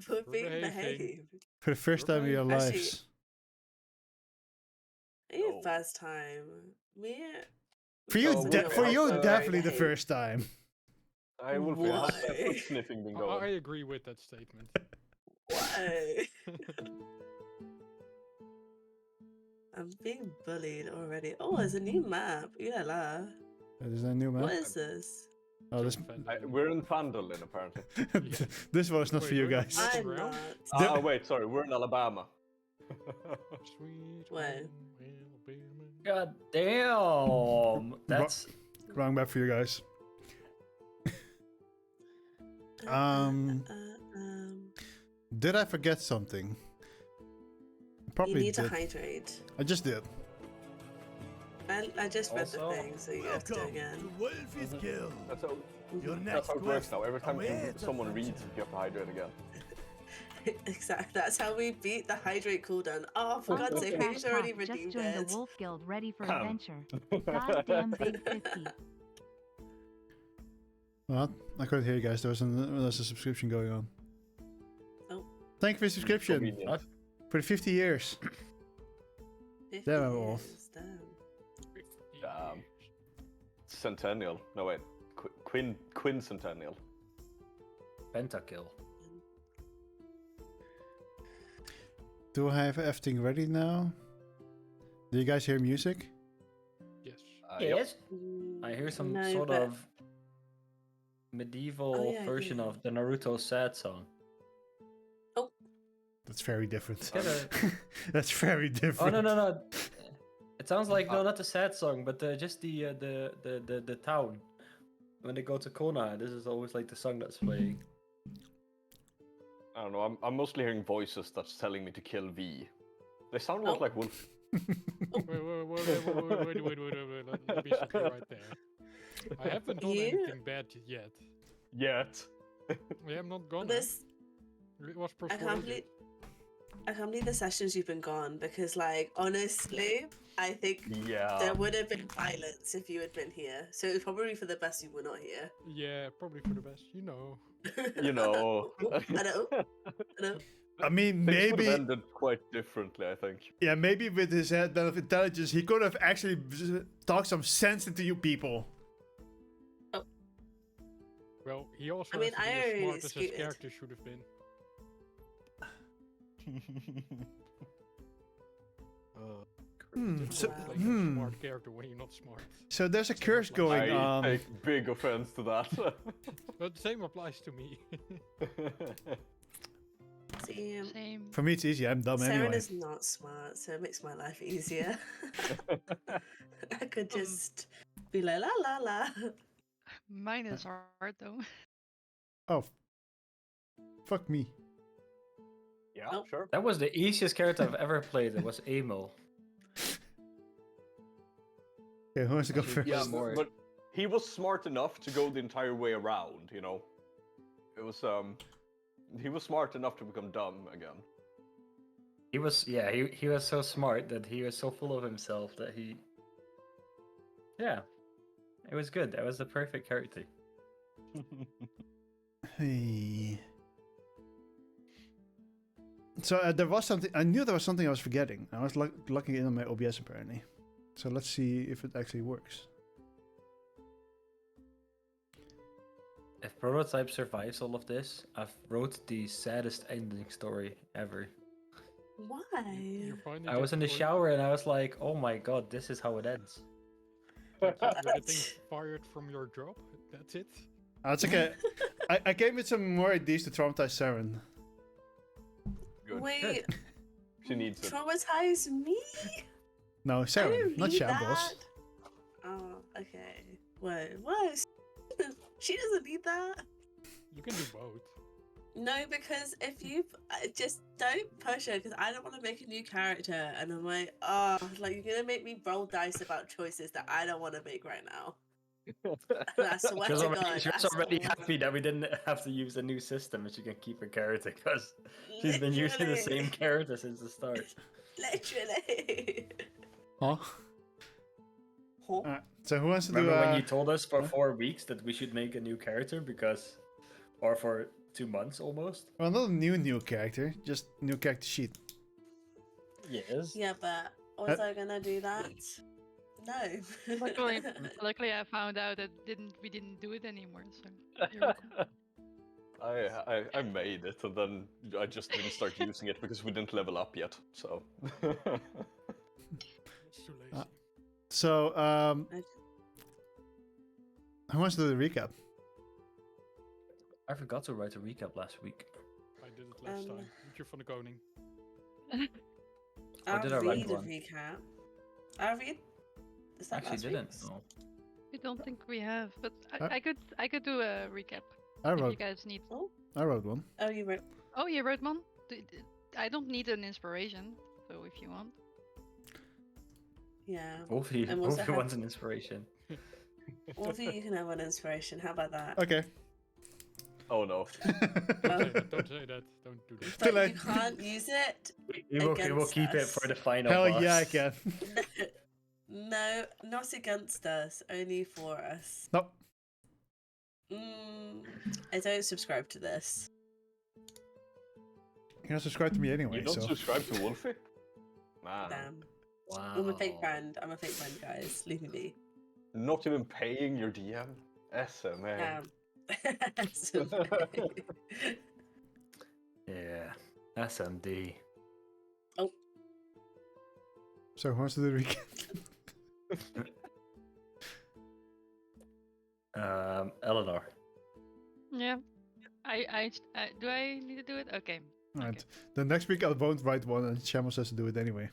We're being behaving. behaved. For the first time in your Actually, lives. Your No. first time. Me. For you, So, Wolfie, for how's you, the- definitely the first time. Hey, Wolfie, how's the Why? foot sniffing been I going? agree with that statement. Why? I'm being bullied already. Oh, there's a new map. Yeah, la. There's a new map. What is this? Oh, this We're in Fandolin, apparently. this one is not Wait, for you we're- guys. we're- I'm around? not. Wait, sorry, we're in Alabama. Sweet Where? home Alabama. God damn. That's Wrong map for you guys. Um, Did I forget something? You Probably need to did. hydrate. I just did. I just read the Also- thing, so you have to do it again. Wolfie's Guild. That's how, Your that's next how it works quest now. Every time awaits someone reads, adventure. you have to hydrate again. Exactly. That's how we beat the hydrate cooldown. Oh, for God's sake, who's already redeemed Just joined it? the Wolf Guild, ready for adventure. Goddamn big 50. Well, I couldn't hear you guys. There's a subscription going on. Oh. Thank you for the subscription. Convenient. What? For the 50 years. 50 Damn, I'm old. years, damn. Centennial. No, wait. Quincentennial. pentakill. Do I have everything ready now? Do you guys hear music? Yes. Yes. Mm, I hear some no, sort but- of medieval Oh, yeah, version yeah. of the Naruto sad song. That's very different. Get a- That's very Oh different. no! It sounds like no, not the sad song, but just the town. When they go to Kona, this is always like the song that's playing. I don't know. I'm mostly hearing voices that's telling me to kill V. They sound a lot Oh. like Wolf. Wait. Let me stop you right there. I haven't done You- anything bad yet. Yet. I am not gonna. This It was I can't believe the sessions you've been gone because, like, honestly, I think Yeah. there would have been violence if you had been here. So it was probably for the best you were not here. Yeah, probably for the best. You know. You know. I know. I know. I mean, Things would maybe. have ended quite differently, I think. Yeah, maybe with his head of intelligence, he could have actually talked some sense into you people. Well, he also I mean, has to be I as already smart as his scooted. character should have been. So, Wow. Playing a smart character when you're not smart. so there's a curse going I on. take big offense to that. But the same applies to me. See, Same. For me, it's easy. I'm dumb Saren anyway. is not smart, so it makes my life easier. I could just be like la la la. Mine is hard though. Oh, fuck me. Yeah, Nope. sure. That was the easiest character I've ever played. It was Amo. Okay, who wants to go Actually, first? Yeah, Smart. but he was smart enough to go the entire way around, you know? It was, he was smart enough to become dumb again. He was, yeah, he was so smart that he was so full of himself that he. Yeah, it was good. That was the perfect character. Hey. So there was something. I knew there was something I was forgetting. I was looking in on my OBS apparently. So let's see if it actually works. If Prototype survives all of this, I've wrote the saddest ending story ever. Why? You're finding I was in the shower and I was like, oh my god, this is how it ends. You're getting fired from your job. That's it. It's okay. I came with some more ideas to traumatize Saren. Good. Wait, She needs it. traumatize me? No, I Saren, don't not need Shambles. that. Oh, okay. What? She doesn't need that. You can do both. No, because if you just don't push her, because I don't want to make a new character, and I'm like, oh, like you're gonna make me roll dice about choices that I don't want to make right now. And I swear She's to already, God, she was that's already the happy that we didn't have to use a new system and she can keep her character because she's been using the Literally. same character since the start. Literally. Huh? Huh? Alright, so who wants to do? Remember when you told us for 4 weeks that we should make a new character or for 2 months almost. Well, not a new character, just new character sheet. Yes. Yeah, but was I gonna do that? No. Luckily, I found out that we didn't do it anymore. So you're welcome. I made it, and then I just didn't start using it because we didn't level up yet. So. It's too lazy. So, who wants to do the recap? I forgot to write a recap last week. I did it last time. Liedje van de Koning. I'll did I write read a one? recap. I'll read. Is that Actually, last didn't. week's? No. I don't think we have, but Huh? I could do a recap I if you wrote guys need. I wrote one. Oh, you wrote. Oh, you wrote one. I don't need an inspiration, so if you want. Yeah. Wolfie, And also Wolfie have- wants an inspiration. Wolfie, you can have an inspiration. How about that? Okay. Oh no. Don't say that. Don't do that. But Like- you can't use it. We will Against keep it us. for the final Hell boss. yeah, I can. No, not against us. Only for us. No. I don't subscribe to this. You're not subscribed to me anyway, You don't so. subscribe to Wolfie? Man. Damn. Wow. I'm a fake friend. I'm a fake friend, guys. Leave me be. Not even paying your DM? SMA. So- Yeah. SMD. So who wants to do the recap? Eleanor. Yeah. I do I need to do it? Okay. Right. The next week I won't write one, and Shamos has to do it anyway.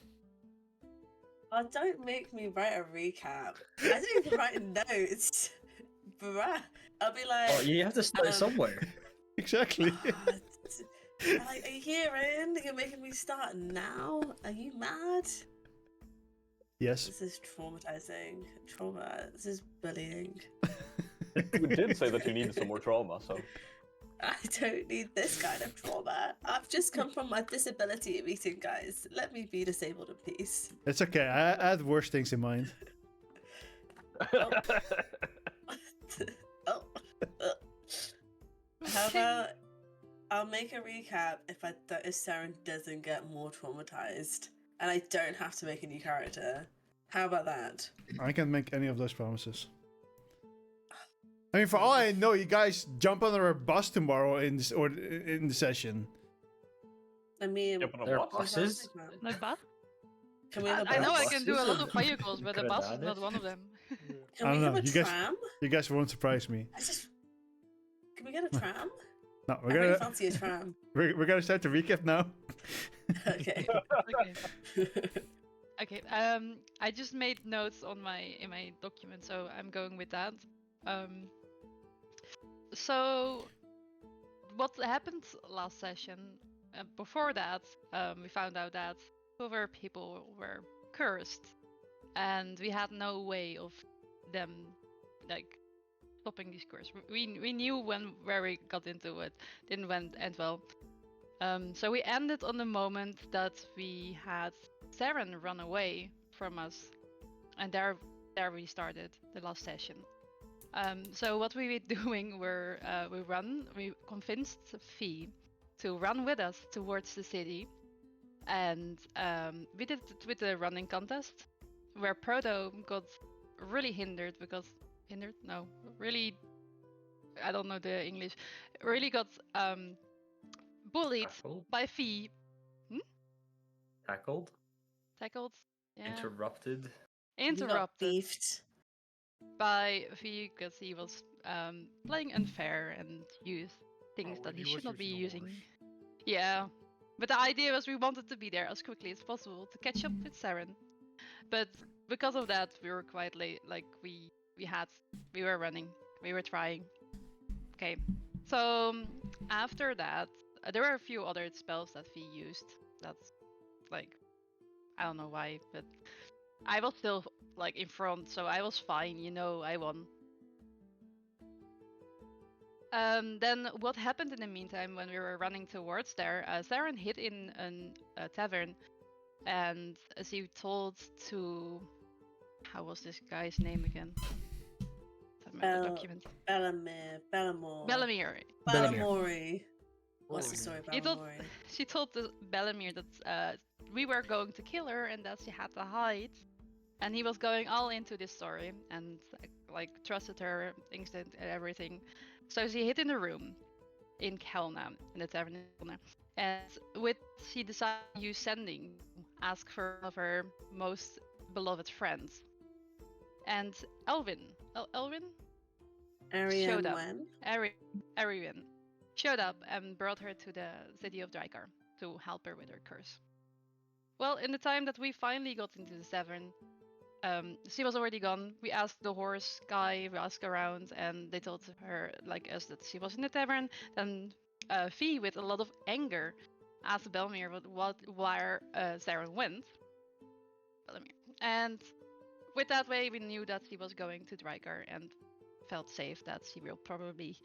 Oh, don't make me write a recap. I don't even write notes. Bruh. I'll be like, Oh, you have to start somewhere. Exactly. like, a year in, you're making me start now? Are you mad? Yes. This is traumatizing. This is bullying. We did say that you needed some more trauma, so. I don't need this kind of trauma. I've just come from my disability meeting, guys. Let me be disabled in peace. It's okay. I had worse things in mind. Oh. How about I'll make a recap if Saren doesn't get more traumatized, and I don't have to make a new character. How about that? I can't make any of those promises. I mean, for all I know, you guys jump under a bus tomorrow in this, or in the session. I mean, Yep, on a There are what? buses? No bus? Can we have a I know bus? I can do a lot of Buses? vehicles, but the bus is not Kredanys? one of them. Can I we don't have know, a you guys- tram? You guys won't surprise me. Can we get a tram? No, I we're really gonna fancy a tram. we're gonna start the recap now. Okay. Okay. Okay. I just made notes on in my document, so I'm going with that. So what happened last session? Before that, we found out that other people were cursed, and we had no way of them like stopping this curse. We knew where we got into it. Didn't end well. So we ended on the moment that we had Saren run away from us, and there we started the last session. So what we were doing were we convinced Fee to run with us towards the city, and we did it with the running contest, where Proto got really really, I don't know the English, really got bullied Tackled? by Fee, Tackled? tackled, yeah, Interrupted? You got interrupted beefed. by V because he was playing unfair and used things Oh, that and he he should was not be using using. horse. Yeah, but the idea was we wanted to be there as quickly as possible to catch up with Saren. But because of that, we were quite late. Like we were running, we were trying. Okay, so after that, there were a few other spells that we used. That's like, I don't know why, but I was still like in front, so I was fine. I won. Then what happened in the meantime when we were running towards there? Saren hid in a tavern, and she told to, how was this guy's name again? Is that my Bell- document? Bellamere. Bellamore. Bellamere. Bellamore. What's the Boromir. story He about told, Rory? she told the Bellamere that we were going to kill her and that she had to hide. And he was going all into this story and like trusted her, instant and everything. So she hid in a room in Kelna, in the tavern in Kelna. And with she decided to use sending, ask for one of her most beloved friends. And Elwin showed Ariane up. when? Arwen showed up and brought her to the city of Drakkar to help her with her curse. Well, in the time that we finally got into the tavern, she was already gone. We asked the horse guy, we asked around, and they told her, like us, that she was in the tavern. Then Fee, with a lot of anger, asked Belmere where Saren went. Belmere. And with that way, we knew that she was going to Drakkar and felt safe that she will probably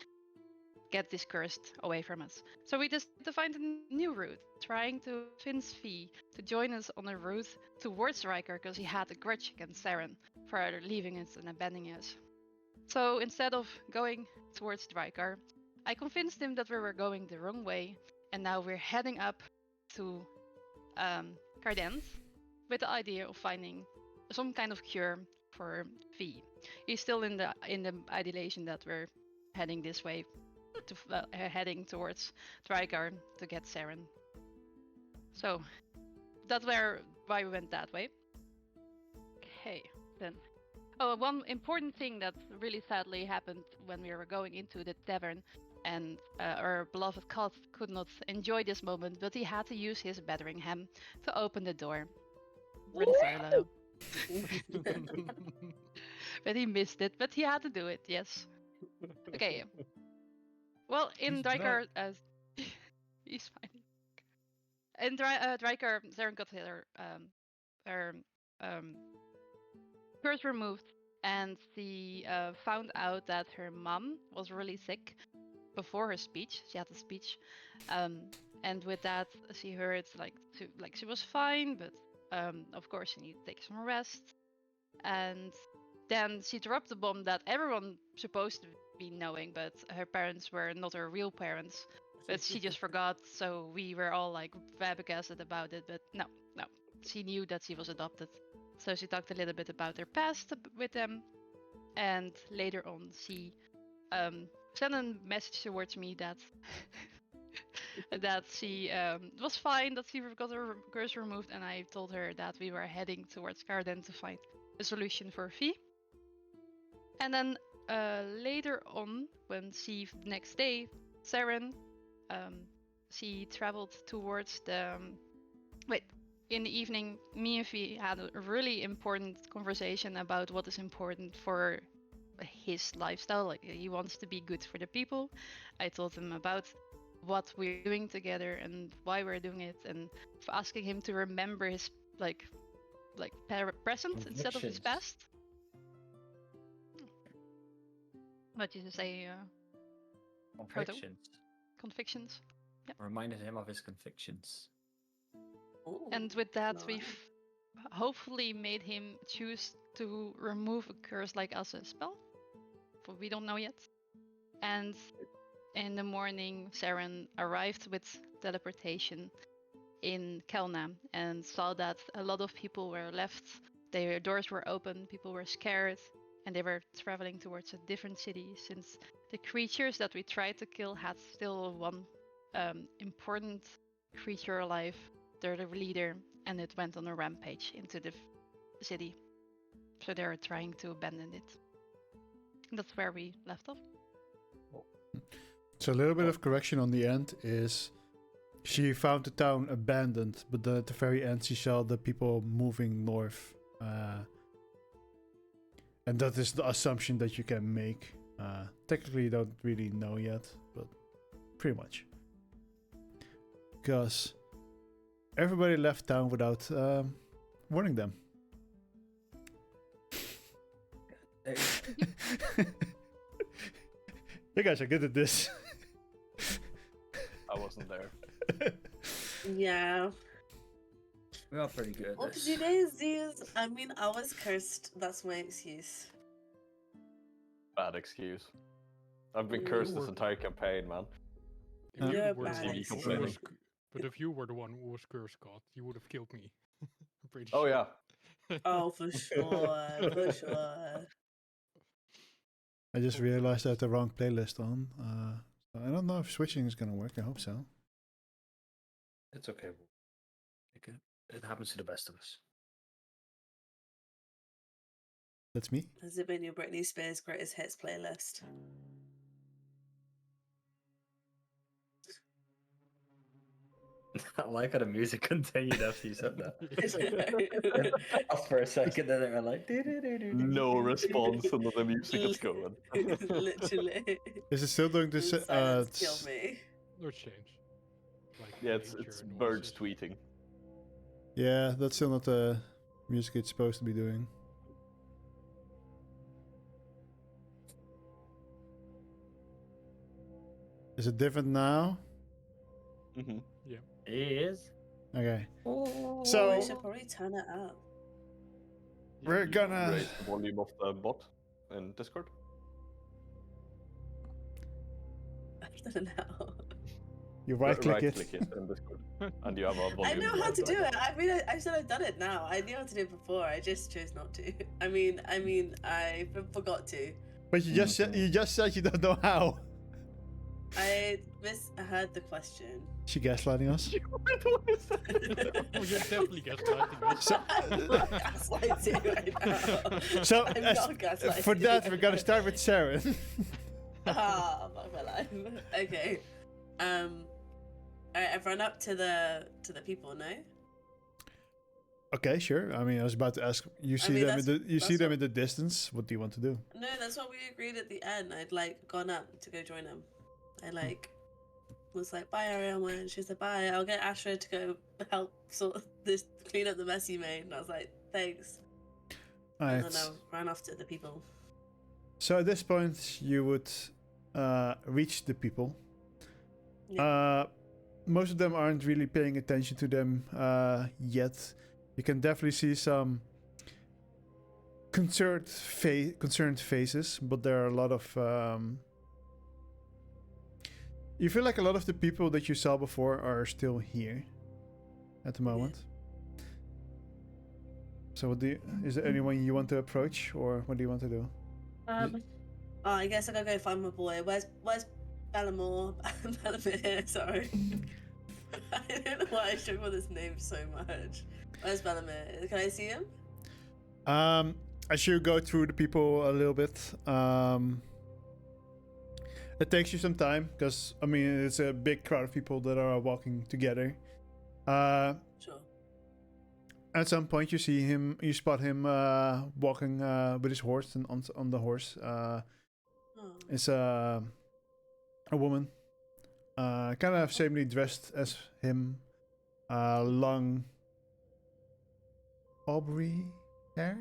get this cursed away from us. So we just had to find a new route, trying to convince Fee to join us on a route towards Riker because he had a grudge against Saren for leaving us and abandoning us. So instead of going towards Riker, I convinced him that we were going the wrong way, and now we're heading up to Kredanys with the idea of finding some kind of cure for Fee. He's still in the ideation that we're heading this way, heading towards Trigar to get Saren. So that's why we went that way. Okay, then. Oh, one important thing that really sadly happened when we were going into the tavern, and our beloved cat could not enjoy this moment, but he had to use his battering ham to open the door. Really sorry, Lalo. But he missed it, but he had to do it, yes. Okay. Well, in He's Drakkar, he's fine. In Drakkar, Saren got her curse removed, and she found out that her mom was really sick before her speech. She had a speech, and with that, she heard like she was fine, but of course she needed to take some rest. And then she dropped the bomb that everyone supposed to be knowing, but her parents were not her real parents. But she just forgot, so we were all like flabbergasted about it. But no, she knew that she was adopted. So she talked a little bit about her past with them, and later on she sent a message towards me that that she was fine, that she got her curse removed, and I told her that we were heading towards Garden to find a solution for Fee. And then later on, when she next day, Saren, she traveled towards the in the evening, me and Fee had a really important conversation about what is important for his lifestyle. Like, he wants to be good for the people. I told him about what we're doing together and why we're doing it, and asking him to remember his present instead of his Convictions. past. What did you say? Convictions. Convictions. Reminded him of his convictions. Ooh, And with that, nice. we've hopefully made him choose to remove a curse like us a spell. But we don't know yet. And in the morning, Saren arrived with teleportation in Kelna and saw that a lot of people were left. Their doors were open, people were scared, and they were traveling towards a different city, since the creatures that we tried to kill had still one important creature alive, their leader, and it went on a rampage into the city. So they're trying to abandon it. That's where we left off. So a little bit of correction on the end is she found the town abandoned, but at the very end she saw the people moving north. And that is the assumption that you can make. Technically you don't really know yet, but pretty much. Because everybody left town without warning them. You guys are good at this. I wasn't there. Yeah. We are pretty good at Well, this. Oopsie I mean, I was cursed. That's my excuse. Bad excuse. I've been cursed this entire campaign, man. If You're you a were the bad one Maybe who complaining. was, but if you were the one who was curse god, you would have killed me. I'm pretty Oh sure. yeah. Oh, for sure, for sure. I just realized I had the wrong playlist on. So I don't know if switching is gonna work. I hope so. It's okay. It happens to the best of us. That's me. Has it been your Britney Spears greatest hits playlist? I like how the music continued after you said that. Literally. Off for a second, and then it went like. No response until the music is going. Is it still doing this? The silence killed me. No change. Like Yeah, it's nature birds noises. tweeting. Yeah, that's still not the music it's supposed to be doing. Is it different now? Mm-hmm. He is. Okay. Oh, So we should probably turn it up. we're gonna. Raise the volume of the bot in Discord. I don't know. You right click it. Right-click it in Discord, and you have a volume. I know how to button. do it. I mean, I said I've done it now. I knew how to do it before. I just chose not to. I mean, I forgot to. But you just said you don't know how. I misheard the question. She gaslighting us. Oh, you're definitely gaslighting us. So, I'm not gaslighting right now. so I'm as- not gaslighting. for that, we're gonna start with Sharon. Ah, fuck my life. Okay. Alright, I've run up to the people, no? Okay, sure. I mean, I was about to ask. You see mean, them in the that's them what- in the distance. What do you want to do? No, that's what we agreed at the end. I'd like gone up to go join them. I like was like, bye Ariana, and she said, bye, I'll get Asher to go help clean up the mess you made. And I was like, thanks. And Alright. then I ran off to the people. So at this point, you would reach the people. Yeah. Most of them aren't really paying attention to them yet. You can definitely see some concerned faces, but there are a lot of. You feel like a lot of the people that you saw before are still here at the moment. So, is there anyone you want to approach, or what do you want to do? Oh, I guess I gotta go find my boy. Where's Bellamore? Bellamere, sorry. I don't know why I struggle with his name so much. Where's Bellamere? Can I see him? As you go through the people a little bit, it takes you some time because I mean it's a big crowd of people that are walking together. Sure. At some point, you spot him walking with his horse, and on the horse is a woman, kind of samely dressed as him, long aubrey hair,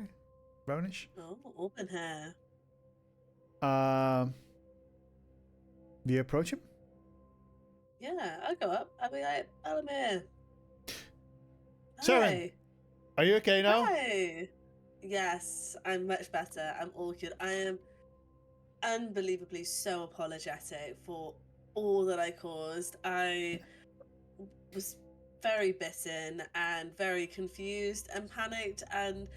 brownish. Oh, open hair. Do you approach him? Yeah, I'll go up. I'll be like, Bellamere. Sharon. Hi. Are you okay now? Hi. Yes, I'm much better. I'm all good. I am unbelievably so apologetic for all that I caused. I was very bitten and very confused and panicked, and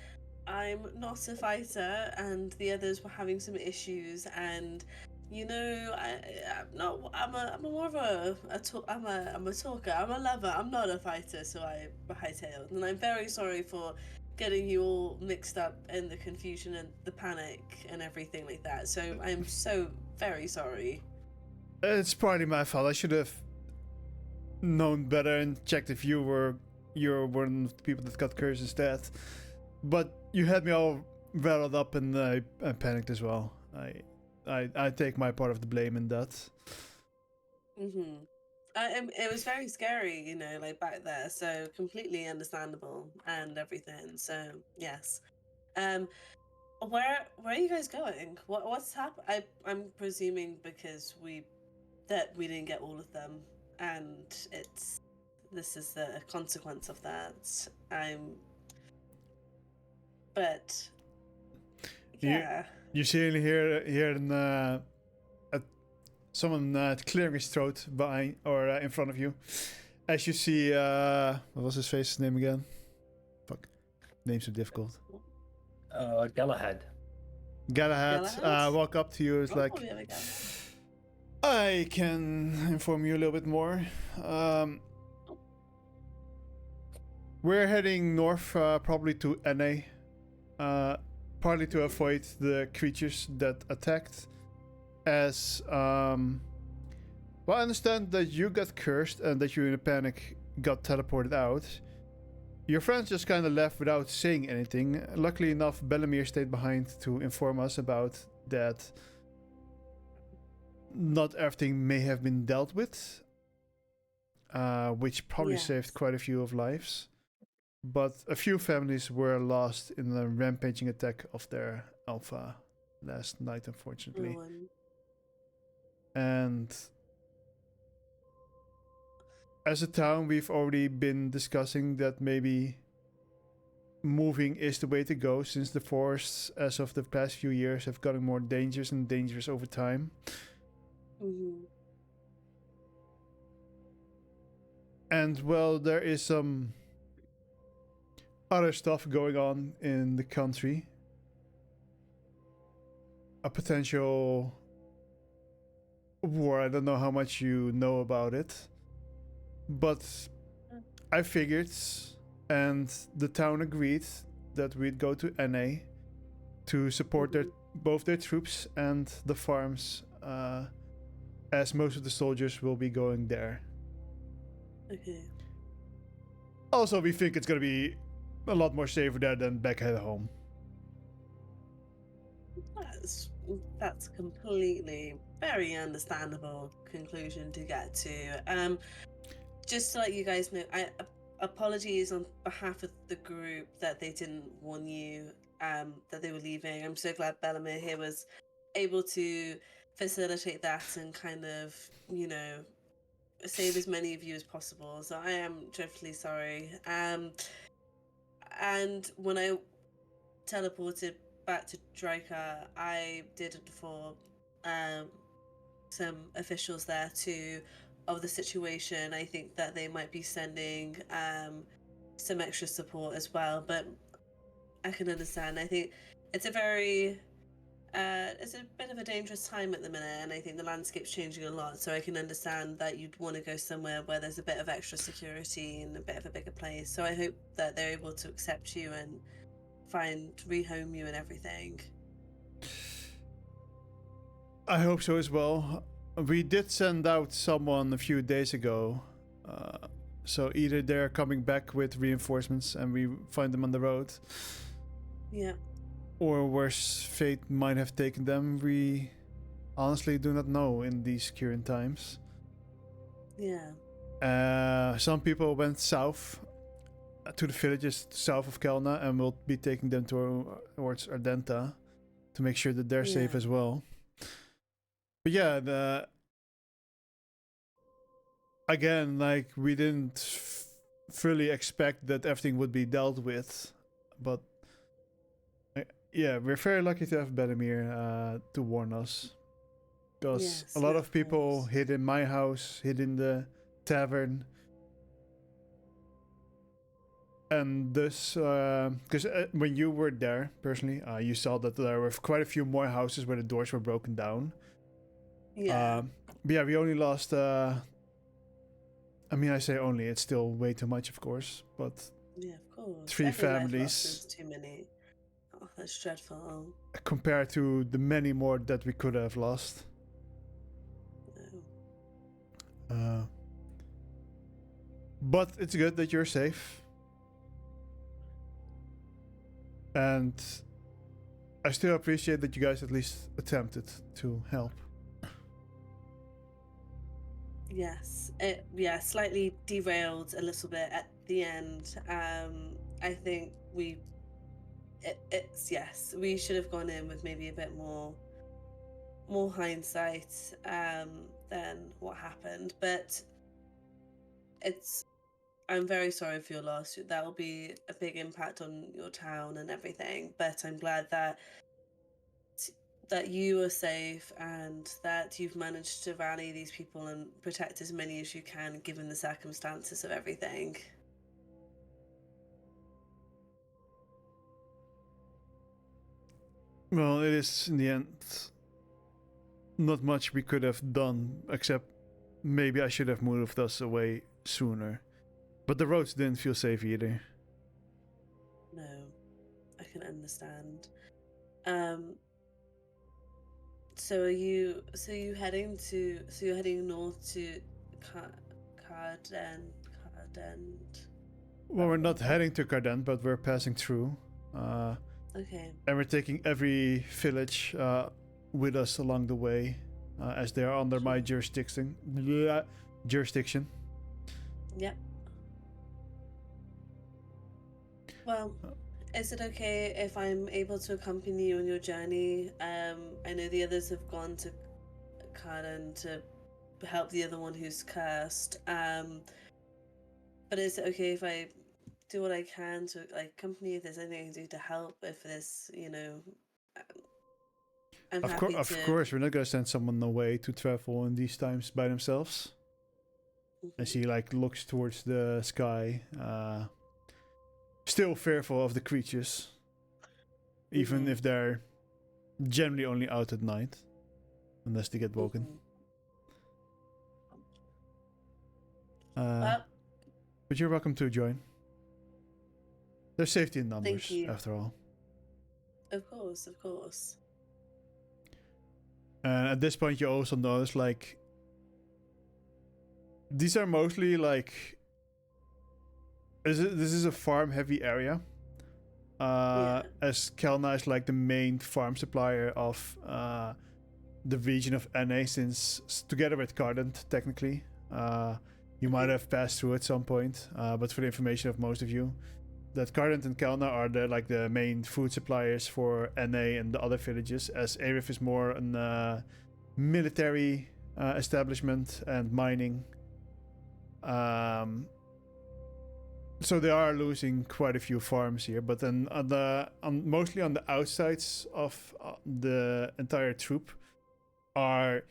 I'm not a fighter, and the others were having some issues, and you know, I'm not. I'm more of I'm a talker. I'm a lover. I'm not a fighter, so I hightailed, and I'm very sorry for getting you all mixed up in the confusion and the panic and everything like that. So I'm so very sorry. It's partly my fault. I should have known better and checked if you're one of the people that got cursed instead. But you had me all rattled up, and I panicked as well. I take my part of the blame in that. It was very scary, you know, like back there. So completely understandable and everything. So yes. Where are you guys going? What's happened? I'm presuming because we didn't get all of them, and this is the consequence of that. But yeah. You see here in someone clearing his throat behind or in front of you. As you see, what was his face's name again? Fuck, names are difficult. Galahad. Galahad Galahad? walk up to you. It's Oh, like, we have a Galahad. I can inform you a little bit more. We're heading north, probably to NA, partly to avoid the creatures that attacked. As well, I understand that you got cursed and that you, in a panic, got teleported out. Your friends just kind of left without saying anything. Luckily enough, Bellamir stayed behind to inform us about that. Not everything may have been dealt with, which probably saved Yes. quite a few of lives. But a few families were lost in the rampaging attack of their alpha last night, unfortunately. Oh, And as a town, we've already been discussing that maybe moving is the way to go, since the forests, as of the past few years, have gotten more dangerous and dangerous over time. mhm. And well, there is some other stuff going on in the country. A potential war. I don't know how much you know about it, but I figured, and the town agreed, that we'd go to NA to support both their troops and the farms, as most of the soldiers will be going there. Okay. Also, we think it's gonna be a lot more safer there than back at home. That's completely very understandable conclusion to get to. Just to let you guys know, apologies on behalf of the group that they didn't warn you that they were leaving. I'm so glad Bellamir here was able to facilitate that and kind of, save as many of you as possible. So I am dreadfully sorry. And when I teleported back to Draker, I did inform some officials there too of the situation. I think that they might be sending some extra support as well, but I can understand. I think it's it's a bit of a dangerous time at the minute, and I think the landscape's changing a lot, so I can understand that you'd want to go somewhere where there's a bit of extra security and a bit of a bigger place. So I hope that they're able to accept you and rehome you and everything. I hope so as well. We did send out someone a few days ago, so either they're coming back with reinforcements and we find them on the road, Yeah. or worse fate might have taken them. We honestly do not know in these current times. Yeah. Some people went south to the villages south of Kelna, and we'll be taking them towards Ardenta to make sure that they're safe Yeah. as well. But yeah, again, like, we didn't fully expect that everything would be dealt with, but yeah, we're very lucky to have Bellamir to warn us, because Yes, a lot no, of people course. hid in my house, hid in the tavern, and this because when you were there personally, you saw that there were quite a few more houses where the doors were broken down. Yeah. But yeah, we only lost. I mean, I say only; it's still way too much, of course. But Yeah, of course. 3 Every life families lost is too many. Oh, that's dreadful. compared to the many more that we could have lost. No. But it's good that you're safe. And I still appreciate that you guys at least attempted to help. Yes, it slightly derailed a little bit at the end. I think it's yes, we should have gone in with maybe a bit more hindsight than what happened. But I'm very sorry for your loss. That will be a big impact on your town and everything. But I'm glad that that you are safe and that you've managed to rally these people and protect as many as you can, given the circumstances of everything. Well, it is in the end not much we could have done, except maybe I should have moved us away sooner. But the roads didn't feel safe either. No, I can understand. So you're heading north to Cardent. Well, we're not heading to Cardent, but we're passing through. Okay. And we're taking every village with us along the way, as they are under my jurisdiction. Yep. Well, is it okay if I'm able to accompany you on your journey? I know the others have gone to Cardent to help the other one who's cursed. But is it okay if I do what I can to accompany? If there's anything I can do to help, if there's, I'm happy Of to. course, we're not gonna send someone away to travel in these times by themselves. As he looks towards the sky, still fearful of the creatures, even if they're generally only out at night, unless they get woken. Well, But you're welcome to join. There's safety in numbers, you. after all. of course. And at this point, you also notice these are mostly this is a farm-heavy area. As Kelna is the main farm supplier of the region of NA, since together with Cardent, technically, you might have passed through at some point. But for the information of most of you, that Cardent and Kelna are the main food suppliers for NA and the other villages, as Arif is more an military establishment and mining. So they are losing quite a few farms here, but then mostly on the outsides of the entire troop are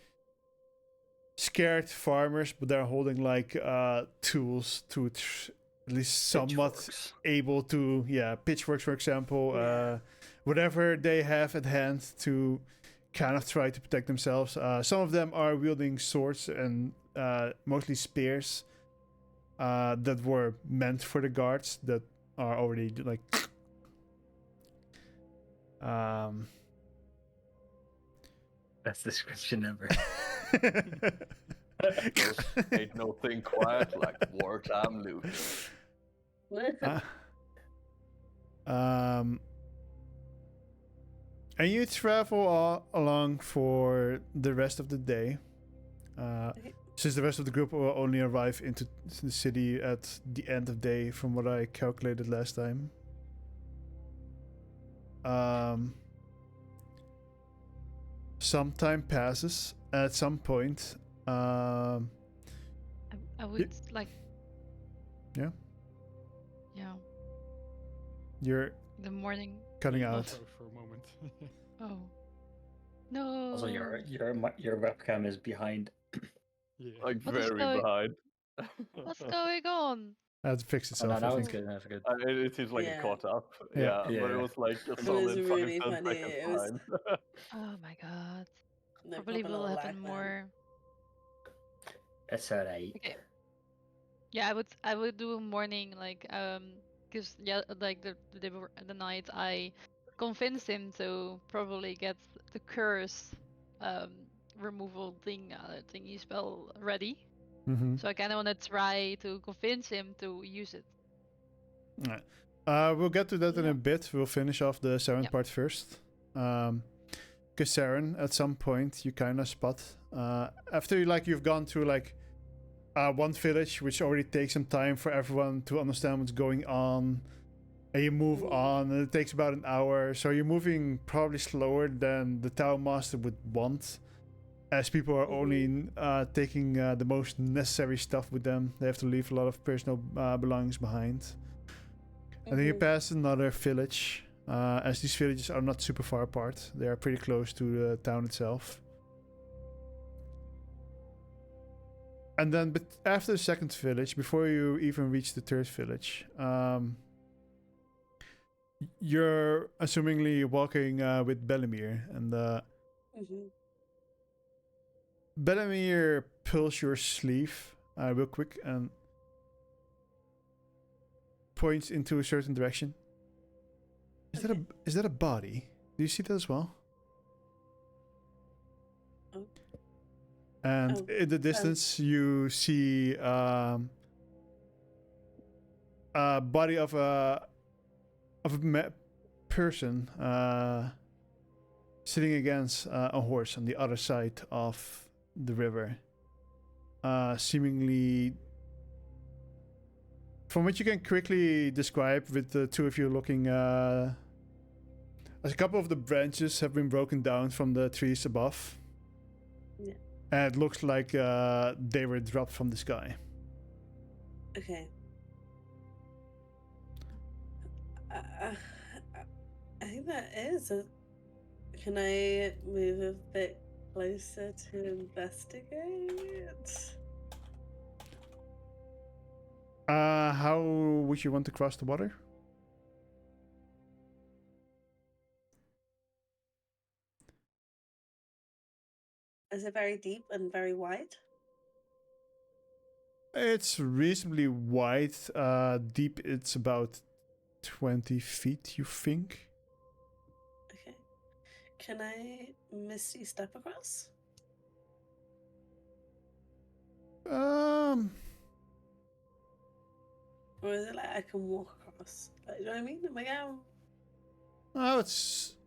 scared farmers, but they're holding tools to at least somewhat Pitchforks. able to, pitchforks, for example, whatever they have at hand to kind of try to protect themselves. Some of them are wielding swords and mostly spears that were meant for the guards that are already Best description ever. Ain't no thing quiet like wartime loot. And you travel along for the rest of the day. Since the rest of the group will only arrive into the city at the end of day, from what I calculated last time. Some time passes. At some point, I would Yeah? Yeah. You're The morning. cutting Yeah, out. for a moment. Oh. No. Also, your webcam is behind. Yeah. Like What is very going- behind. What's going on? I had to fix Oh, itself. no, I that was think. good. That's good. It seems like Yeah. it caught up. Yeah. Yeah, but it Yeah. was like a was solid really 5-10 funny. seconds It was- behind. Oh my god. No Probably proper will little happen lag then. more. That's alright. Okay. Yeah, I would do a morning because the night I convinced him to probably get the curse removal thingy spell ready. Mm-hmm. So I kind of want to try to convince him to use it. We'll get to that in Yeah. a bit. We'll finish off the Saren Yep. part first. Because Saren, at some point, you kind of spot after you've gone through one village, which already takes some time for everyone to understand what's going on, and you move on, and it takes about an hour. So you're moving probably slower than the town master would want, as people are only taking the most necessary stuff with them. They have to leave a lot of personal belongings behind. And then you pass another village, as these villages are not super far apart. They are pretty close to the town itself. And then, but after the second village, before you even reach the third village, you're assumingly walking with Belemir, and Belemir pulls your sleeve real quick and points into a certain direction. Is that a body? Do you see that as well? Oh. And in the distance, you see a body of a person sitting against a horse on the other side of the river, seemingly. From what you can quickly describe, with the two of you looking, as a couple of the branches have been broken down from the trees above. Yeah. And it looks like they were dropped from the sky. Okay. I think that is. Can I move a bit closer to investigate? How would you want to cross the water? Is it very deep and very wide? It's reasonably wide. Deep, it's about 20 feet, you think? Okay. Can I misty step across? Or is it like I can walk across? Like, you know what I mean? Am I going?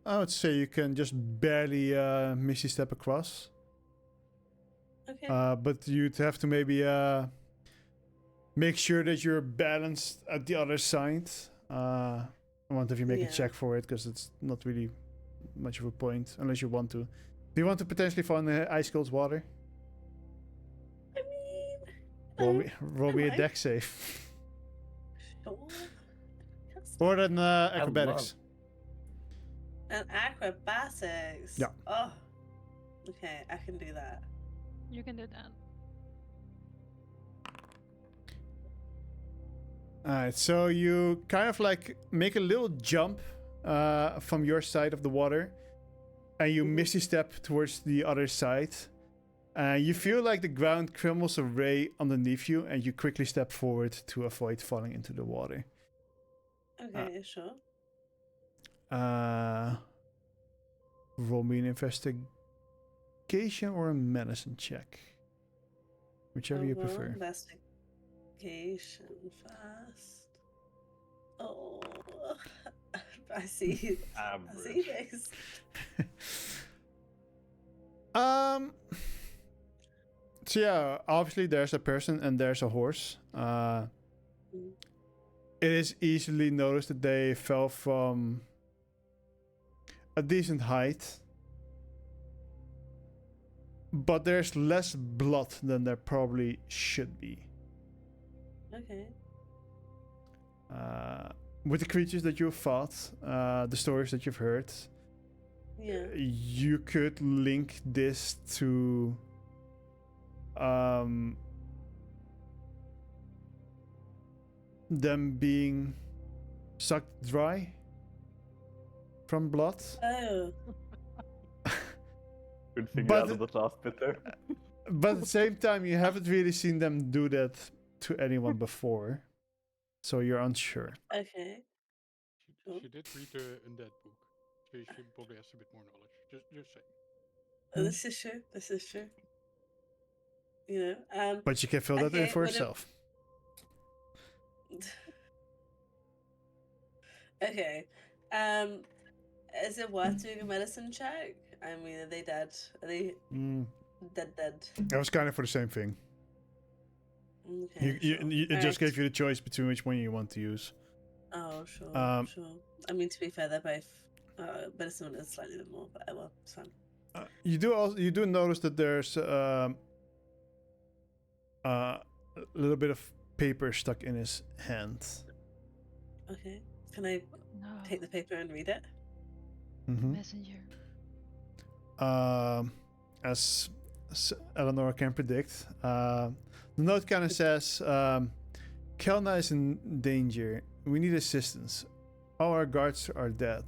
I would say you can just barely misty step across. Okay. But you'd have to maybe make sure that you're balanced at the other side. I want if you make a check for it, because it's not really much of a point unless you want to. Do you want to potentially fall in the ice cold water? I mean, Roll me a deck save. Sure. Or an acrobatics. And acrobatics. Yeah. Oh. Okay, I can do that. You can do that. Alright, so you kind of like make a little jump from your side of the water, and you misty step towards the other side. You feel like the ground crumbles away underneath you, and you quickly step forward to avoid falling into the water. Okay, sure. Roll me an investigation or a medicine check, whichever you prefer. Investigation first. Oh, I see. I see things. So yeah, obviously there's a person and there's a horse. It is easily noticed that they fell from a decent height, but there's less blood than there probably should be. Okay. With the creatures that you've fought, the stories that you've heard, you could link this to them being sucked dry from blood. Oh. Good thing you added that last bit there. But at the same time, you haven't really seen them do that to anyone before, so you're unsure. Okay. She did read the Undead book, so she probably has a bit more knowledge. Just saying. This is true. This is true. You know. But you can fill that in for yourself. Okay. Is it worth doing a medicine check? I mean, are they dead? Are they dead? That was kind of for the same thing. Okay, It just gave you the choice between which one you want to use. Oh, sure, sure. I mean, to be fair, they're both medicine is slightly bit more, but well, it's fine. You do notice that there's a little bit of paper stuck in his hand. Okay. Can I No. take the paper and read it. Mm-hmm. Messenger. As Eleanor can predict, the note kind of says, Kelna is in danger. We need assistance. All our guards are dead.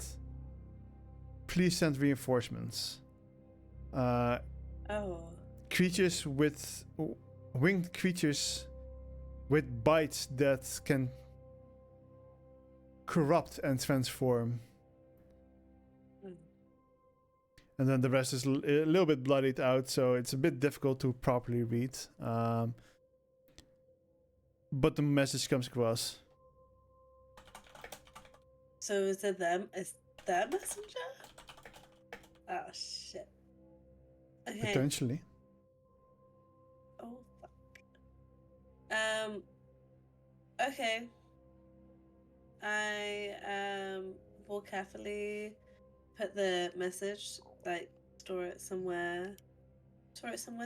Please send reinforcements. Oh. Creatures with winged creatures with bites that can corrupt and transform. And then the rest is a little bit bloodied out, so it's a bit difficult to properly read. But the message comes across. So is it them? Is that messenger? Oh shit. Okay. Potentially. Oh fuck. Okay. I will carefully put the message, like store it somewhere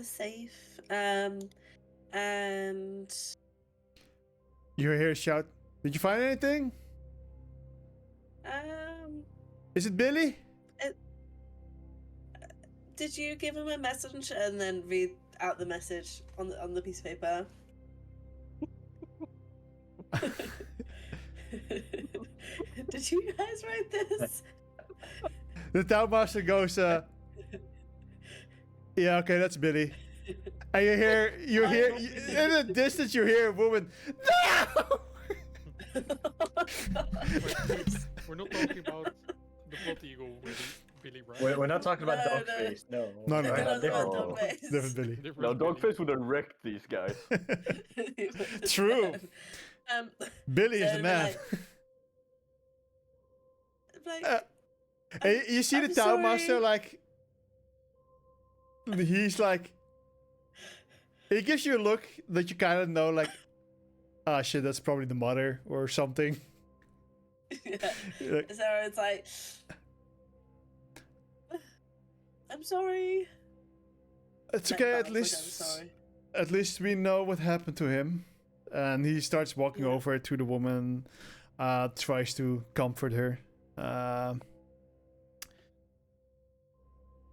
safe. And You hear a shout. Did you find anything? Is it Billy? Did you give him a message and then read out the message on the piece of paper? Did you guys write this? The town master goes, yeah, okay, that's Billy. And you hear in the distance you hear a woman, no! We're not talking about the blood eagle, Billy, right? We're not talking about No, Dogface. No. No, We're no, talking no. about different Oh. Dogface. Different Billy. No, Dogface would have wrecked these guys. True. Billy is so the man. Like, And you see the I'm town master, sorry. like, he's like, he gives you a look that you kind of know, like, ah, shit, that's probably the mother or something. yeah. Like, So it's like, I'm sorry. it's Like, okay, Bart, at like, least, I'm sorry. at least we know what happened to him. And he starts walking Yeah. over to the woman, tries to comfort her.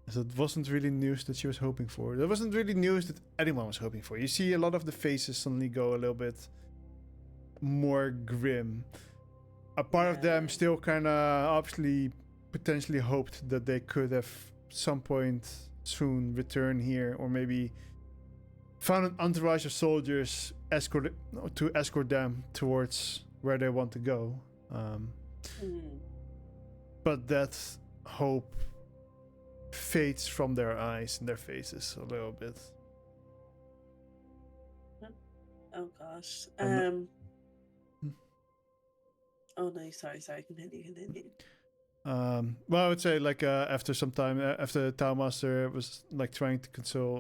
So it wasn't really news that she was hoping for. There wasn't really news that anyone was hoping for. You see a lot of the faces suddenly go a little bit more grim. A part of them Yeah. still kind of obviously potentially hoped that they could have some point soon return here, or maybe found an entourage of soldiers to escort them towards where they want to go. Mm. But that hope fades from their eyes and their faces a little bit. Oh gosh. Um, Oh no, sorry. Continue. Well, I would say like after some time, after the town master was like trying to console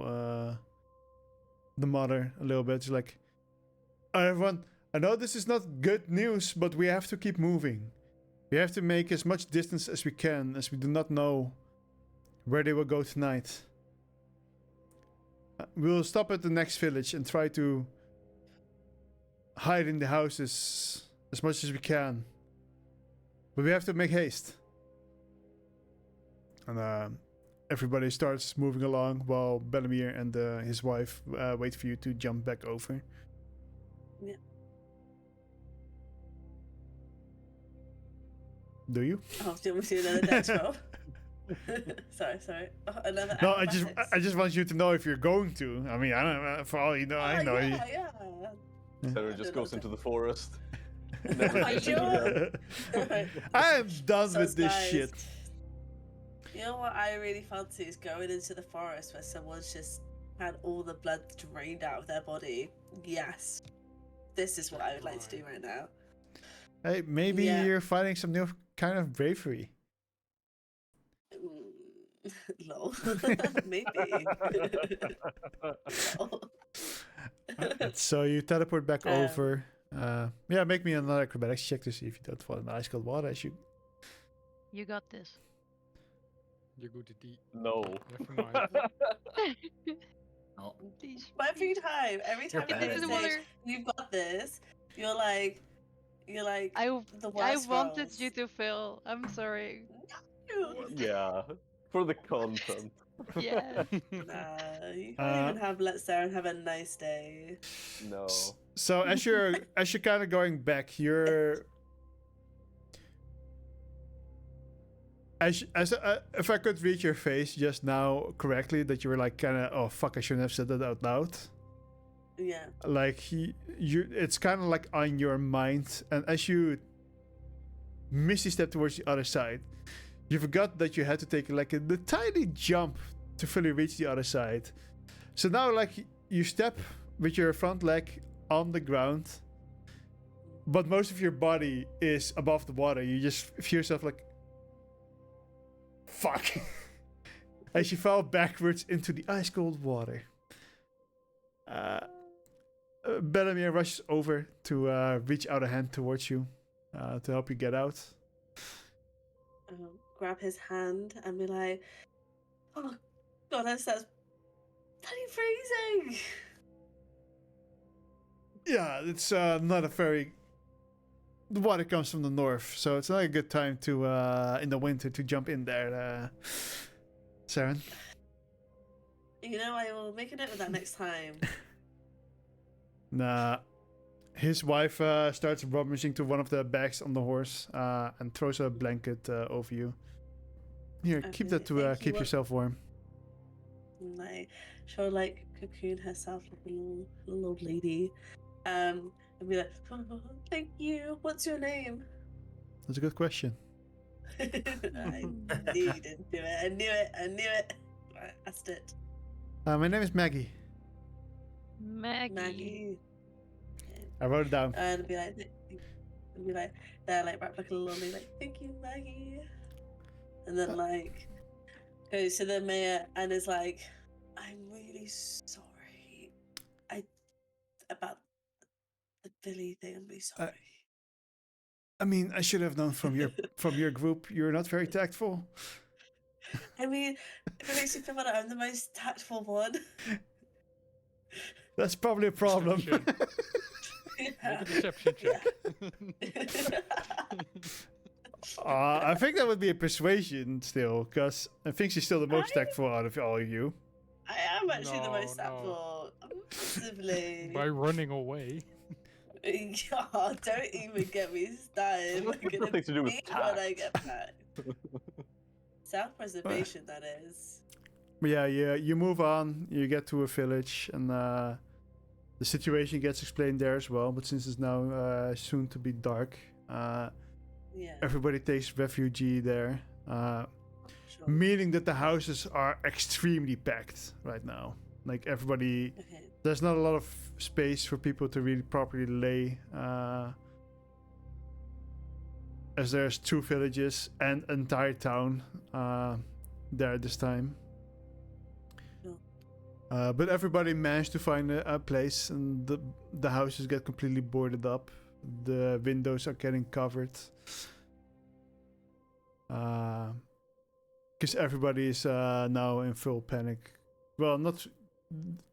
the mother a little bit, she's like, everyone, I know this is not good news, but we have to keep moving. We have to make as much distance as we can, as we do not know where they will go tonight. We'll stop at the next village and try to hide in the houses as much as we can. But we have to make haste. And everybody starts moving along while Bellemere and his wife wait for you to jump back over. Yeah. Do you? Oh, do you want me to do another dex roll? sorry. Oh, another No, acrobatics. I just want you to know if you're going to. I mean, I don't know. For all you know, I know. Yeah. Sarah just goes into the forest. Are you? I am done So with this guys, shit. You know what I really fancy is going into the forest where someone's just had all the blood drained out of their body. Yes. This is what I would like to do right now. Hey, maybe Yeah. you're finding some new kind of bravery. Lol. Maybe. Lol. So you teleport back Um, over. Yeah, make me another acrobatics check to see if you don't fall in ice cold water as you. You got this. You're good at the. No. Never mind. Oh, Please. Every time You're you bad say at Into the this. water. you've got this, you're like, You're like I the I worst wanted roles. you to fail. I'm sorry. Yeah, for the content. Yeah. Nah, you can't even have let Saren have a nice day. No. So as you're kind of going back, you're if I could read your face just now correctly, that you were like kind of, oh fuck, I shouldn't have said that out loud. Yeah. Like it's kind of like on your mind, and as you misty step towards the other side, you forgot that you had to take like the tiny jump to fully reach the other side. So now, like, you step with your front leg on the ground, but most of your body is above the water. You just feel yourself like, fuck, as you fall backwards into the ice cold water. Bellamere rushes over to reach out a hand towards you to help you get out. Grab his hand and be like, "Oh God, that's bloody freezing." Yeah, it's not a very. The water comes from the north, so it's not a good time to in the winter to jump in there, Saren. You know, I will make a note of that next time. Nah. His wife starts rummaging to one of the bags on the horse and throws a blanket over you. Here, keep that to thank you. keep yourself warm. Like, she'll like cocoon herself like a little old lady, and be like, "Oh, thank you. What's your name?" That's a good question. I knew you didn't do it. I knew it. I asked it. My name is Maggie. Maggie. I wrote it down. And be like, they're like wrapped like a little lady, like, "Thank you, Maggie." And then like goes to the mayor and is like, "I'm really sorry. About the Billy thing. I'm really sorry." I mean, I should have known from your group. You're not very tactful. I mean, if it makes you feel better, I'm the most tactful one. That's probably a problem. Make a deception check. I think that would be a persuasion still, because I think she's still the most tactful out of all of you. I am actually the most No. tactful. Massively. By running away. Oh, don't even get me started. That's I'm gonna nothing to do with beat when I get tact. back. Self-preservation, that is. But yeah, you move on. You get to a village, and the situation gets explained there as well. But since it's now soon to be dark, Yeah. everybody takes refuge there. Sure. Meaning that the houses are extremely packed right now. Like everybody, Okay. there's not a lot of space for people to really properly lay. As there's 2 villages and an entire town there at this time. Sure. But everybody managed to find a place, and the houses get completely boarded up. The windows are getting covered. Because everybody is now in full panic. Well, not.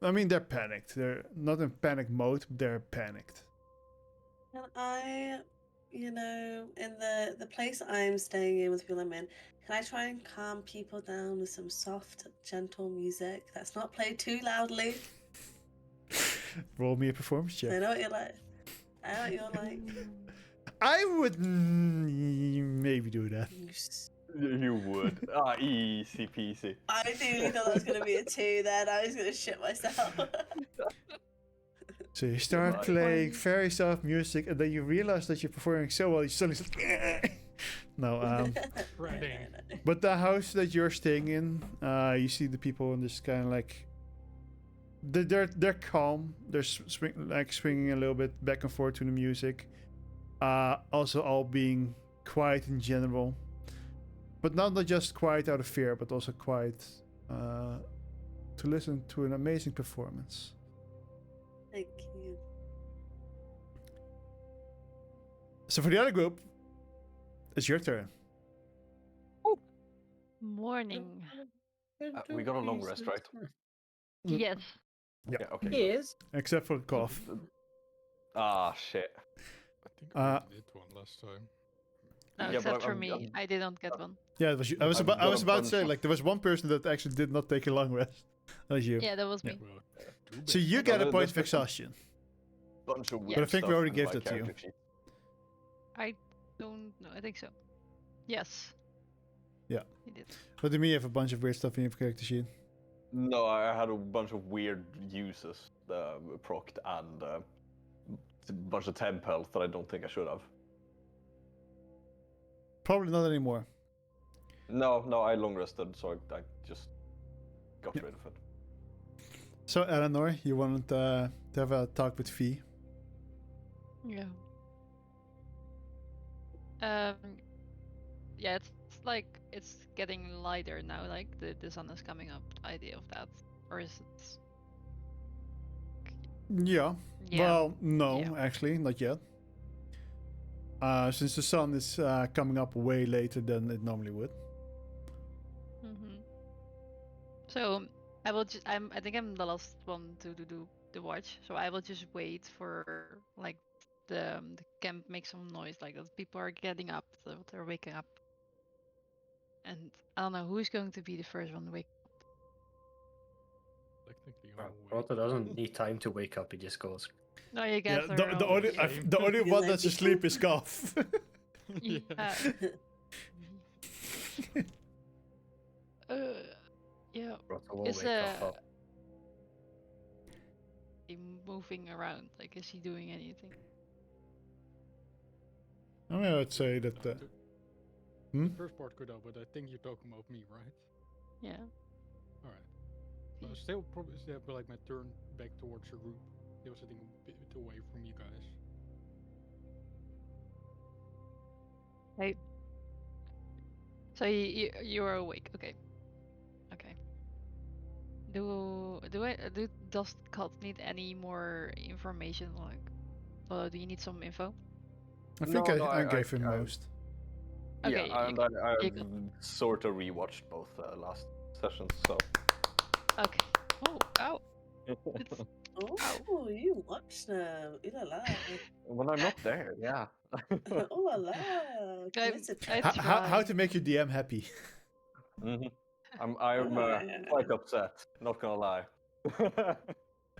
I mean, they're panicked. They're not in panic mode. They're panicked. Can I, in the place I'm staying in with Philomen, can I try and calm people down with some soft, gentle music that's not played too loudly? Roll me a performance check. I know what you're like. I know what you're like. I would maybe do that. You would. Easy peasy. I really thought that was going to be a 2 then. I was going to shit myself. So you start playing very soft music, and then you realize that you're performing so well. You suddenly say, no. But the house that you're staying in, you see the people and just kind of like they're calm. They're swinging a little bit back and forth to the music. Also, all being quiet in general. But not just quiet out of fear, but also quiet to listen to an amazing performance. Thank you. So for the other group, it's your turn. Morning. We got a long rest, right? Yes. Yeah. Yeah, okay. Yes. Except for the cough. Ah, shit. think I already did one last time. No, Yeah, but except for I'm- me. I'm- I didn't get one. Yeah, it was you. I was I've about got a to bunch say of- like there was one person that actually did not take a long rest. That was you. Yeah, that was Yeah. me. Well, too bad. So you get a No, point of that's- exhaustion. Bunch of But weird I think we stuff already in gave my that to you. character sheet. I don't know. I think so. Yes. Yeah. He did. What do you mean you have a bunch of weird stuff in your character sheet? No, I had a bunch of weird uses procced and a bunch of temp health that I don't think I should have. Probably not anymore. No, I long rested, so I just got Yeah. rid of it. So Eleanor, you wanted to have a talk with Fee. Yeah. Um. Yeah, it's like it's getting lighter now. Like the sun is coming up. The idea of that, or is it? Yeah. Yeah. Well, no, Yeah. actually, not yet. Since the sun is coming up way later than it normally would. Mm-hmm. So I will just. I think I'm the last one to do the watch. So I will just wait for like the camp make some noise, like that people are getting up, that they're waking up. And I don't know who's going to be the first one to wake. Technically, Oh, I'm awake. Proto doesn't need time to wake up. He just goes. No, you Yeah, get the only Same. the only You one like that's it? asleep is Goff. Yeah. Yeah. Proto will Is wake up. he moving around? Like, is he doing anything? I mean, I would say that. The Hmm? first part could have, but I think you're talking about me, right? Yeah. Alright. So I still probably still have like my turn back towards the group. Still sitting a bit away from you guys. Right. So you're awake. Okay. Okay. Does Cut need any more information? Like, do you need some info? I think No, I no, gave him I- most. Okay, Yeah, and you I've got- sort of rewatched both last sessions, so. Okay. Oh, ow. It's, Oh, you watch them. Ooh la la. When I'm not there, yeah. Ooh la la. Committed I to How tried. to make your DM happy? Mhm. I'm quite upset. Not gonna lie.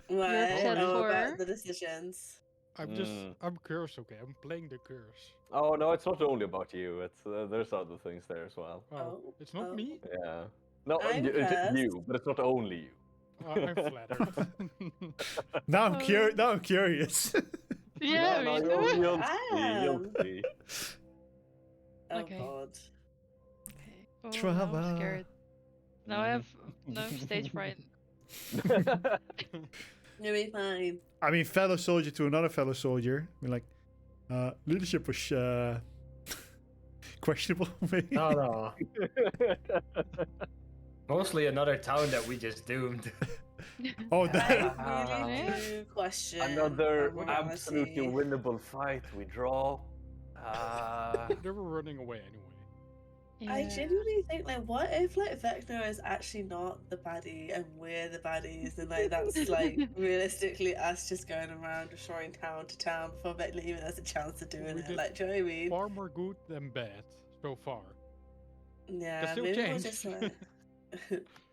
Right. upset Oh, for- about the decisions. I'm cursed, okay? I'm playing the curse. Oh no, it's not only about you. It's there's other things there as well. Oh, It's not oh. me? Yeah. No, I'm it's cursed. you, but it's not only you. I'm flattered. Now I'm Oh. Now I'm curious. Yeah, no, me you'll, too. you'll I see. You'll am. see. Oh Okay. god. Okay. Oh, now Trauma. I'm scared. Now I have stage fright. You'll be fine. I mean, fellow soldier to another fellow soldier. I mean, like, leadership was questionable, maybe. No, no. Mostly another town that we just doomed. Oh, I that. really Yeah. do question. Another our absolutely morality. winnable fight. We draw. They were running away anyway. I Yeah. genuinely think, like, what if, like, Vecna is actually not the baddie and we're the baddies, and, like, that's, like, realistically us just going around destroying town to town before Vecna even has a chance of doing We it. did Like, do you know what I mean? Far more good than bad so far. Yeah, still maybe we'll change. just,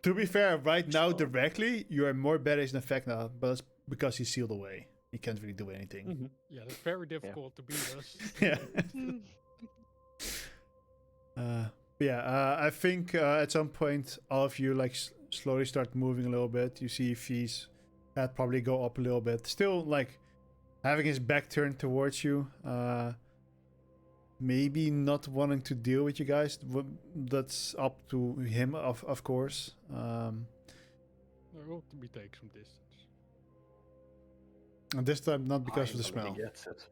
To be fair, right now, Sure. directly, you are more badass than Vecna, but that's because he's sealed away. He can't really do anything. Mhm. Yeah, it's very difficult to beat us. Yeah. Hmm. But yeah, I think at some point, all of you, like, slowly start moving a little bit. You see Fee's head probably go up a little bit. Still, like, having his back turned towards you. Maybe not wanting to deal with you guys. That's up to him, of course. There ought to be take some distance. And this time, not because of the Finally smell. Gets it.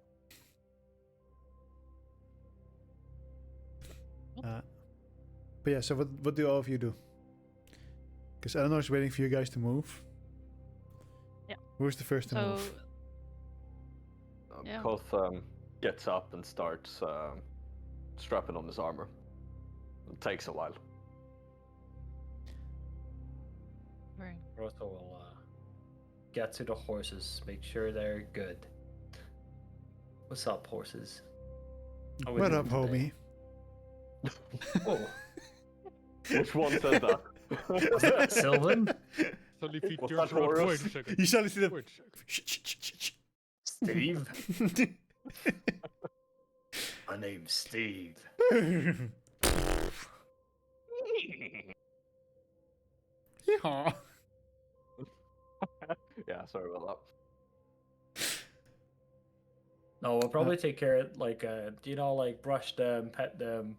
But yeah, so what do all of you do? Because Eleanor's waiting for you guys to move. Yeah. Who's the first to So move? Yeah. Koth gets up and starts strapping on his armor. It takes a while. right. Proto will get to the horses, make sure they're good. What's up, horses? How we What doing up, today? homie? Oh, Which one said that? was that Sylvan? Suddenly if he Was turns that around, Horus? wait a second. You suddenly see the. Wait a second. Shh. Steve? My name's Steve. Yeehaw. Yeah, sorry about that. No, we'll probably take care of like like brush them, pet them,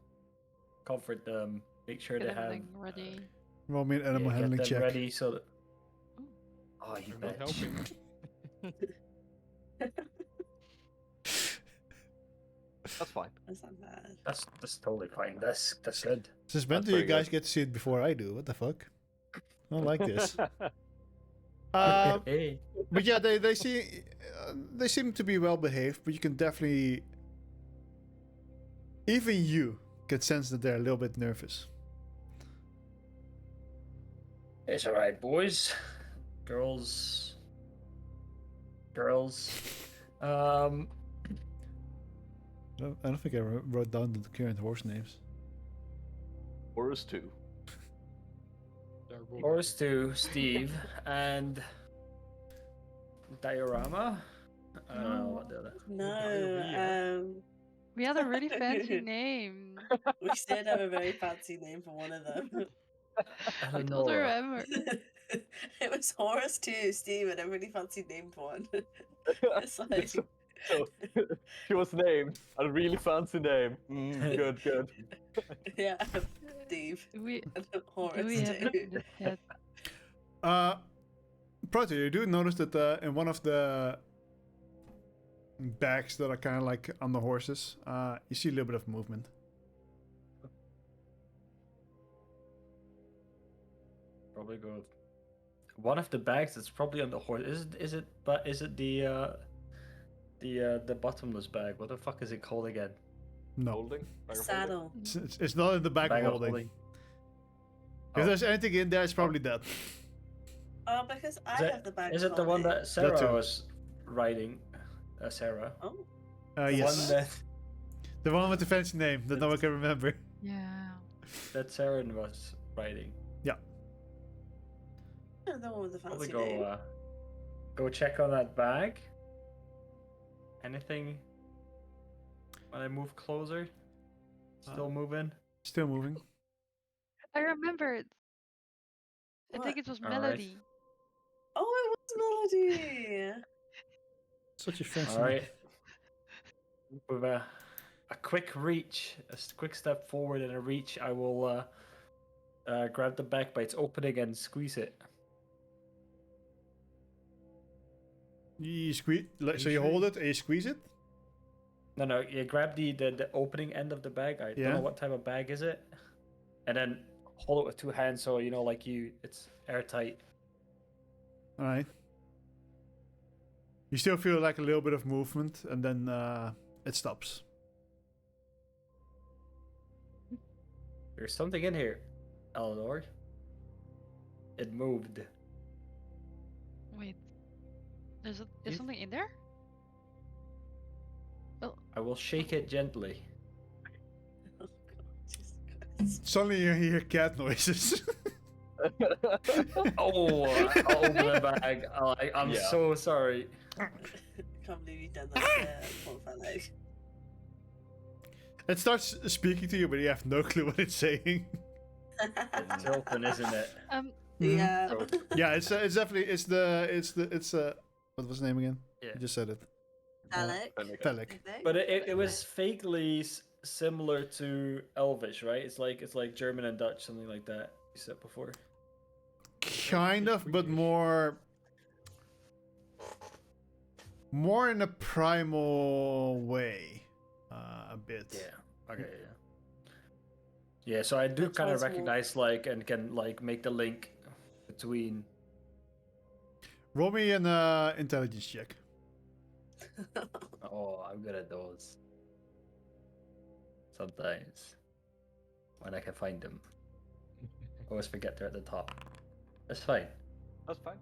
comfort them, make sure Get they have everything ready. Roll me an animal get handling them check. ready so that. Oh, you You're not bitch! helping. That's fine. That's not bad. That's totally fine. That's good. Since when That's do you pretty guys good. get to see it before I do? What the fuck? I don't like this. Hey, But yeah, they seem to be well behaved, but you can definitely, even you can sense that they're a little bit nervous. it's all right, boys, girls. I don't think I wrote down the current horse names. Horus 2. Terrible. Horse 2, Steve, and Diorama. I don't know what the other. No, We had a really fancy name. we did have a very fancy name for one of them. I don't Eleonora. remember. It was Horus too, Steve, and a really fancy name for one. It's like, So, she was named a really fancy name. Good. yeah, Steve. We Horus we haven't too. done this yet. Proto, you do notice that in one of the bags that are kind of like on the horses, you see a little bit of movement. Probably go. One of the bags that's probably on the horse. Is it? But is it the bottomless bag? What the fuck is it called again? No, Holding? Bag of holding? Saddle. it's not in the bag, Bag of of holding. holding. If Oh. there's anything in there, it's probably that. Oh, because I Is it, have the bag. is it the one that Sarah too. was riding? Sarah. Oh, The Yes, one that the one with the fancy name that no one can remember. Yeah. Sarah was riding. the one with the Probably fancy name. go check on that bag. Anything? When I move closer, still moving. Still moving. I remembered. I What? think it was All right. Melody. Oh, it was Melody. Such a fancy All name. right. With a quick reach, quick step forward and a reach, I will grab the bag by its opening and squeeze it. You squeeze, like, so you sure? hold it and you squeeze it. No, you grab the opening end of the bag. I Yeah. don't know what type of bag is it, and then hold it with two hands so it's airtight. All right. You still feel like a little bit of movement, and then it stops. There's something in here, Eleanor. It moved. Wait. There's something in there? I will shake it gently. Oh, God, Jesus Christ. Suddenly you hear cat noises. Oh, I'll open the bag. I'm Yeah. so sorry. I can't believe you've done that. Poor fella. It starts speaking to you, but you have no clue what it's saying. It's open, isn't it? Yeah. So, Yeah, it's definitely what was the name again? Yeah. You just said it. Alec. Felix. but it was vaguely similar to Elvish, right? It's like German and Dutch, something like that. You said before. Kind of, but more in a primal way, a bit. Yeah. Okay. Yeah. Yeah. So I do Which kind of one's more- recognize and can make the link between. Roll me an intelligence check. Oh, I'm good at those. Sometimes, when I can find them, always forget they're at the top. That's fine. That's fine.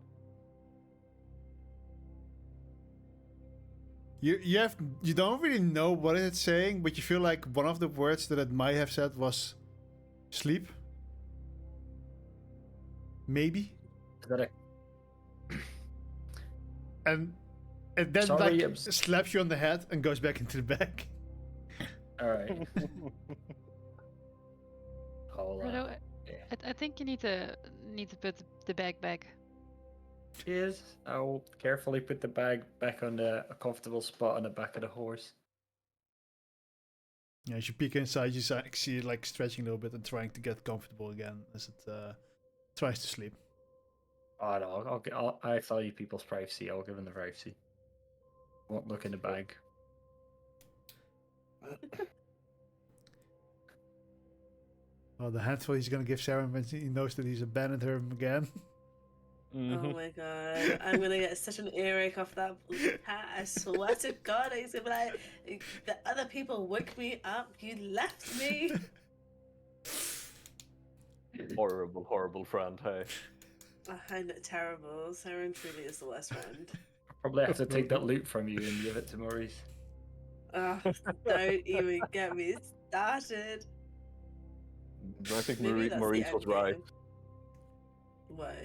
You don't really know what it's saying, but you feel like one of the words that it might have said was sleep. Maybe. Is that a And it then Sorry, like I'm s- slaps you on the head and goes back into the bag. all right? I'll, Frodo, yeah. I think you need to put the bag back. Cheers. I'll carefully put the bag back on a comfortable spot on the back of the horse. Yeah, as you peek inside, you see it like stretching a little bit and trying to get comfortable again as it tries to sleep. Oh no, I value people's privacy. I'll give them the privacy. Won't look in the bag. Well, the handful he's gonna give Sarah when he knows that he's abandoned her again. Oh my god, I'm gonna get such an earache off that cat. I swear to God, he's gonna be like, the other people woke me up, you left me. Horrible, horrible friend. Hey. I know, terrible. Sarah truly is the worst friend. Probably have to take that loot from you and give it to Maurice. Don't even get me started. I think Maybe that's the Maurice end was right. game. What?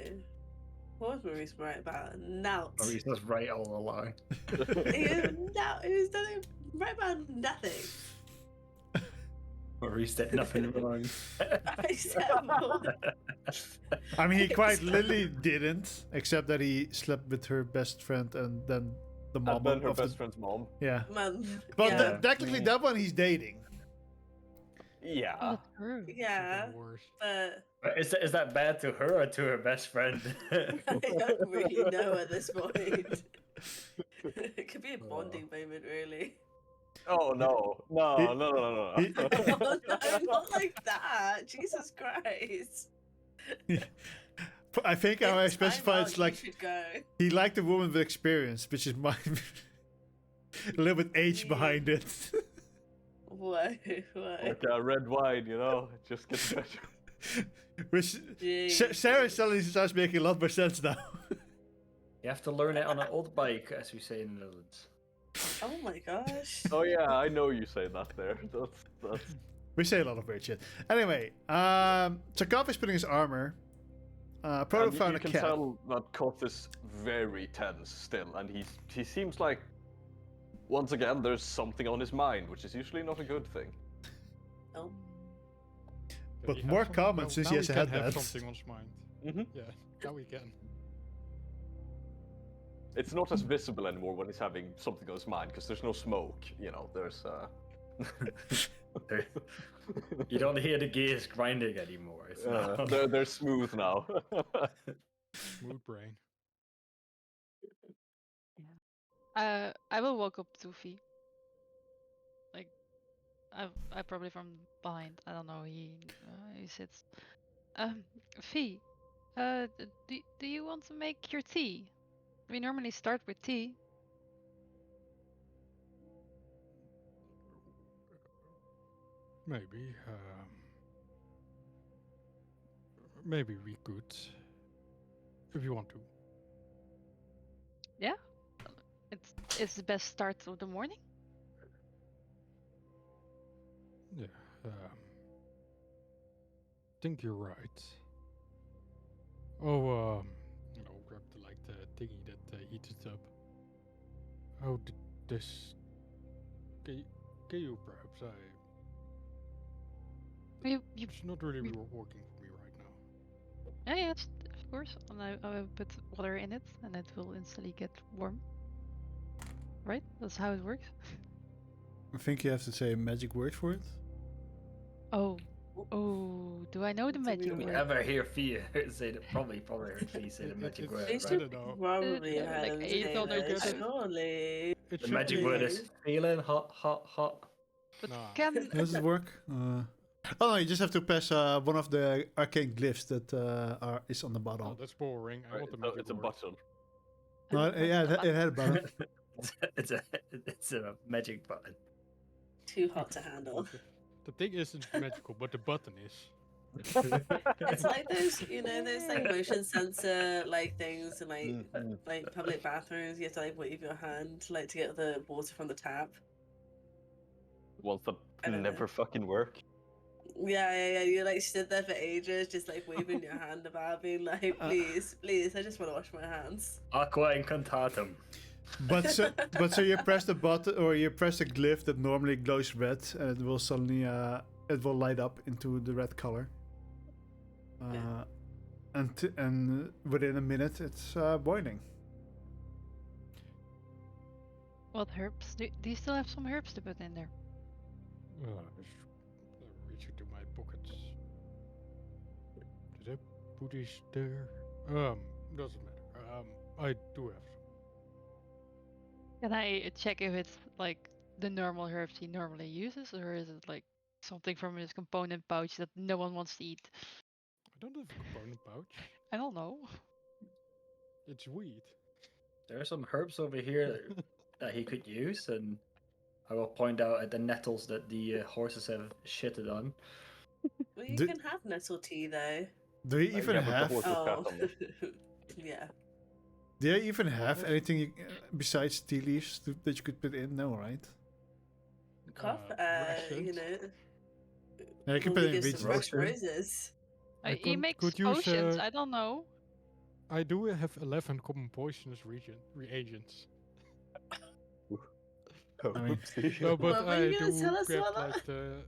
What was Maurice right about? Nout. Maurice was right all along. He was nothing right about nothing. Maurice did nothing wrong. I said more. I mean, he quite literally didn't, except that he slept with her best friend and then the mom And then her of best the... friend's mom. Yeah. Man, But yeah. technically, that one he's dating. Yeah. Oh, that's true. Yeah, Worse. but But is that bad to her or to her best friend? I don't really know at this point. It could be a bonding moment, really. Oh no. No. He- Oh, no, not like that. Jesus Christ. I think how I specify it's like You should go. he liked a woman with experience, which is my a little bit age behind it. Why? Like red wine, you know, it just gets better. Which Jeez. Sarah suddenly starts making a lot more sense now. You have to learn it on an old bike, as we say in the Netherlands. Oh my gosh. Oh yeah, I know you say that there. That's We say a lot of weird shit. Anyway, Chakov is putting his armor. Proto and found you a can cat. tell that Koth is very tense still, and he seems like once again there's something on his mind, which is usually not a good thing. Oh. Can But he have more some- common now- since now he has a can have headband. something on his mind. Mm-hmm. Yeah, now we can. It's not as visible anymore when he's having something on his mind because there's no smoke. You know, there's You don't hear the gears grinding anymore. It's now- they're smooth now. Mood brain. I will walk up to Fee. Like, I probably from behind. I don't know. He sits. Fee, do you want to make your tea? We normally start with tea. Maybe. Maybe we could. If you want to. Yeah, it's the best start of the morning. Yeah. Think you're right. Oh, grab the thingy that heats it up. Oh, this. Can you perhaps? You It's not really you- working for me right now. yeah, yes, of course. And I will put water in it, and it will instantly get warm. Right? That's how it works. I think you have to say a magic word for it. Oh, do I know the Do magic we You word? ever hear Fia say that? Probably heard Fia say the magic word, They I right? should don't know. probably Yeah, have like him eight say other that, good- surely. It The should magic be. word is feeling hot, hot, hot. But Nah. can Does it work? Oh no, you just have to press one of the arcane glyphs that is on the Oh, bottom. that's boring. I want the magic It's a word. button. No, yeah, it had a button. It's a magic button. Too hot to handle. The thing isn't magical, but the button is. It's like those, those like motion sensor like things and like public bathrooms. You have to like wave your hand like to get the water from the tap. Ones that I don't never know. fucking work. Yeah. You like stood there for ages, just like waving your hand about, being like, please, I just want to wash my hands. Aqua incantatum. But so you press the button or you press a glyph that normally glows red, and it will suddenly it will light up into the red color. And within a minute it's boiling. What herbs? Do you still have some herbs to put in there? Reach into my pockets. Did I put these there? Doesn't matter. I do have some. Can I check if it's like the normal herbs he normally uses, or is it like something from his component pouch that no one wants to eat? I don't have a component pouch. I don't know. It's weed. There are some herbs over here that he could use, and I will point out at the nettles that the horses have shitted on. Well, you Do- can have nettle tea though. Do you even yeah, but the have? horse- Oh, on yeah. Do you even have anything besides tea leaves that you could put in? No, right? Cough, rations? Yeah, you can Well, put we in give some regions. fresh roses. He makes could use, potions. I don't know. I do have 11 common poisonous reagents. I mean- No, but What were I you gonna do tell us grab about like that?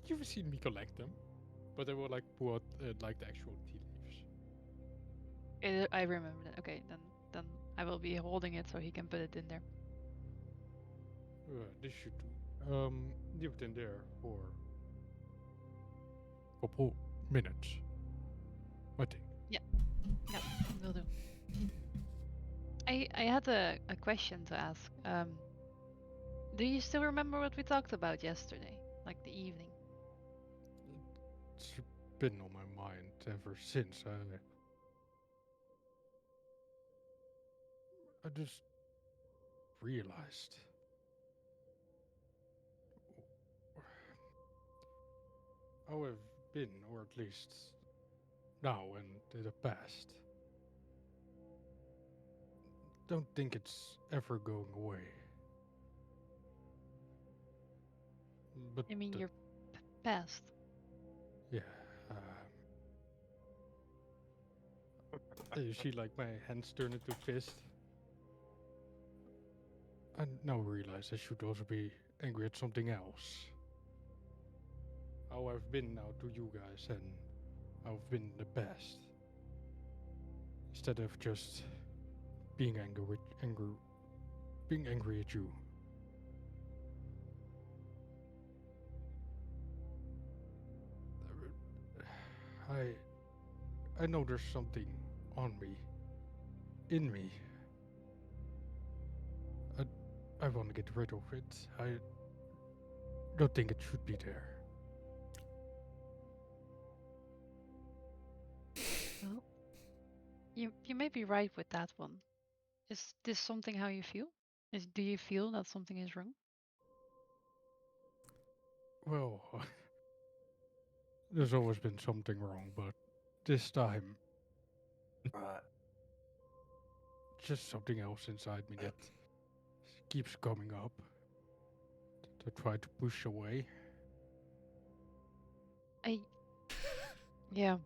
You've seen me collect them, but I will like put like the actual tea leaves. I remember that. Okay, then I will be holding it so he can put it in there. This should do. Leave it in there for a couple minutes. I think. Yeah, will do. I had a question to ask. Do you still remember what we talked about yesterday, like the evening? It's been on my mind ever since. I just realized. How I've been, or at least now and in the past. Don't think it's ever going away. But I mean, your past. yeah. You see, like my hands turn into fist. I now realize I should also be angry at something else. How I've been now to you guys and how I've been in the past. Instead of just being angry at you. I know there's something on me, in me. I want to get rid of it. I don't think it should be there. Well, you may be right with that one. Is this something how you feel? Do you feel that something is wrong? Well, there's always been something wrong, but this time, Right. just something else inside me that keeps coming up to try to push away. Yeah.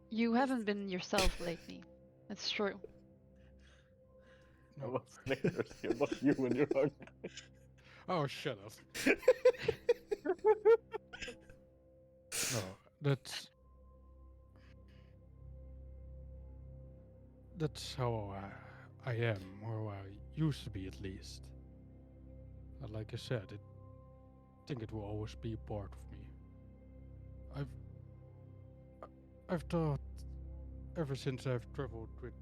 You haven't been yourself lately. That's true. I was interested about you when you're hungry. Oh, shut up. No, that's how I am, or I used to be at least. And like I said, I think it will always be a part of me. I've thought ever since I've traveled with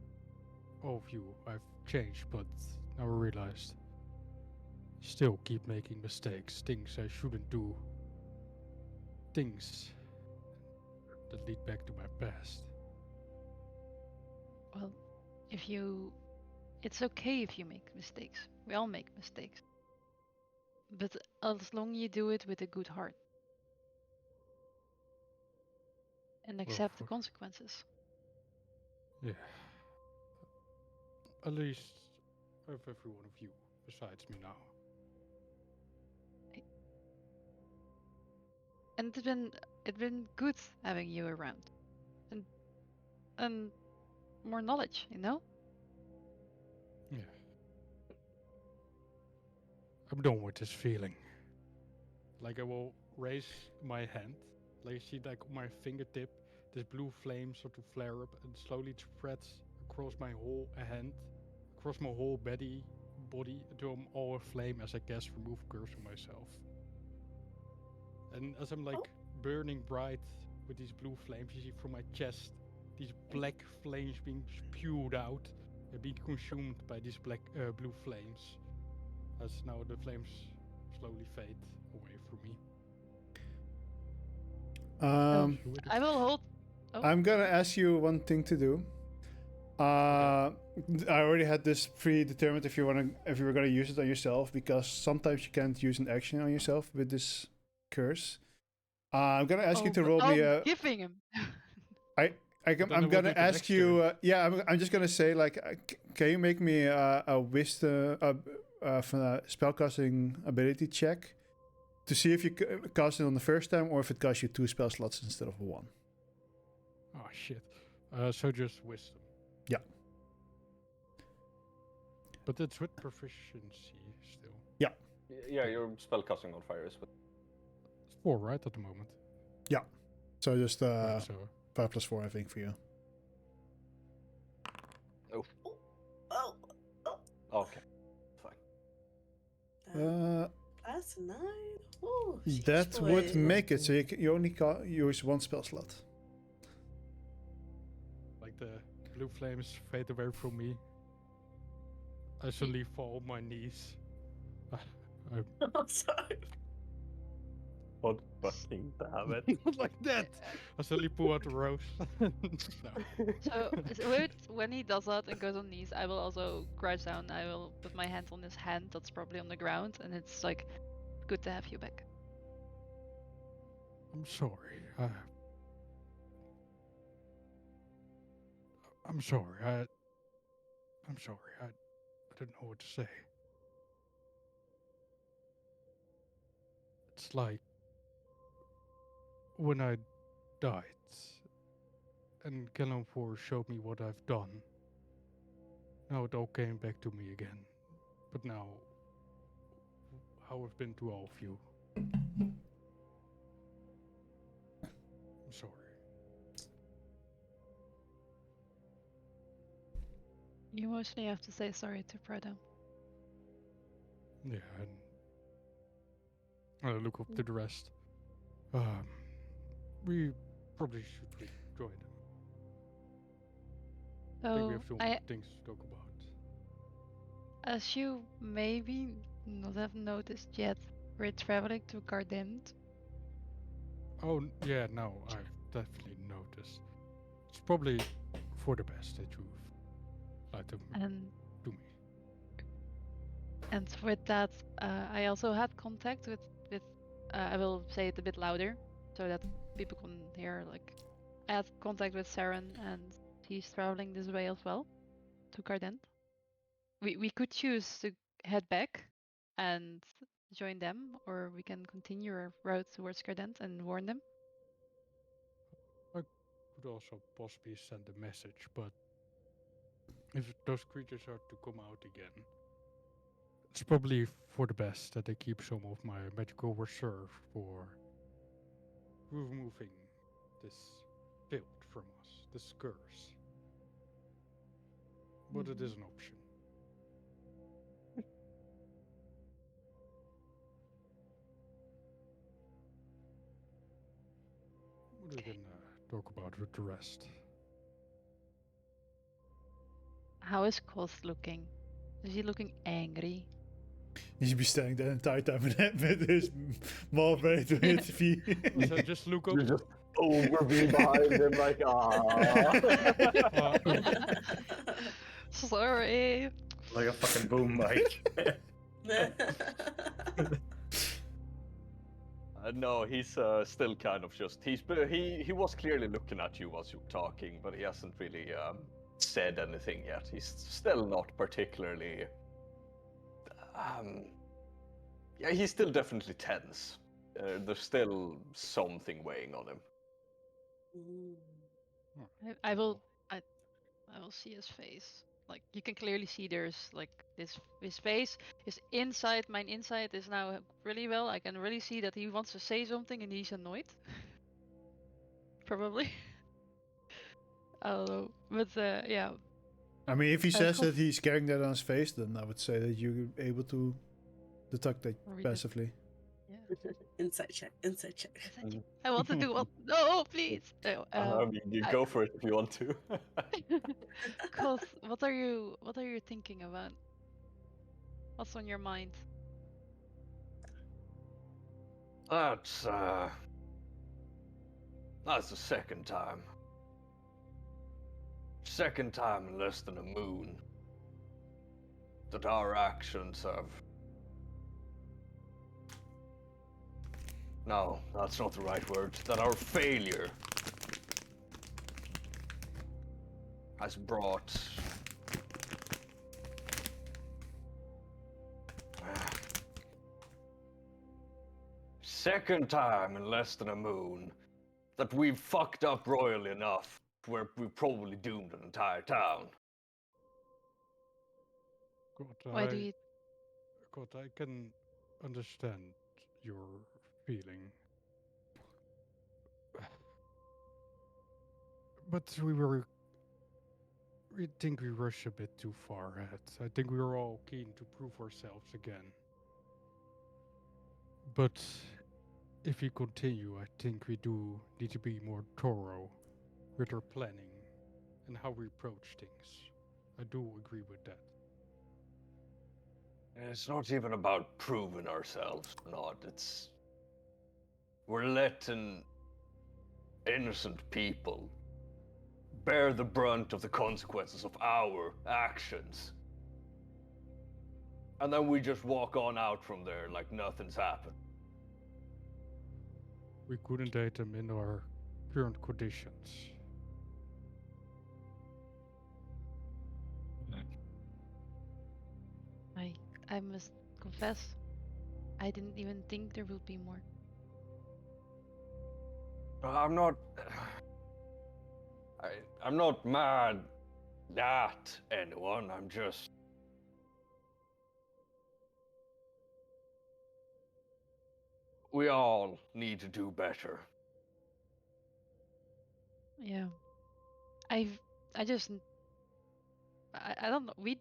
all of you, I've changed, but now I realized still keep making mistakes, things I shouldn't do, things that lead back to my past. Well, it's okay if you make mistakes. We all make mistakes. but as long you do it with a good heart and accept the fuck. consequences. Yeah. At least I have every one of you besides me now. And it's been good having you around, and more knowledge, you know. Yeah. I'm done with this feeling. Like I will raise my hand, like see like on my fingertip, this blue flame sort of flare up and slowly spreads across my whole hand, across my whole body until I'm all aflame as I cast remove curse on myself. And as I'm like burning bright with these blue flames, you see from my chest these black flames being spewed out and being consumed by these blue flames. As now the flames slowly fade away from me. I will hold. Oh, I'm gonna ask you one thing to do. I already had this predetermined if you were gonna use it on yourself, because sometimes you can't use an action on yourself with this curse. I'm gonna ask you to roll me a. giving him. I'm gonna ask you. I'm just gonna say like, can you make me a wisdom spellcasting ability check to see if you cast it on the first time or if it costs you 2 spell slots instead of 1. Oh shit. So just wisdom. Yeah. But it's with proficiency still. Yeah. Yeah, your spellcasting modifier is with. It's 4, right, at the moment? Yeah. So just Right, so 5 plus 4, I think, for you. Oh, Okay. Fine. that's 9. Ooh, That sheesh, would boy. make it so you only use 1 spell slot. like the blue flames fade away from me. I suddenly fall on my knees. I'm sorry. God fucking damn it. Not like that. I suddenly pull out the rose. No. So when he does that and goes on knees, I will also crouch down. I will put my hand on his hand that's probably on the ground, and it's like, good to have you back. I'm sorry. I'm sorry. I'm sorry. I don't know what to say. It's like when I died and Kellenfor showed me what I've done. Now it all came back to me again. But now, how I've been to all of you. I'm sorry. You mostly have to say sorry to Prado. Yeah, and I look up to the rest. We probably should rejoin them. I think we have some things to talk about. As you maybe not have noticed yet, we're traveling to Gardent. Oh, yeah, no, I've definitely noticed. It's probably for the best that you've lied to me. And with that, I also had contact with I will say it a bit louder so that people can hear. Like, I had contact with Saren, and she's traveling this way as well to Gardent. We could choose to head back and join them, or we can continue our route towards Gardent and warn them. I could also possibly send a message, but if those creatures are to come out again, it's probably for the best that they keep some of my magical reserve for removing this filth from us, this curse. But it is an option. We can talk about it with the rest. How is Kost looking? Is he looking angry? He should be standing there the entire time with his mouth ready to hit V. So just look up. You just over me behind him like, Sorry. Like a fucking boom mic. No, he's still kind of just he was clearly looking at you whilst you were talking, but he hasn't really said anything yet. He's still not particularly. Yeah, he's still definitely tense. There's still something weighing on him. Mm. I will I will see his face. Like you can clearly see there's like his face, his inside, mine inside is now really well. I can really see that he wants to say something and he's annoyed. Probably. I don't know. But yeah. I mean, if he I says hope- that he's carrying that on his face, then I would say that you're able to detect that Or we did- passively. Yeah. Insight check. Insight check. Insight check. I want to do what? No, please. No, You I- go for it if you want to. Cause what are you thinking about? What's on your mind? That's the second time. Second time in less than a moon that our actions have. No, that's not the right word. That our failure has brought. Second time in less than a moon that we've fucked up royally enough where we've probably doomed an entire town. Why do you? God, I can understand your feeling. But we think we rush a bit too far ahead. I think we were all keen to prove ourselves again. But if we continue, I think we do need to be more thorough with our planning and how we approach things. I do agree with that. It's not even about proving ourselves or not. It's. We're letting innocent people bear the brunt of the consequences of our actions. And then we just walk on out from there like nothing's happened. We couldn't date them in our current conditions. I must confess, I didn't even think there would be more. I'm not. I'm not mad at anyone. I'm just. We all need to do better. Yeah. I just I don't know. We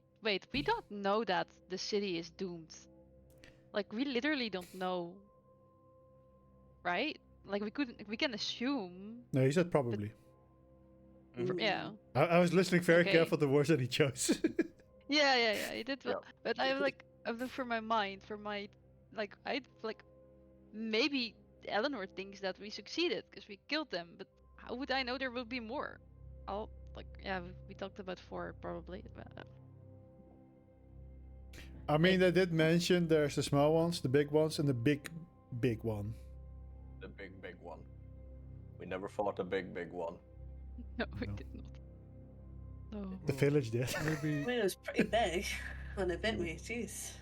don't know that the city is doomed. Like we literally don't know. Right? Like we can assume. No, he said probably. Yeah. I was listening very Okay. careful to the words that he chose. Yeah, you did well. Yeah. But I'm look for my mind, for my I like maybe Eleanor thinks that we succeeded because we killed them, but how would I know there will be more? I'll yeah, we talked about 4 probably. But, I mean, they did mention there's the small ones, the big ones, and the big one. The big one. We never fought a big one. no, we No. did not. No. The village did. I Maybe mean, it was pretty big when it bit me. Jeez.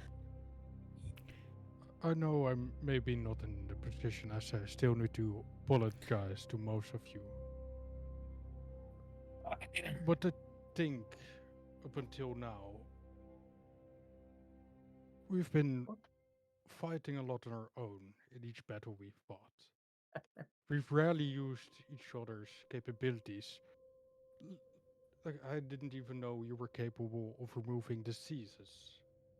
I know I'm maybe not in the position as I still need to apologize to most of you. But I think up until now, we've been fighting a lot on our own in each battle we've fought. We've rarely used each other's capabilities. Like, I didn't even know you were capable of removing diseases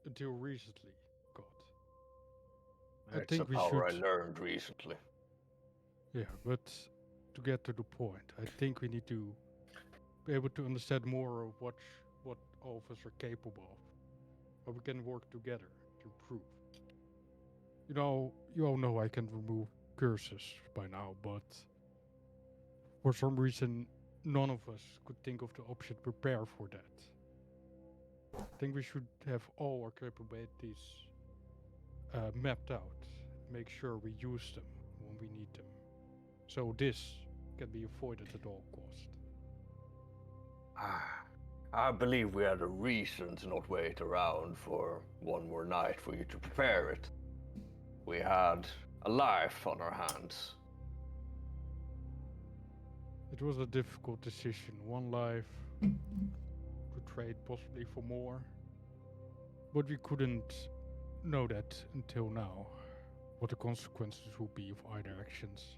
until recently, God. I It's think a we power should. I learned recently. Yeah, but to get to the point, I think we need to be able to understand more of what all of us are capable of, but we can work together to improve. You know, you all know I can remove curses by now, but for some reason, none of us could think of the option to prepare for that. I think we should have all our capabilities mapped out, make sure we use them when we need them. So this can be avoided at all cost. I believe we had a reason to not wait around for one more night for you to prepare it. We had a life on our hands. It was a difficult decision. One life to trade possibly for more. But we couldn't know that until now. What the consequences would be of either actions.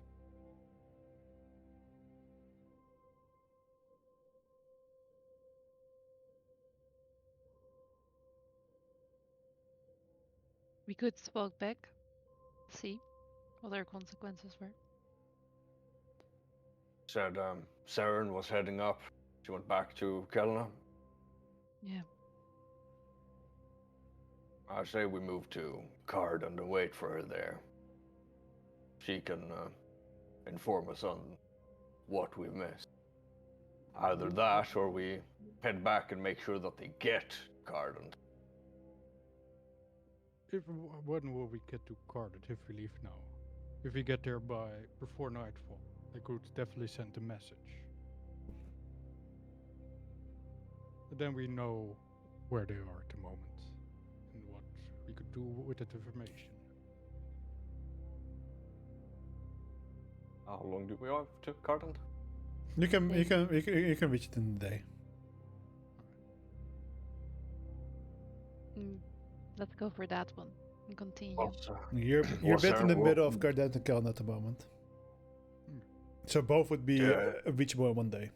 We could walk back, see what their consequences were. Said Saren was heading up. She went back to Kelna. Yeah. I say we move to Cardon and wait for her there. She can inform us on what we missed. Either that or we head back and make sure that they get Cardon. When will we get to Carded if we leave now? If we get there before nightfall, I could definitely send a message. But then we know where they are at the moment and what we could do with that information. How long do we have to Cardon? You can reach it in the day. Let's go for that one and continue. You're a Was bit in the there- middle of Cardent and Keln at the moment. So both would be reachable in one day.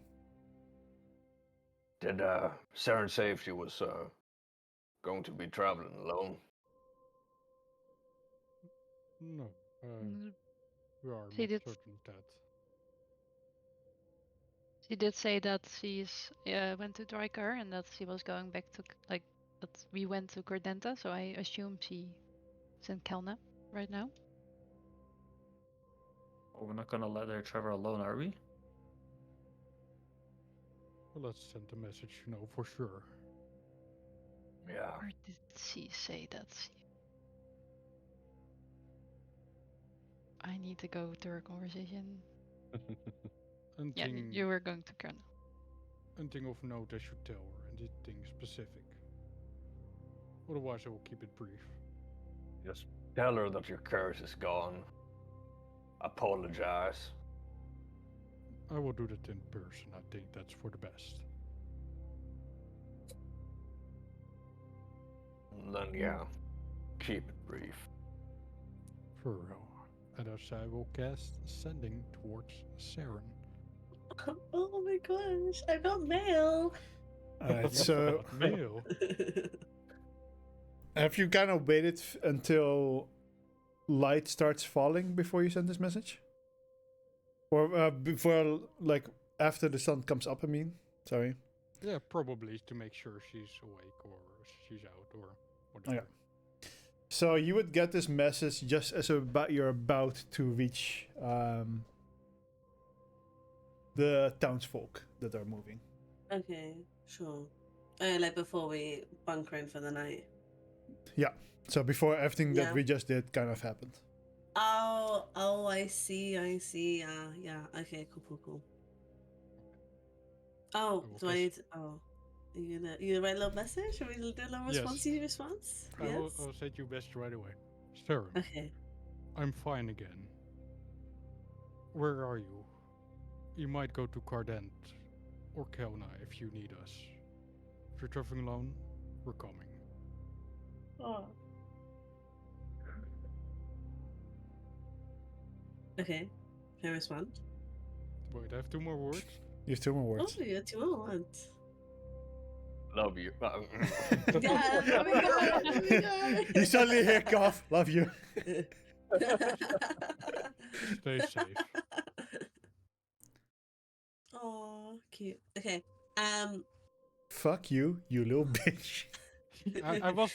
Did Saren say if she was going to be traveling alone? No, Mm, we are She not did- certain of that. She did say that she's went to Draikar and that she was going back to that we went to Cordenta, so I assume she's in Kelna right now. Oh, we're not gonna let her travel alone, are we? Well, let's send a message, for sure. Yeah. Or did she say that she... I need to go to her conversation. Yeah, Anything, you were going to Kelna. anything of note I should tell her, anything specific. Otherwise, I will keep it brief. Just tell her that your curse is gone. Apologize. I will do that in person. I think that's for the best. And then, yeah, keep it brief. For real. And as I will cast Sending towards Saren. Oh my gosh, I got mail. Alright, You so got mail. have you kind of waited until light starts falling before you send this message? Or before, like, after the sun comes up, I mean? Sorry. Yeah, probably to make sure she's awake or she's out or whatever. Okay. So you would get this message just as you're about to reach the townsfolk that are moving. Okay, sure. Like before we bunker in for the night. So before everything that Yeah. we just did kind of happened. Oh, I see. Yeah. Okay, cool. Oh, will do I guess- need to, oh. You gonna write a little message? Or we do a little responsey response? I Yes? will send you message right away. Saren, Okay. I'm fine again. Where are you? You might go to Cardent or Kelna if you need us. If you're traveling alone, we're coming. Oh. Okay. Can I respond? Wait, I have 2 more words. You have 2 more Oh, words. you got 2 more words. Love you. Yeah, there we go. You suddenly hear cough. Love you. Stay safe. Oh, cute. Okay. Fuck you, you little bitch. I was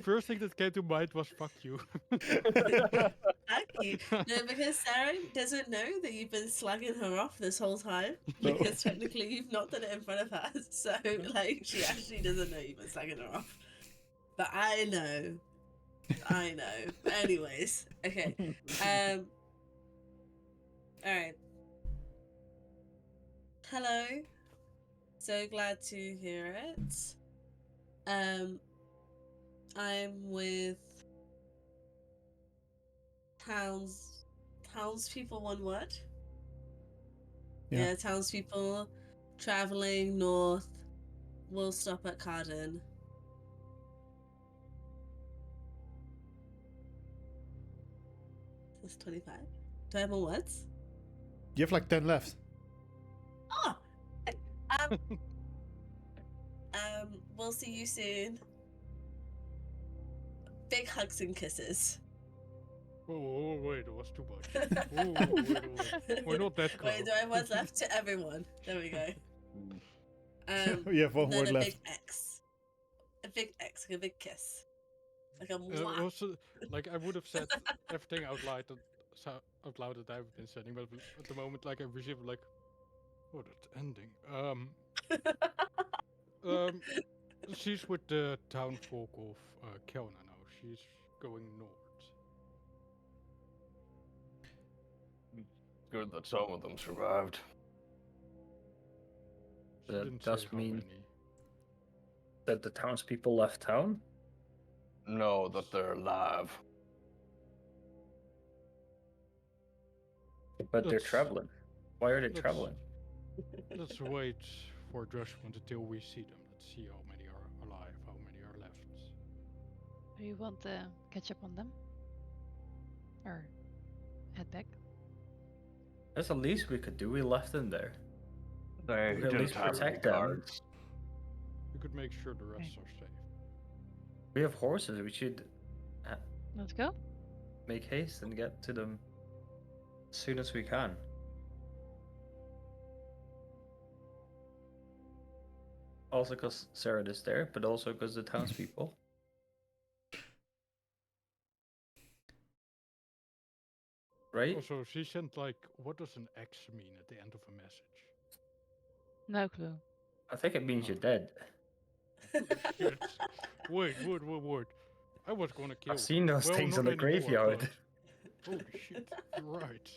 first thing that came to mind was fuck you. Thank you. No, because Sarah doesn't know that you've been slagging her off this whole time. No. Because technically you've not done it in front of her. So, like, she actually doesn't know you've been slagging her off. But I know. But anyways, okay. Alright. Hello. So glad to hear it. I'm with townspeople, one word. Yeah. Townspeople traveling north. We'll stop at Carden. That's 25. Do I have more words? You have like 10 left. Oh! We'll see you soon. Big hugs and kisses. Oh, wait, it was too much. Wait. We're not that close. Wait, do I have words left? To everyone. There we go. You have one then word a left. big X. A big X, like a big kiss. Like a mwah. Also, like I would have said everything out loud that I've been saying, but at the moment, like I receive like, oh, that's ending. She's with the townfolk of Kiona now. She's going north. Good that some of them survived. She That didn't does say how mean- many. That the townspeople left town? No, that they're alive. But they're Let's- traveling. Why are they let's- traveling? Let's wait for judgment until we see them. Let's see how many are alive, how many are left. Do you want to catch up on them? Or head back? That's the least we could do. We left them there. They We could at didn't least have any protect them. guards. We could make sure the rest are safe. We have horses. We should Let's go. make haste and get to them as soon as we can. Also because Sarah is there, but also because the townspeople. Right? Also, she sent like, what does an X mean at the end of a message? No clue. I think it means you're dead. Shit. Wait. I was gonna kill I've seen her. those Well, things not on the anymore, graveyard. but- Holy shit, you're right.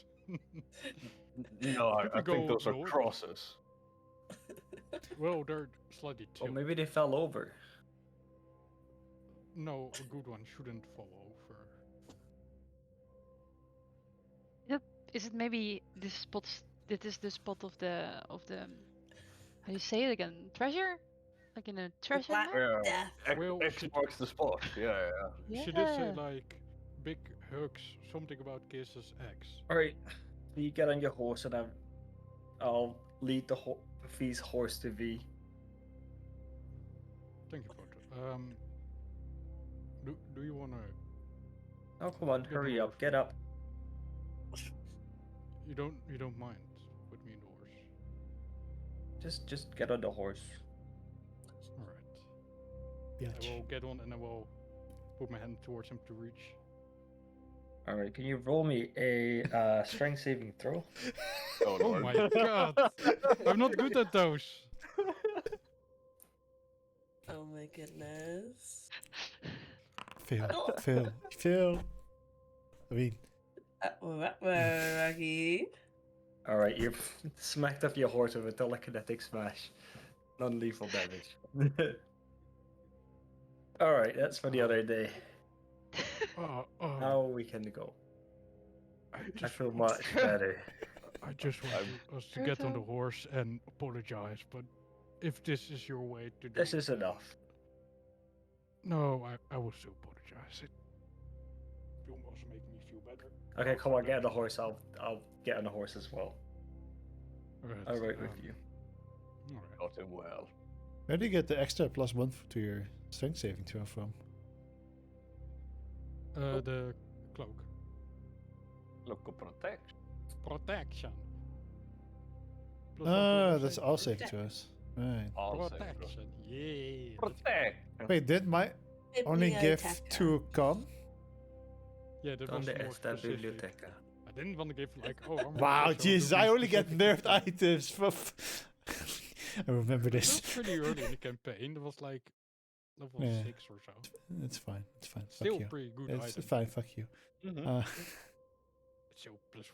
No, Should I we think go those are north? crosses. Well, they're slightly Or tilted. maybe they fell over. No, a good one shouldn't fall over. Is it maybe this spot? This is the spot of the how do you say it again? Treasure? Like in a treasure Black map? Yeah. Death. Well, X she- marks the spot. Yeah. She did say Yeah. like, big hugs, something about kisses, X. Alright, you get on your horse and I'll lead the V's horse to V. Thank you, Potter. Do you wanna? Oh, come on, Get hurry on up, get up. You don't mind with me indoors? Just get on the horse. All right. Bitch. I will get on and I will put my hand towards him to reach. Alright, can you roll me a strength saving throw? Oh, Oh Lord. my god! I'm not good at those. Oh my goodness. Fail. I mean, Raggy. Alright, you smacked up your horse with a telekinetic smash. Non-lethal damage. Alright, that's for the other day. Oh, Now we can go. I I just feel want- much better. I just want us to get on the horse and apologize, but if this is your way to do This it, is enough. No, I will still apologize. It will also make me feel better. Okay, come on, get on the horse. I'll get on the horse as well. Alright, I'll ride with you. Alright. Got him well. where do you get the extra +1 to your strength saving throw from? The cloak. Look at protect. Protection. Plus one to all That's save. all saving throws. Right. All saving throws. Protection. Yeah. Protect. Wait, did my only give Biblioteca. 2 con? Yeah, that was Donde more está specific. biblioteca? I didn't want to give like, oh, I'm Wow, also Jesus, doing I only get specific nerfed things. items. I remember That was this. pretty early in the campaign. That was like level Yeah. 6 or so. It's fine. It's fine. Still Fuck you. pretty good It's item. fine. Fuck you. Mhm. Uh, It's So plus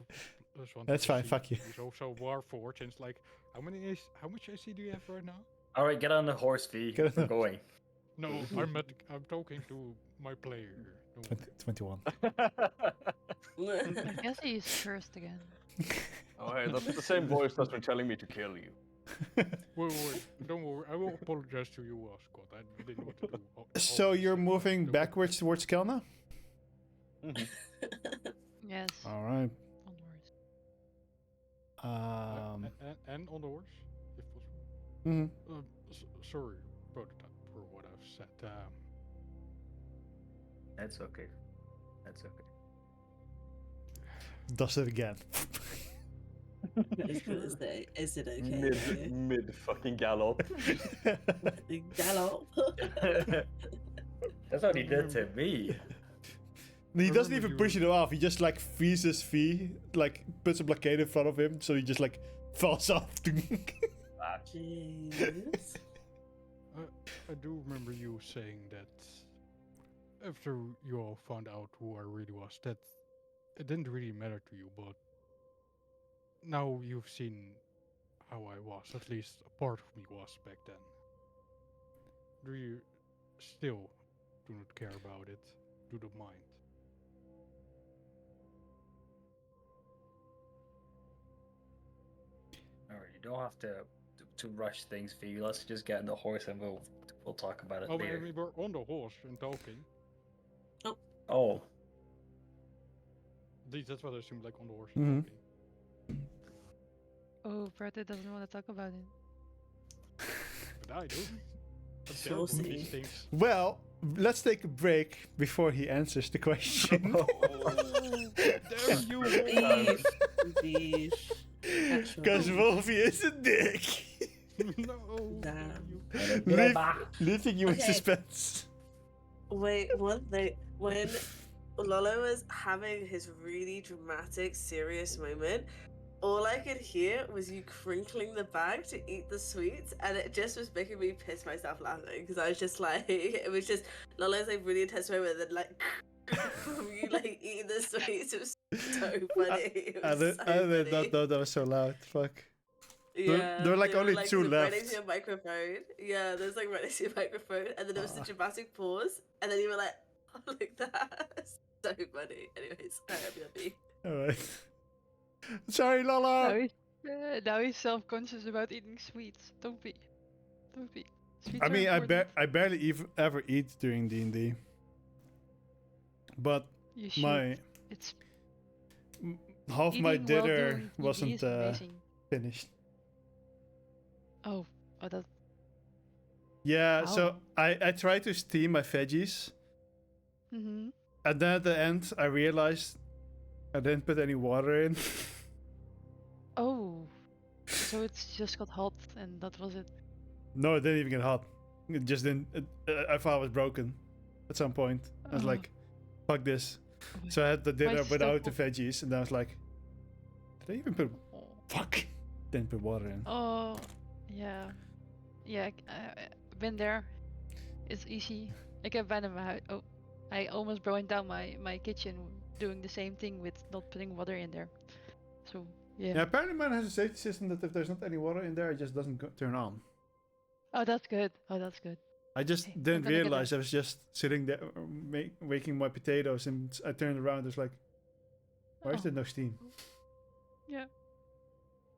one. That's to fine, AC. fuck you. He's also Warforged, and it's like, how much AC do you have right now? All right, get on the horse, V. Get on We're the- going. No, I'm talking to my player. No, 21. I guess he's cursed again. Oh, hey, that's the same voice that's been telling me to kill you. wait, don't worry. I will apologize to you, Scott. I didn't want to do. So you're moving no, backwards towards Kelna? Yes. Alright. Onwards. And on the horse, if possible. Mhm. Sorry, prototype, for what I've said. That's okay. That's okay. Does it again. I was gonna say, is it okay? Mid fucking gallop. Gallop. That's what he did to me. He doesn't remember even push you- it off. He just like freezes V, like puts a blockade in front of him, so he just like falls off. Jeez. I do remember you saying that after you all found out who I really was, that it didn't really matter to you, but now you've seen how I was, at least a part of me was back then. Do you still do not care about it? Do not mind? Alright, you don't have to rush things, V. Let's just get on the horse and we'll talk about it Oh, but later. we were on the horse and talking. Oh, At least that's what I assumed, like on the horse Mhm. and talking. Oh, Bertha doesn't want to talk about it. But I do. I'm We'll terrible at see. these things. Well, let's take a break before he answers the question. Damn you! Beef. Beef. Actual Because beef. Wolfie is a dick. No! Damn. You. Leave, leaving you in Okay. suspense. Wait, one thing. When Lolo was having his really dramatic, serious moment, all I could hear was you crinkling the bag to eat the sweets, and it just was making me piss myself laughing because I was just like, it was just Lolo's like really intense moment, and then like from you like eating the sweets. It was so funny. It I was did, so I did funny. not know that was so loud. Fuck. Yeah, there were, like, they only two right left. next to your microphone. Yeah, there's like right next to your microphone, and then there was a Ah. dramatic pause, and then you were like, like that. So funny. Anyways, I hope you'll be. Alright. Sorry, Lala. Now he's self-conscious about eating sweets. Don't be. Don't be. Sweets I are mean, important. I barely ever eat during D&D. But You should. my It's half my eating while dinner doing DD wasn't is amazing. finished. Oh, that. Yeah, so How? I tried to steam my veggies, Mm-hmm. and then at the end I realized I didn't put any water in. Oh, so it's just got hot, and that was it. No, it didn't even get hot. It just didn't. I thought it was broken at some point. I was Oh. like, "Fuck this!" Oh my So I had the dinner it's still without the hot? veggies, and I was like, "Did I even put Oh. fuck?" Didn't put water in. Oh, yeah. Yeah, I've been there. It's easy. Ik heb bijna mijn huis. Oh, I almost burned down my kitchen doing the same thing with not putting water in there. So, yeah. Yeah, apparently mine has a safety system that if there's not any water in there, it just doesn't turn on. Oh, that's good. Oh, that's good. I just Okay, I'm didn't gonna get realize I was just sitting there making my potatoes, and I turned around. It's like, why is Oh, there no steam? yeah.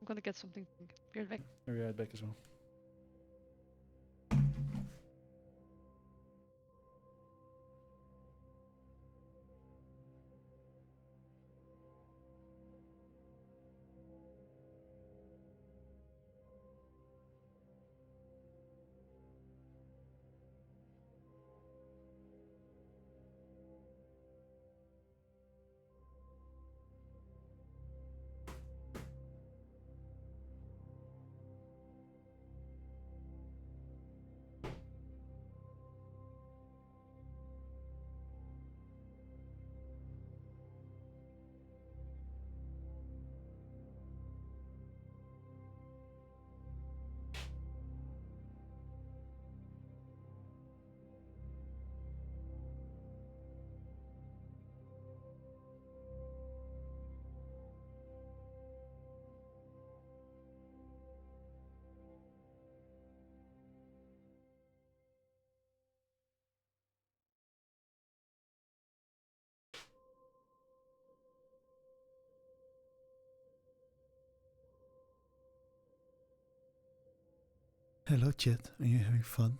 I'm gonna get something. Be right back. I'll be right back as well. Hello, chat. Are you having fun?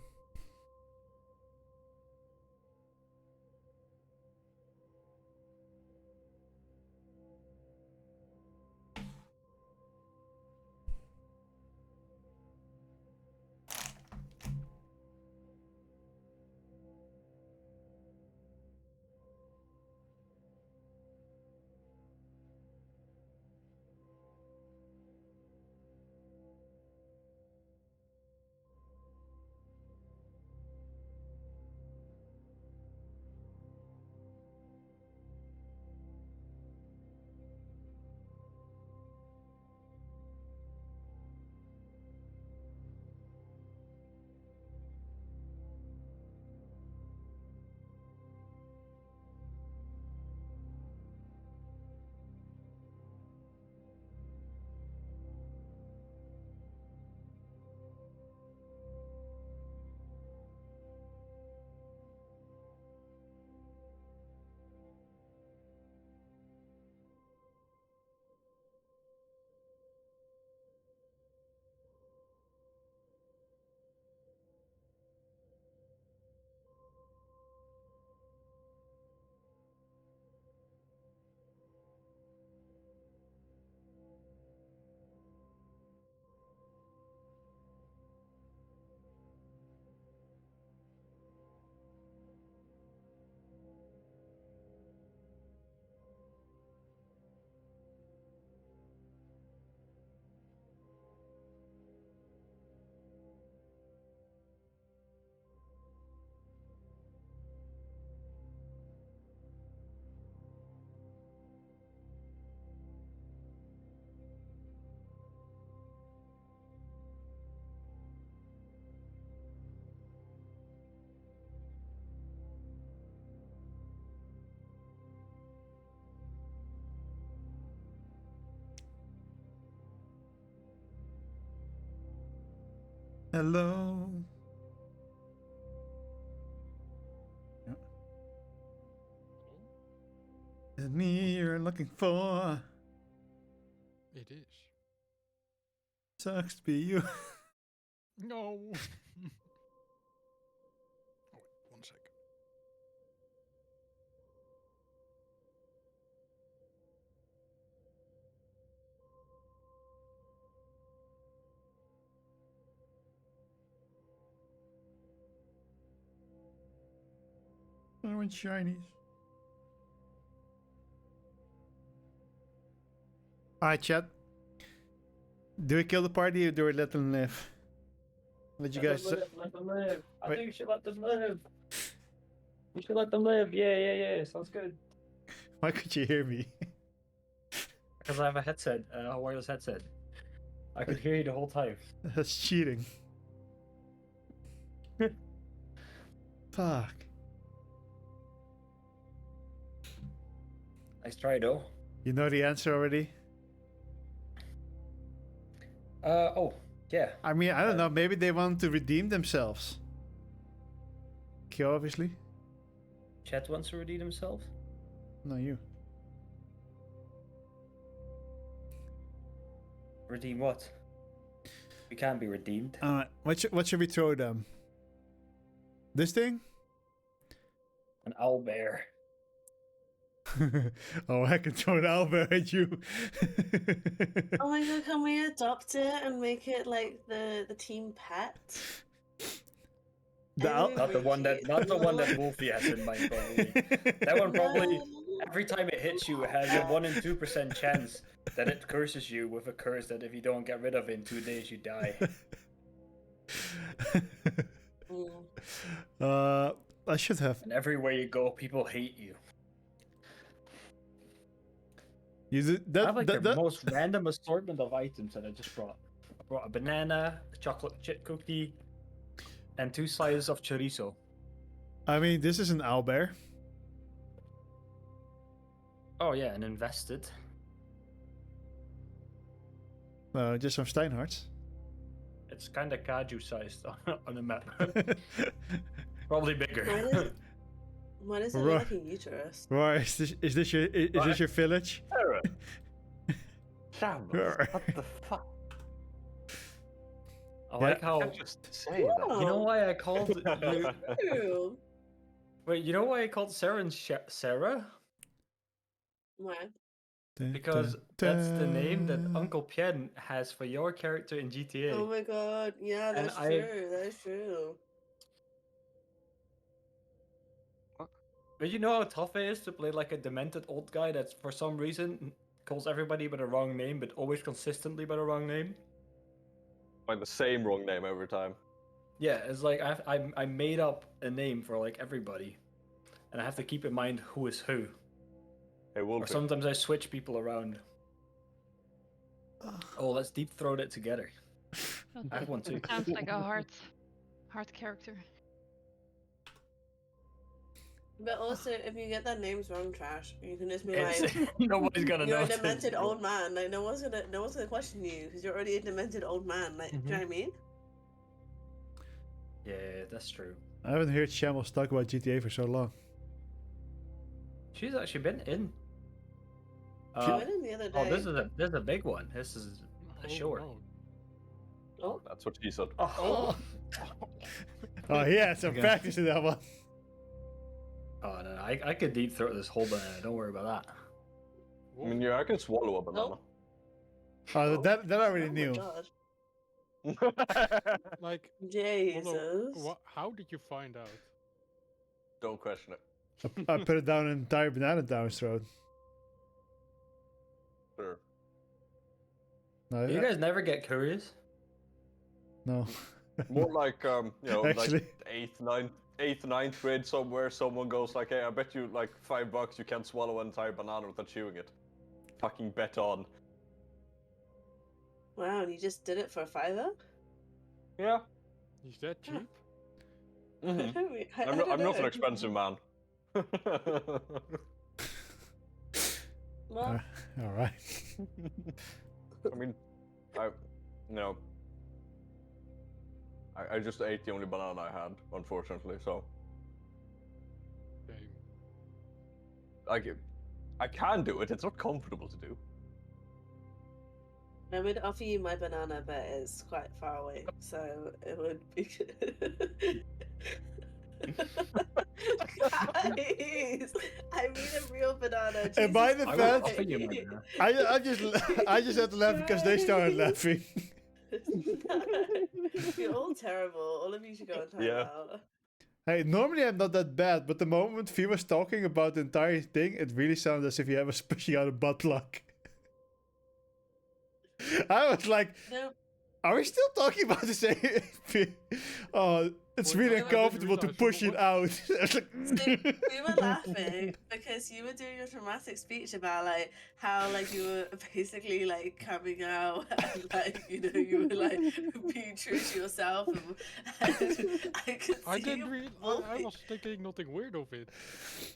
Hello. It's me you're looking for. It is. Sucks to be you. No. Oh, wait, 1 sec. I want shinies. Alright, chat. Do we kill the party or do we let them live? Let you guys. Let them live. I Wait. think you should let them live. You should let them live. Yeah. Sounds good. Why could you hear me? Because I have a headset, a wireless headset. I could hear you the whole time. That's cheating. Fuck. Nice try, though. You know the answer already? Oh, yeah. I mean, I don't know. Maybe they want to redeem themselves. Okay, obviously. Chat wants to redeem himself? No, you. Redeem what? We can't be redeemed. What should we throw them? This thing? An owlbear. Oh, I can throw an owlbear at you. Oh my god, can we adopt it and make it like the team pet? The owl- Not the one that, not the one that Wolfie has in mind. Probably. That one probably. Every time it hits you, it has a 1 in 2% chance that it curses you with a curse that if you don't get rid of it in 2 days, you die. I should have. And everywhere you go, people hate you. You did, I that, have like that, the that- most random assortment of items that I just brought. I brought a banana, a chocolate chip cookie, and 2 slices of chorizo. I mean, this is an owlbear. Oh yeah, and invested. No, just some Steinhards. It's kind of kaju sized on the map. Probably bigger. Why does it Right. look like a uterus? Right, is this your village? Shambles, what the fuck? I like how. can't just say that. You know why I called you? Ew. Wait, you know why I called Sarah Sarah? Why? Because that's the name that Uncle Pien has for your character in GTA. Oh my god, yeah, And that's true. That's true. But you know how tough it is to play like a demented old guy that for some reason calls everybody by the wrong name, but always consistently by the wrong name? By the same wrong name every time. Yeah, it's like I made up a name for like everybody, and I have to keep in mind who is who. Hey, Wolfie. Or sometimes I switch people around. Oh, let's deep throat it together. I have one too. Sounds like a hard character. But also, if you get their names wrong, trash, you can just be like, Nobody's gonna "You're a notice. demented old man." Like no one's gonna question you because you're already a demented old man. Like, do you know what I mean? Yeah, that's true. I haven't heard Shambles talk about GTA for so long. She's actually been in. I went in the other day. Oh, this is a big one. This is a short. no. Oh, That's what she said. Oh. Oh, he had some Okay. practice in that one. Oh no, I could deep throat this whole banana. Don't worry about that. I mean, yeah, I can swallow a banana. Oh, that I already oh knew. my god, Like, Jesus! although, how did you find out? Don't question it. I put it down an entire banana down his throat. Sure. No, You guys never get curious? no. More like you know, Actually. like eighth, ninth grade somewhere. Someone goes like, "Hey, I bet you like $5 you can't swallow an entire banana without chewing it." Fucking bet on. Wow, and you just did it for a $5? Yeah. Is that cheap? Mhm. I I'm don't not know. an expensive man. Well, All right. I mean, you know, I just ate the only banana I had, unfortunately. So, Same. like, I can do it. It's not comfortable to do. I would offer you my banana, but it's quite far away, so it would be. Guys, I mean a real banana. And by Jesus the I fans, will offer you my banana. I just had to laugh because they started laughing. You're all terrible. All of you should go and time Yeah. out. Hey, normally I'm not that bad, but the moment Fee was talking about the entire thing, it really sounded as if he was pushing out a butt plug. I was like, No, are we still talking about the same? Oh, it's Well, really I didn't uncomfortable to realize push what- it out. I was like, so we were laughing because you were doing a dramatic speech about like how like you were basically like coming out and like you were like being true to yourself and I could see I didn't read. I Wolfie- was thinking nothing weird of it.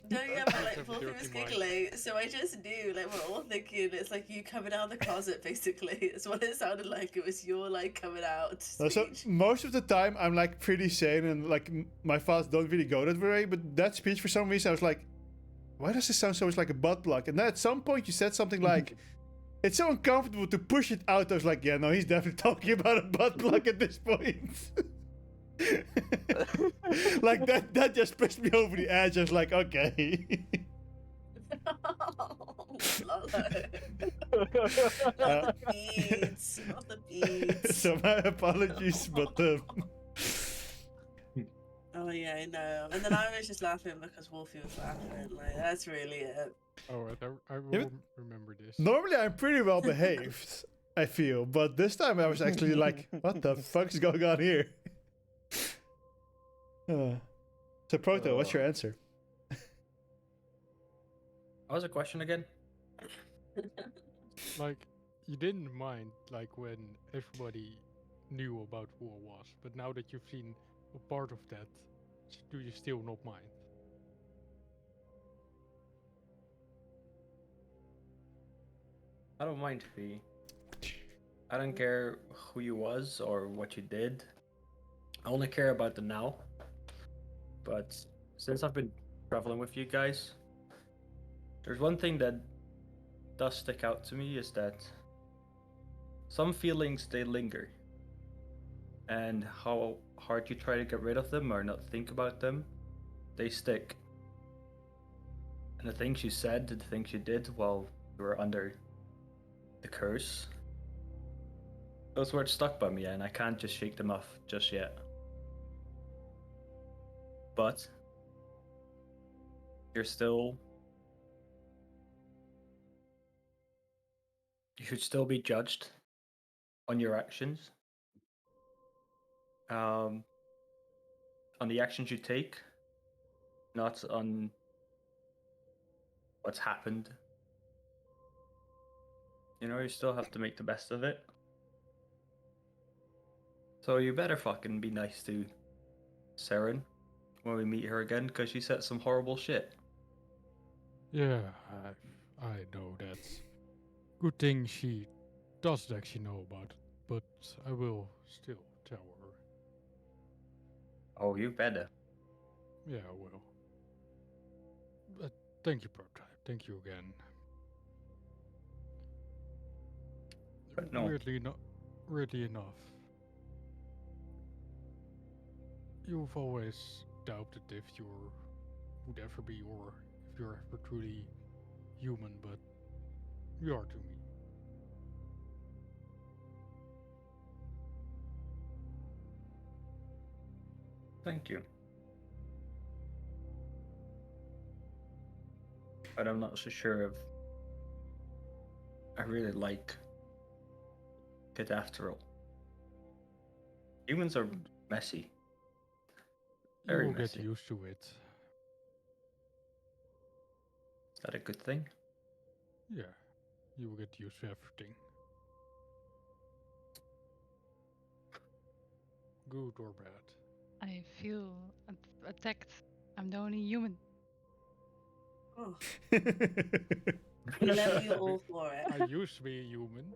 No, yeah, but like Have a Wolfie was dirty mind. giggling, so I just knew like we're all thinking it's like you coming out of the closet basically. It's what it sounded like. It was your like coming out so speech. most of the time I'm like pretty sane and like my thoughts don't really go that way, but that speech for some reason I was like, why does this sound so much like a butt plug? And then at some point you said something like, it's so uncomfortable to push it out. I was like, yeah, no, he's definitely talking about a butt plug at this point. Like that just pushed me over the edge. I was like, okay. Not the beats, not the beats. So my apologies, but Oh yeah, I know. And then I was just laughing because Wolfie was laughing. Like that's really it. Alright, I will Yeah, but remember this. normally I'm pretty well behaved, I feel, but this time I was actually like, what the fuck's going on here? So Proto, what's your answer? What was the question again? Like, you didn't mind like when everybody knew about who I was, but now that you've seen a part of that, do you still not mind? I don't mind Fee. I don't care who you was or what you did. I only care about the now. But since I've been traveling with you guys, there's one thing that does stick out to me is that some feelings they linger. and how hard you try to get rid of them or not think about them, they stick. And the things you said, the things you did while you were under the curse, those words stuck by me, and I can't just shake them off just yet. But you should still be judged on your actions. On the actions you take, not on what's happened. You know, you still have to make the best of it. So you better fucking be nice to Saren when we meet her again, because she said some horrible shit. Yeah, I know that. Good thing she doesn't actually know about it, but I will still tell her. Oh, you better. Yeah, I will. But thank you, Prototype. Thank you again. But no. Weirdly enough, you've always doubted if you would ever be, or if you're ever truly human, but you are to me. Thank you. But I'm not so sure if I really like it after all. Humans are messy. Very You will messy. get used to it. Is that a good thing? Yeah, you will get used to everything. Good or bad. I feel attacked. I'm the only human. Oh, we love you all for it. I used to be a human.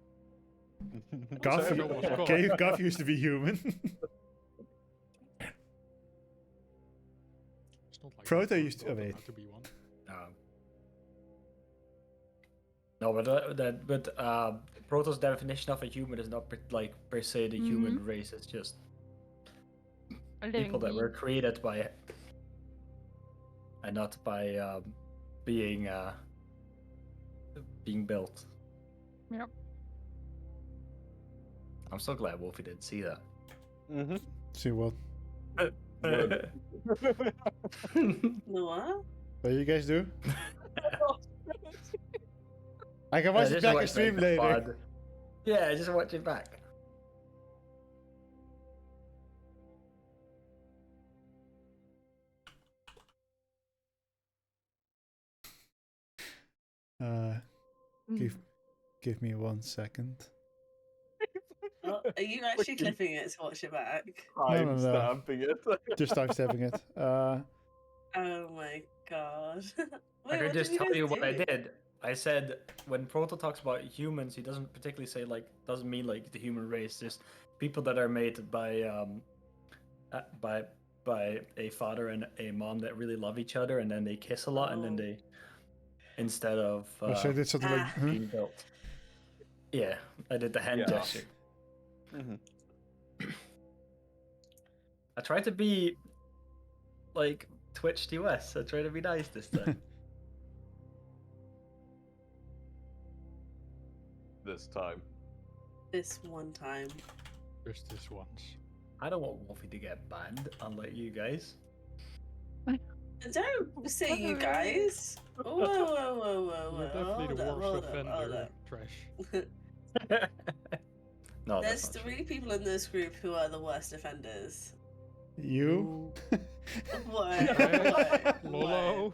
Goff, So was Goff. okay, Goff used to be human. It's not like Proto you used to- oh, forgot wait. how to be one. No, but Proto's definition of a human is not per se the human race. It's just A living people that being. were created by it, and not by being built. Yep. I'm so glad Wolfie didn't see that. Mm-hmm. See what? Noah? What you guys do? I can watch it back on stream later. Yeah, just watch it back. Give me 1 second. Oh, are you actually clipping it to watch it back? No. Stamping it. Just time-stamping it. Oh my god. I Wait, can what just did tell you guys what I do? did. I said when Proto talks about humans, he doesn't particularly say doesn't mean like the human race. Just people that are made by a father and a mom that really love each other, and then they kiss a lot, and then Oh. they instead of So I did something like, huh? being built. Yeah, I did the hand Yeah. gesture. Mm-hmm. I tried to be like Twitch TOS. I tried to be nice this time. This time. This one time. Just this once. I don't want Wolfie to get banned, unlike you guys. Don't say you guys. Whoa. You're definitely the worst offender, Trash. No, There's that's not 3 people in this group who are the worst offenders. You? What? Lolo.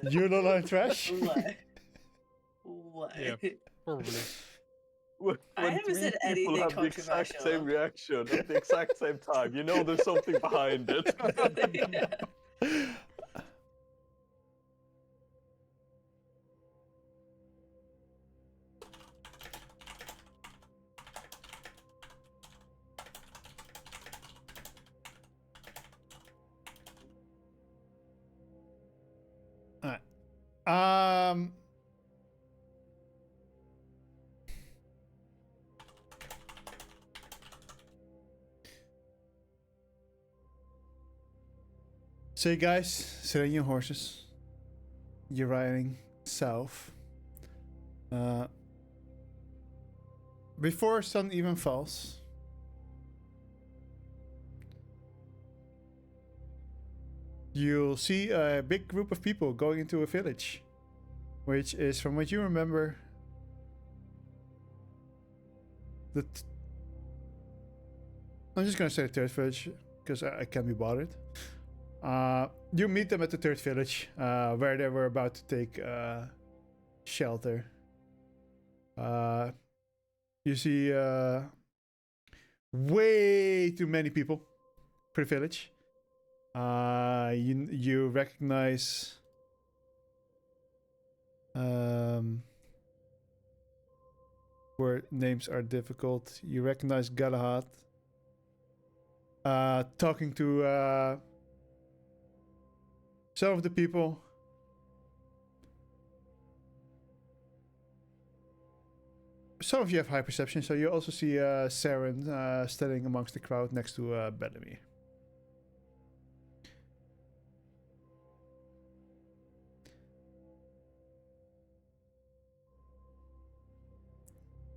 You Lola and Trash? What? Yeah, probably. When I haven't said people anything have the exact controversial. same reaction at the exact same time, you know there's something behind it. Alright. So you guys sit on your horses. You're riding south. Before sun even falls, you'll see a big group of people going into a village, which is, from what you remember, I'm just gonna say the third village because I can't be bothered. You meet them at the third village, where they were about to take shelter. You see way too many people for the village. You recognize where names are difficult. You recognize Galahad talking to some of the people. Some of you have high perception, so you also see Saren standing amongst the crowd next to Bellamy.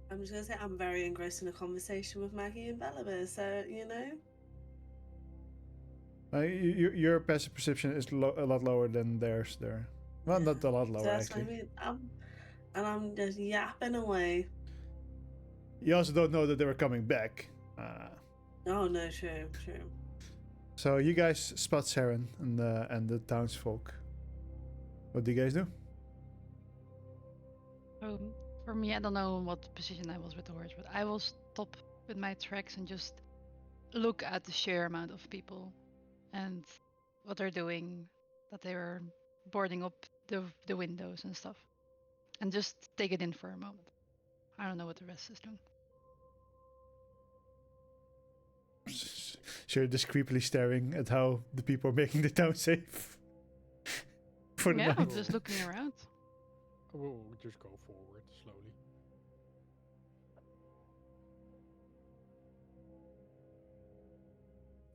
I'm just gonna say I'm very engrossed in a conversation with Maggie and Bellamy, so you know. Your passive perception is a lot lower than theirs there. Well, Yeah. not a lot So lower, that's actually. what I mean. I'm just yapping away. You also don't know that they were coming back. Oh no, true. So you guys spot Saren and the townsfolk. What do you guys do? For me, I don't know what position I was with the horse, but I will stop with my tracks and just look at the sheer amount of people and what they're doing, that they were boarding up the windows and stuff, and just take it in for a moment. I don't know what the rest is doing. So you're just creepily staring at how the people are making the town safe for the Yeah, I'm night. just looking around. We'll just go forward slowly.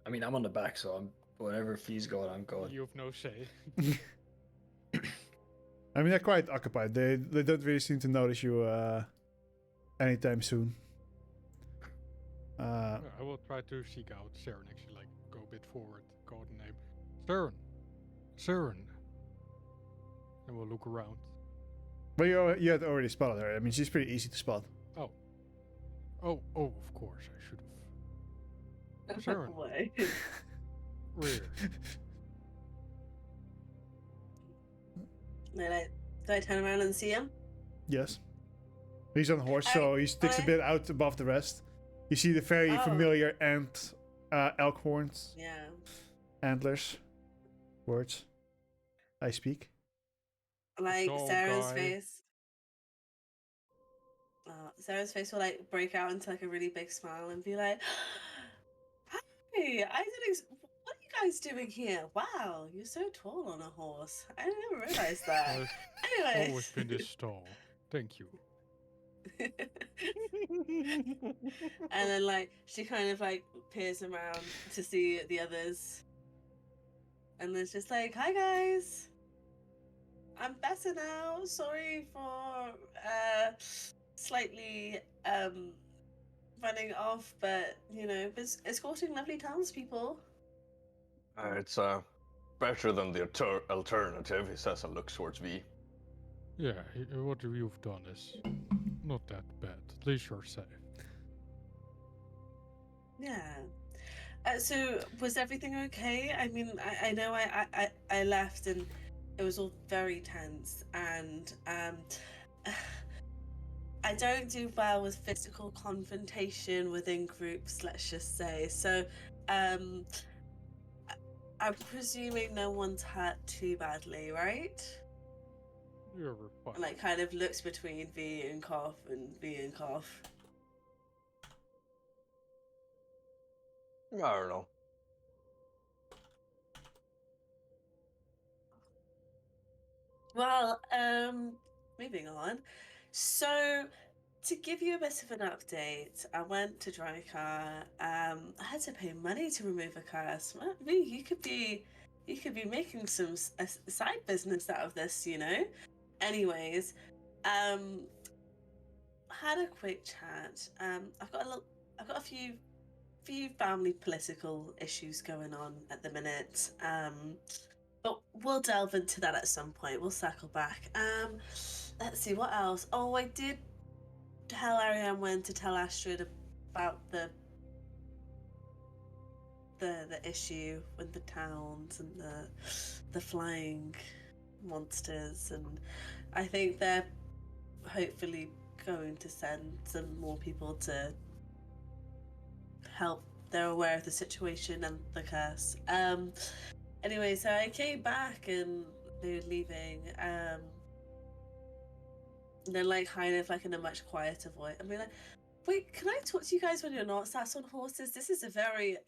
I mean, I'm on the back, so I'm whatever fees going, I'm going. You have no say. I mean, they're quite occupied. They don't really seem to notice you anytime soon. I will try to seek out Saren, actually, like, go a bit forward, call the name. Saren. And we'll look around. But you had already spotted her. I mean, she's pretty easy to spot. Oh, of course, I should have. Saren. Way. Rear. Do I turn around and see him? Yes. He's on a horse, so he sticks a bit out above the rest. You see the very familiar elk horns. Yeah. Antlers. Words. I speak. Like Tall Sarah's guy. face. Sarah's face will like break out into like a really big smile and be like, "Hi, I didn't. What are you guys doing here? Wow, you're so tall on a horse. I never realized that." I've Anyway. always been this tall. Thank you. And then like she kind of like peers around to see the others, and then it's just like, "Hi guys, I'm better now. Sorry for slightly running off, but you know, escorting lovely townspeople." It's better than the alternative, he says and looks towards V. Yeah, what you've done is not that bad. At least you're safe. Yeah. So was everything okay? I mean, I know I left and it was all very tense, and I don't do well with physical confrontation within groups, let's just say. So I'm presuming no one's hurt too badly, right? You're fine. And like kind of looks between V and Cough and V and Cough. I don't know. Well, moving on. So, to give you a bit of an update, I went to Drycar. I had to pay money to remove a curse. V, you could be you could be making a side business out of this, you know. Anyways, had a quick chat. I've got a few family political issues going on at the minute. But we'll delve into that at some point. We'll circle back. Let's see what else. Oh, I did tell Ariane when to tell Astrid about the issue with the towns and the flying monsters, and I think they're hopefully going to send some more people to help. They're aware of the situation and the curse. Anyway, so I came back and they were leaving. And then, like, kind of like in a much quieter voice, I mean, like, wait, can I talk to you guys when you're not sat on horses? This is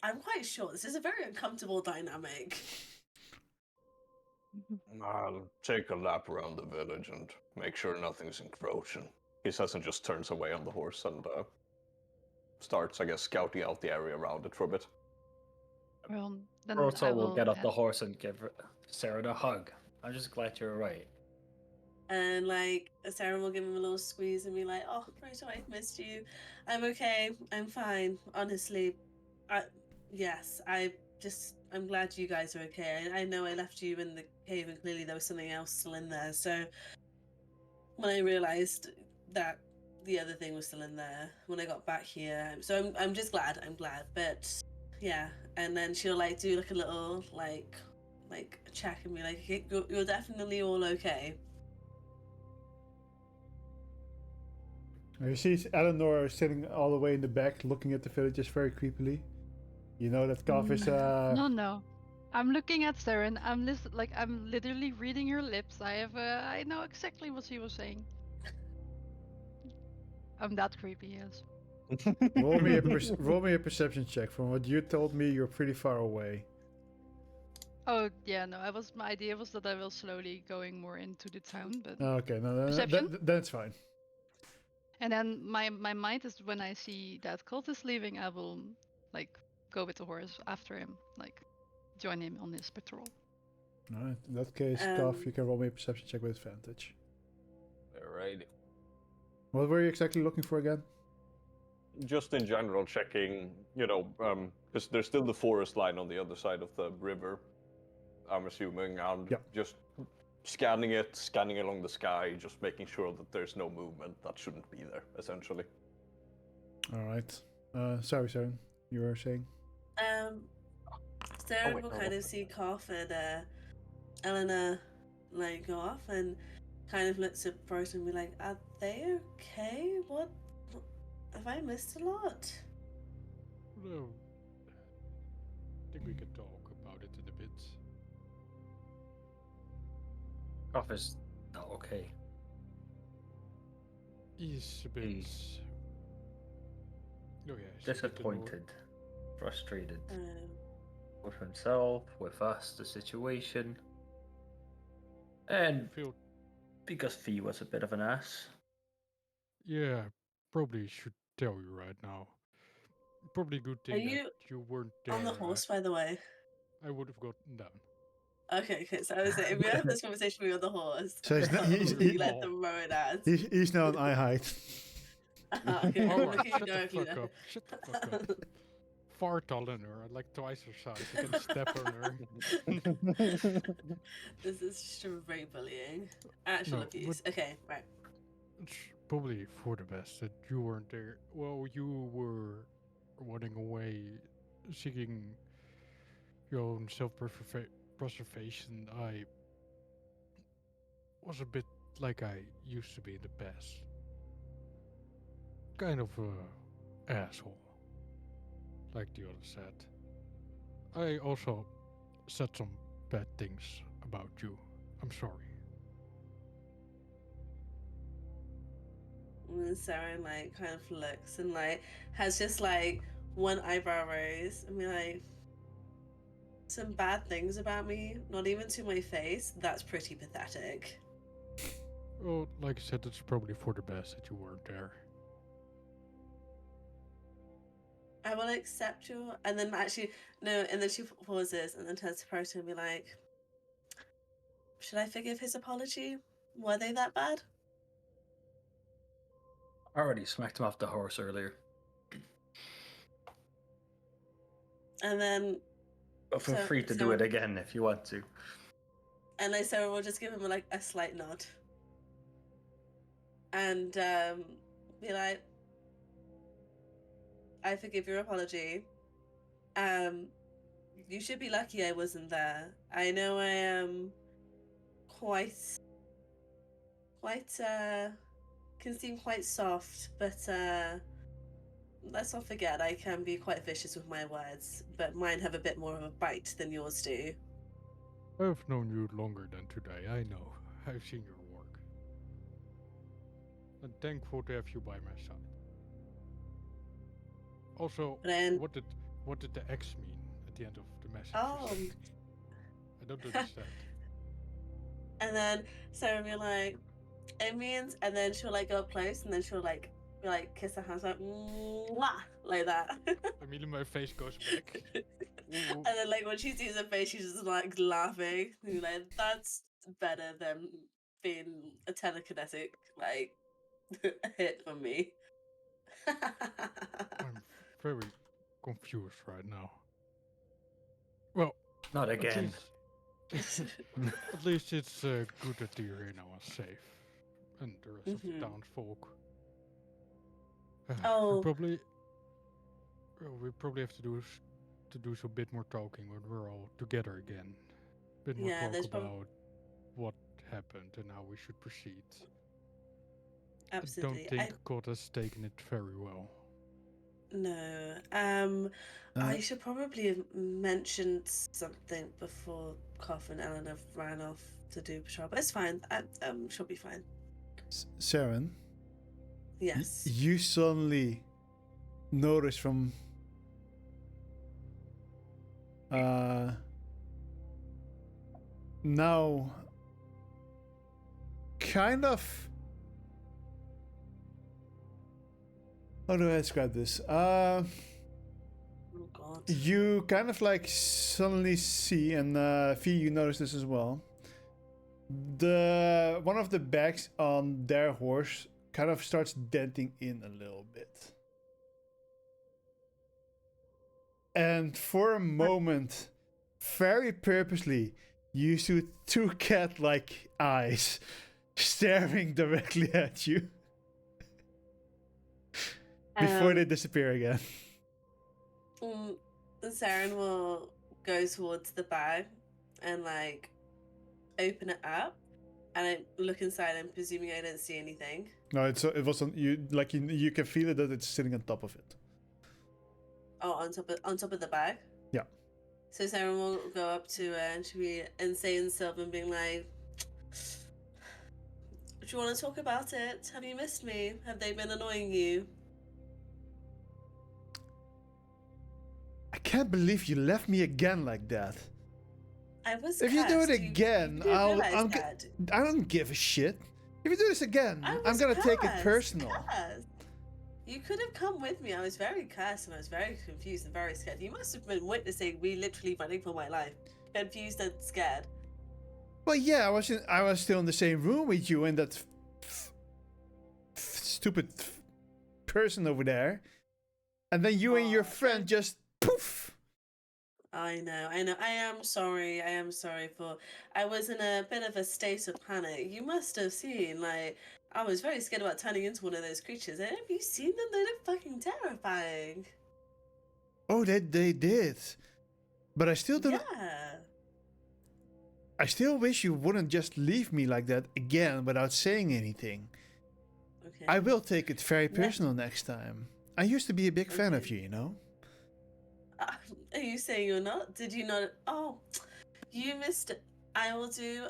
I'm quite sure this is a very uncomfortable dynamic. I'll take a lap around the village and make sure nothing's encroaching. He says and just turns away on the horse and starts, I guess, scouting out the area around it for a bit. Well, then Roto I will get off head- the horse and give Sarah a hug. I'm just glad you're right. And like Sarah will give him a little squeeze and be like, "Oh, Roto, I've missed you. I'm okay. I'm fine. Honestly, I'm glad you guys are okay. I know I left you in the cave and clearly there was something else still in there. So when I realized that the other thing was still in there when I got back here, so I'm just glad. I'm glad. But yeah, and then she'll like do like a little like check and be like, okay, you're definitely all okay." You see Eleanor sitting all the way in the back, looking at the villagers very creepily. You know that cough is No. I'm looking at Saren. I'm literally reading her lips. I know exactly what she was saying. I'm that creepy, yes. roll me a perception check. From what you told me, you're pretty far away. Oh yeah, no. My idea was that I was slowly going more into the town, but Okay, no, Perception? that's fine. and then my mind is when I see that cult is leaving, I will like go with the horse after him, like join him on his patrol. Alright, in that case, Cough, you can roll me a perception check with advantage. Alrighty. What were you exactly looking for again? Just in general, checking, because there's still the forest line on the other side of the river, I'm assuming, and Yep. just scanning along the sky, just making sure that there's no movement that shouldn't be there, essentially. Alright. Sorry, Saren, you were saying? Sarah wait, will no, kind of what's see Cough and Eleanor like go off and kind of looks at Bryce and be like, "Are they okay? What have I missed a lot?" No. I think we can talk about it in a bit. Cough is not okay. He's a bit. He's Oh yeah. he's a bit disappointed, frustrated Um, with himself, with us, the situation, I and feel. because Fee was a bit of an ass. Yeah, probably should tell you right now. Probably a good thing you that you weren't there. on the horse, by the way. I would have gotten down. Okay, so I was saying, if we had this conversation with you on the horse, So he's not- he's- you he- let them row it as. He's now on eye height. Okay, I'm Alright, looking shut the directly fuck there. up. Shut the fuck up. Far taller than her, like twice her size. I can step on her. This is straight bullying. Actual No, abuse. Okay, right. It's probably for the best that you weren't there. Well, you were running away, seeking your own self-preservation. I was a bit like I used to be in the past. Kind of a asshole, like the other said. I also said some bad things about you. I'm sorry. And Sarah like kind of looks and like has just like one eyebrow raise and be like, "Some bad things about me, not even to my face. That's pretty pathetic." Well, like I said, it's probably for the best that you weren't there. I will accept your, and then actually no, and then she pauses and then turns to Proto and be like, should I forgive his apology? Were they that bad? I already smacked him off the horse earlier. And then But feel free to do it again if you want to. And like Sarah will just give him like a slight nod. And be like, I forgive your apology. You should be lucky I wasn't there. I know I am quite can seem quite soft, but let's not forget I can be quite vicious with my words, but mine have a bit more of a bite than yours do. I've known you longer than today, I know. I've seen your work. I'm thankful to have you by my side. Also, what did the X mean at the end of the message? I don't understand. And then Sarah will be like, it means, and then she'll like go up close, and then she'll like be like kiss her hands like, mwah, like that. Immediately my face goes back. And then like when she sees her face, she's just like laughing. And like, that's better than being a telekinetic like hit from me. I'm very confused right now. Well, not again. At least it's good that the arena was safe, and the rest of the townsfolk. We probably have to do a bit more talking when we're all together again. A bit more talk about what happened and how we should proceed. Absolutely. I don't think God has taken it very well. No. I should probably have mentioned something before Koff and Eleanor ran off to do patrol, but it's fine. She'll be fine. Saren? Yes. You suddenly notice from now kind of, how do I describe this? Oh God. You kind of like suddenly see, and Fee, you notice this as well. One of the bags on their horse kind of starts denting in a little bit. And for a moment, very purposely, you see two cat-like eyes staring directly at you before they disappear again. Saren will go towards the bag and like open it up, and I look inside. I'm presuming I don't see anything. No, it was on you. Like you can feel it that it's sitting on top of it. Oh, on top of the bag. Yeah. So Saren will go up to her and say in Sylvan, being like, "Do you want to talk about it? Have you missed me? Have they been annoying you?" I can't believe you left me again like that. I was. If you do it again, I don't give a shit. If you do this again, I'm gonna take it personal. You could have come with me. I was very cursed and I was very confused and very scared. You must have been witnessing me literally running for my life, confused and scared. Well, yeah, I was still in the same room with you and that stupid person over there, and then you and your friend just poof. I know. I am sorry. I was in a bit of a state of panic. You must have seen, like, I was very scared about turning into one of those creatures. Have you seen them? They look fucking terrifying. Oh, they did. But I still don't. Yeah. I still wish you wouldn't just leave me like that again without saying anything. Okay. I will take it very personal next time. I used to be a big fan of you, you know? Are you saying you're not? Did you not? Oh, you missed it. I will do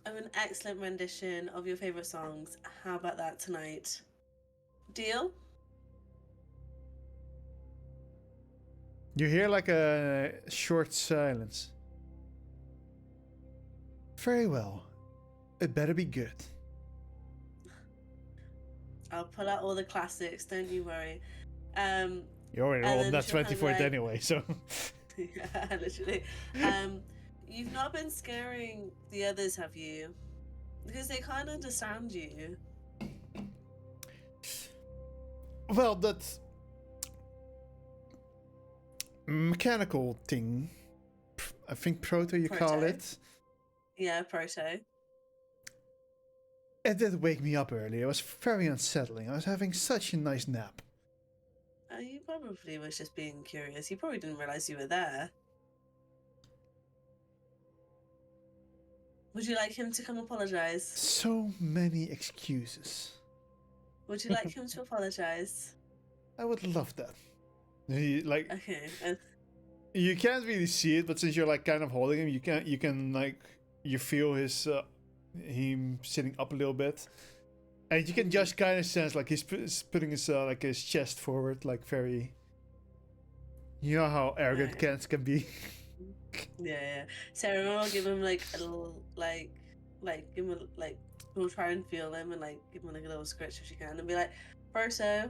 an excellent rendition of your favorite songs. How about that tonight? Deal? You hear like a short silence. Very well. It better be good. I'll pull out all the classics, don't you worry. You already And rolled then that she'll 20 kinda for it like- anyway, so. Yeah, literally. You've not been scaring the others, have you? Because they can't understand you. Well, that mechanical thing, I think proto you call Proto. it, Yeah, Proto. it did wake me up early. It was very unsettling. I was having such a nice nap. You probably was just being curious. You probably didn't realize you were there. Would you like him to come apologize? So many excuses. Would you like him to apologize? I would love that. Like Okay. you can't really see it, but since you're like kind of holding him, you can like you feel his him sitting up a little bit, and you can just kind of sense like he's putting his like his chest forward, like very. You know how arrogant Right. cats can be. Yeah. Sarah will give him like a little like give him we'll try and feel him and like give him like a little scratch if she can and be like, Proto,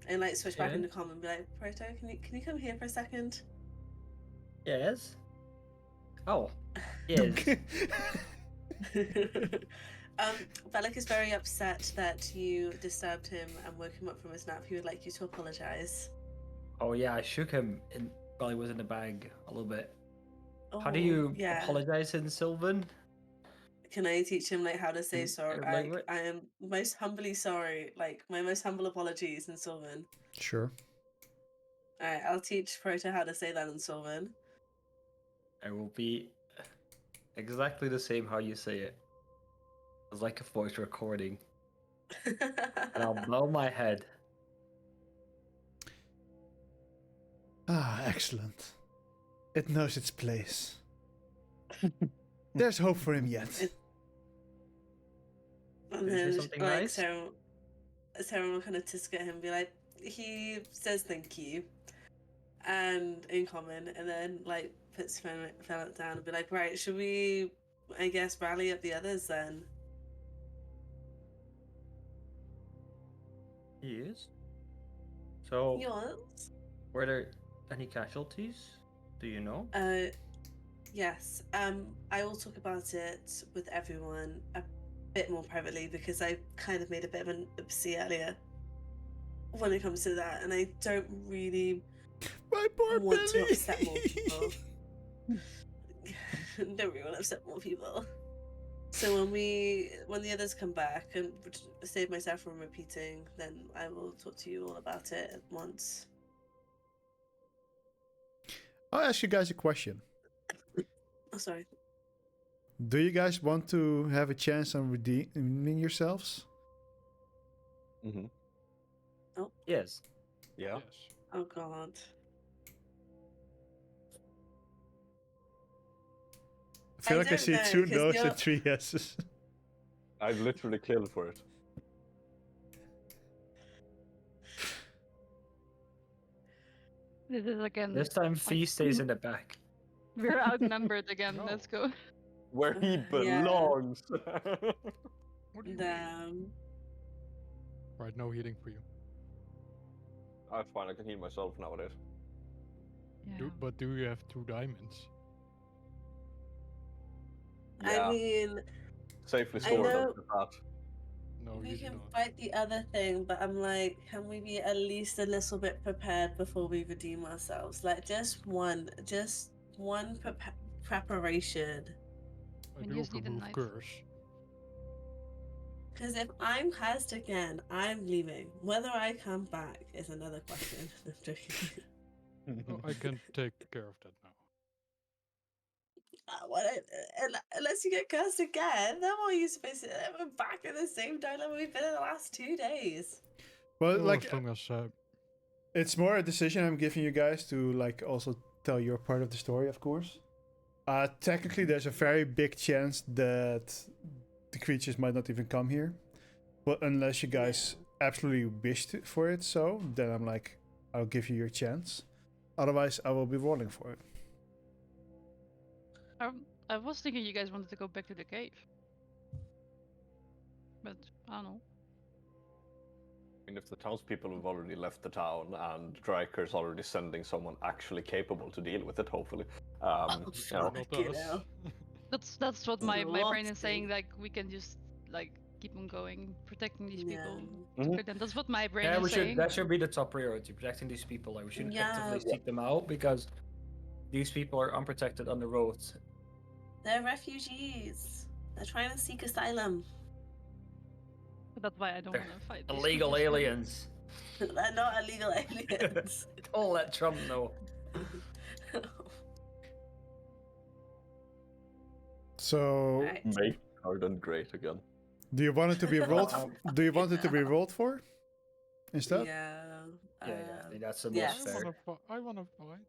and like switch back Yeah. into common and be like, Proto, can you come here for a second? Yes. Oh. Yes. Bellic is very upset that you disturbed him and woke him up from his nap. He would like you to apologize. Oh yeah, I shook him while he was in the bag a little bit. How do Oh, you yeah. apologize in Sylvan? Can I teach him like how to say In sorry? Arab language? I am most humbly sorry. Like my most humble apologies in Sylvan. Sure. Alright, I'll teach Proto how to say that in Sylvan. It will be exactly the same how you say it. It's like a voice recording. And I'll bow my head. Ah, excellent. It knows its place. There's hope for him yet. And Did you say then something like nice? Sarah will kind of tisk at him and be like, he says thank you. And in common, and then like puts Fennec down and be like, right, should we I guess rally up the others then? Yes. So, Yours? were there any casualties? Do you know? Yes. I will talk about it with everyone a bit more privately because I kind of made a bit of an oopsie earlier when it comes to that, and I don't really My poor want to Billy. upset more people. Don't really want to upset more people. So when the others come back and save myself from repeating, then I will talk to you all about it at once. I'll ask you guys a question. Oh, sorry. Do you guys want to have a chance on redeeming yourselves? Mm-hmm. Yes. Yeah. Yes. Oh God. I feel I like I don't see know, 2 'cause no's you're- and 3 yeses. I've literally killed for it. This is again. This time, Fee stays in the back. We're outnumbered again. No. Let's go. Where he Yeah. belongs. What do you mean? Damn. Right, no healing for you. I'm fine, I can heal myself nowadays. Yeah. But do you have 2 diamonds? Yeah. I mean, Safely I stored know- under that. No, we you do can not. fight the other thing, but I'm like, can we be at least a little bit prepared before we redeem ourselves? Like just one preparation. I And do use need a remove knife. curse. Because if I'm cursed again, I'm leaving. Whether I come back is another question. I'm joking. Oh, I can take care of that now. Unless you get cursed again, then what are you supposed to? We're back in the same dilemma we've been in the last 2 days. Well, Oh, like as long as it's more a decision I'm giving you guys to like also tell your part of the story, of course. Technically, there's a very big chance that the creatures might not even come here, but unless you guys absolutely wished for it, so then I'm like, I'll give you your chance. Otherwise, I will be rolling for it. I was thinking you guys wanted to go back to the cave. But I don't know. mean, if the townspeople have already left the town and Dryker's already sending someone actually capable to deal with it, hopefully. Oh, You know, Not fucking us. hell. That's what my brain is Lost saying. it. Like we can just like keep on going, protecting these people. Mhm. And that's what my brain Yeah, is we saying. should. That should be the top priority: protecting these people. Like we should Yeah. actively seek them out because these people are unprotected on the roads. They're refugees. They're trying to seek asylum. But that's why I don't They're want to fight these illegal people. aliens. They're not illegal aliens. Don't let Trump know. So, Right. make Garden great again. do you want it to be rolled? Do you want it to be rolled for instead? Yeah. Yeah, I think that's the most yes. fair. I wanna fight.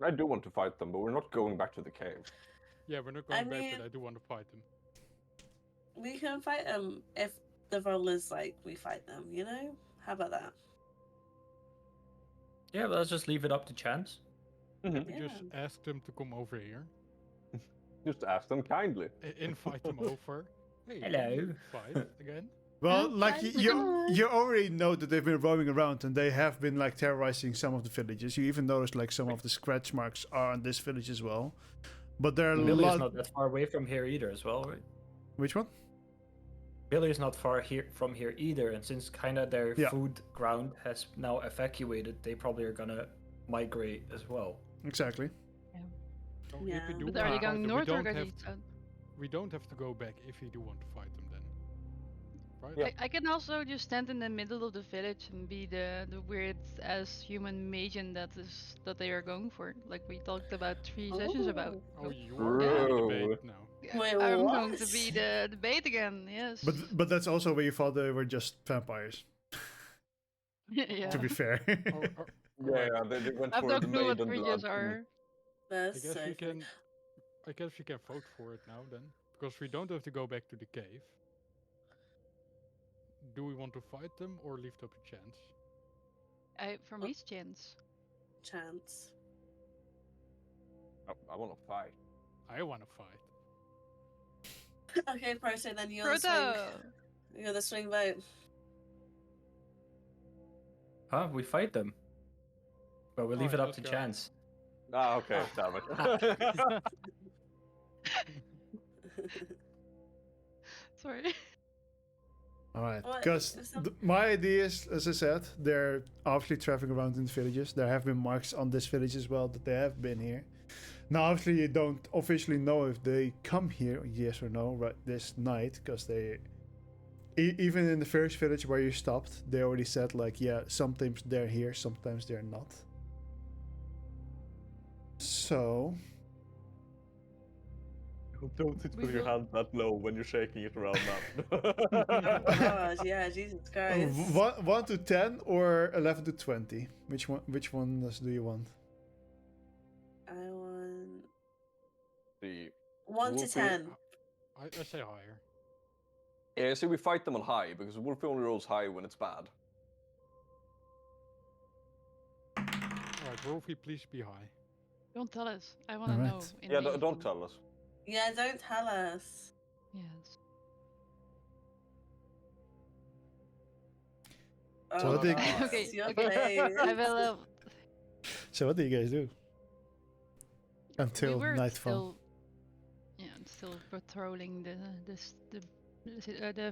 I do want to fight them, but we're not going back to the cave. Yeah, we're not I going back, mean- but I do want to fight them. We can fight them if the roll is like we fight them, you know? How about that? Yeah, but let's just leave it up to chance. We Yeah. just ask them to come over here. Just ask them kindly. Invite them over. Hey, Hello. can we fight again? Well, Yeah, like fine, you, fine. you already know that they've been roaming around and they have been like terrorizing some of the villages. You even noticed like some of the scratch marks are on this village as well. But there are a Billy is lot. not that far away from here either, as well, right? Which one? Billy is not far here from here either, and since kind of their Yeah. food ground has now evacuated, they probably are gonna migrate as well. Exactly. So if Yeah. we do But want are to you fight going them, north or going have east? we don't have to go back if we do want to fight them then. Right? Yeah. I can also just stand in the middle of the village and be the weird ass human Magian that they are going for, like we talked about 3 sessions about. Ooh. Oh, you are going to Bro. debate now. Wait, I'm going to be what? the bait again. Yes. But that's also where you thought they were just vampires. yeah. To be fair. Yeah, they went I've for no the clue what maiden creatures blood. are. That's I guess so we funny. can. I guess we can vote for it now then, because we don't have to go back to the cave. Do we want to fight them or leave it up to chance? For me, it's chance. Chance. I want to fight. I want to fight. Okay, Proto, then you're the swing. Proto! You're the swing vote. Huh? We fight them. But we leave it Alright, up to let's go. chance. Ah, okay, damn it. Sorry. All right, What? because my idea is, as I said, they're obviously traveling around in the villages. There have been marks on this village as well that they have been here. Now, obviously, you don't officially know if they come here, yes or no, right this night, because they, even in the first village where you stopped, they already said like, yeah, sometimes they're here, sometimes they're not. So, Don't sit We with your will- hand that low when you're shaking it around Oh now. God, yeah, Jesus Christ. 1 to 10 or 11 to 20? Which one? Which one do you want? I want The 1 to Wolfie- 10. I say higher. Yeah, so we fight them on high because Wolfie only rolls high when it's bad. Alright, Wolfie, please be high. Don't tell us. I want to Alright. know. In Yeah, the don't evening. tell us. Yeah, don't tell us. Yes. So what do you- God, Okay, your okay. face. I will. So what do you guys do? Until we were nightfall. still patrolling the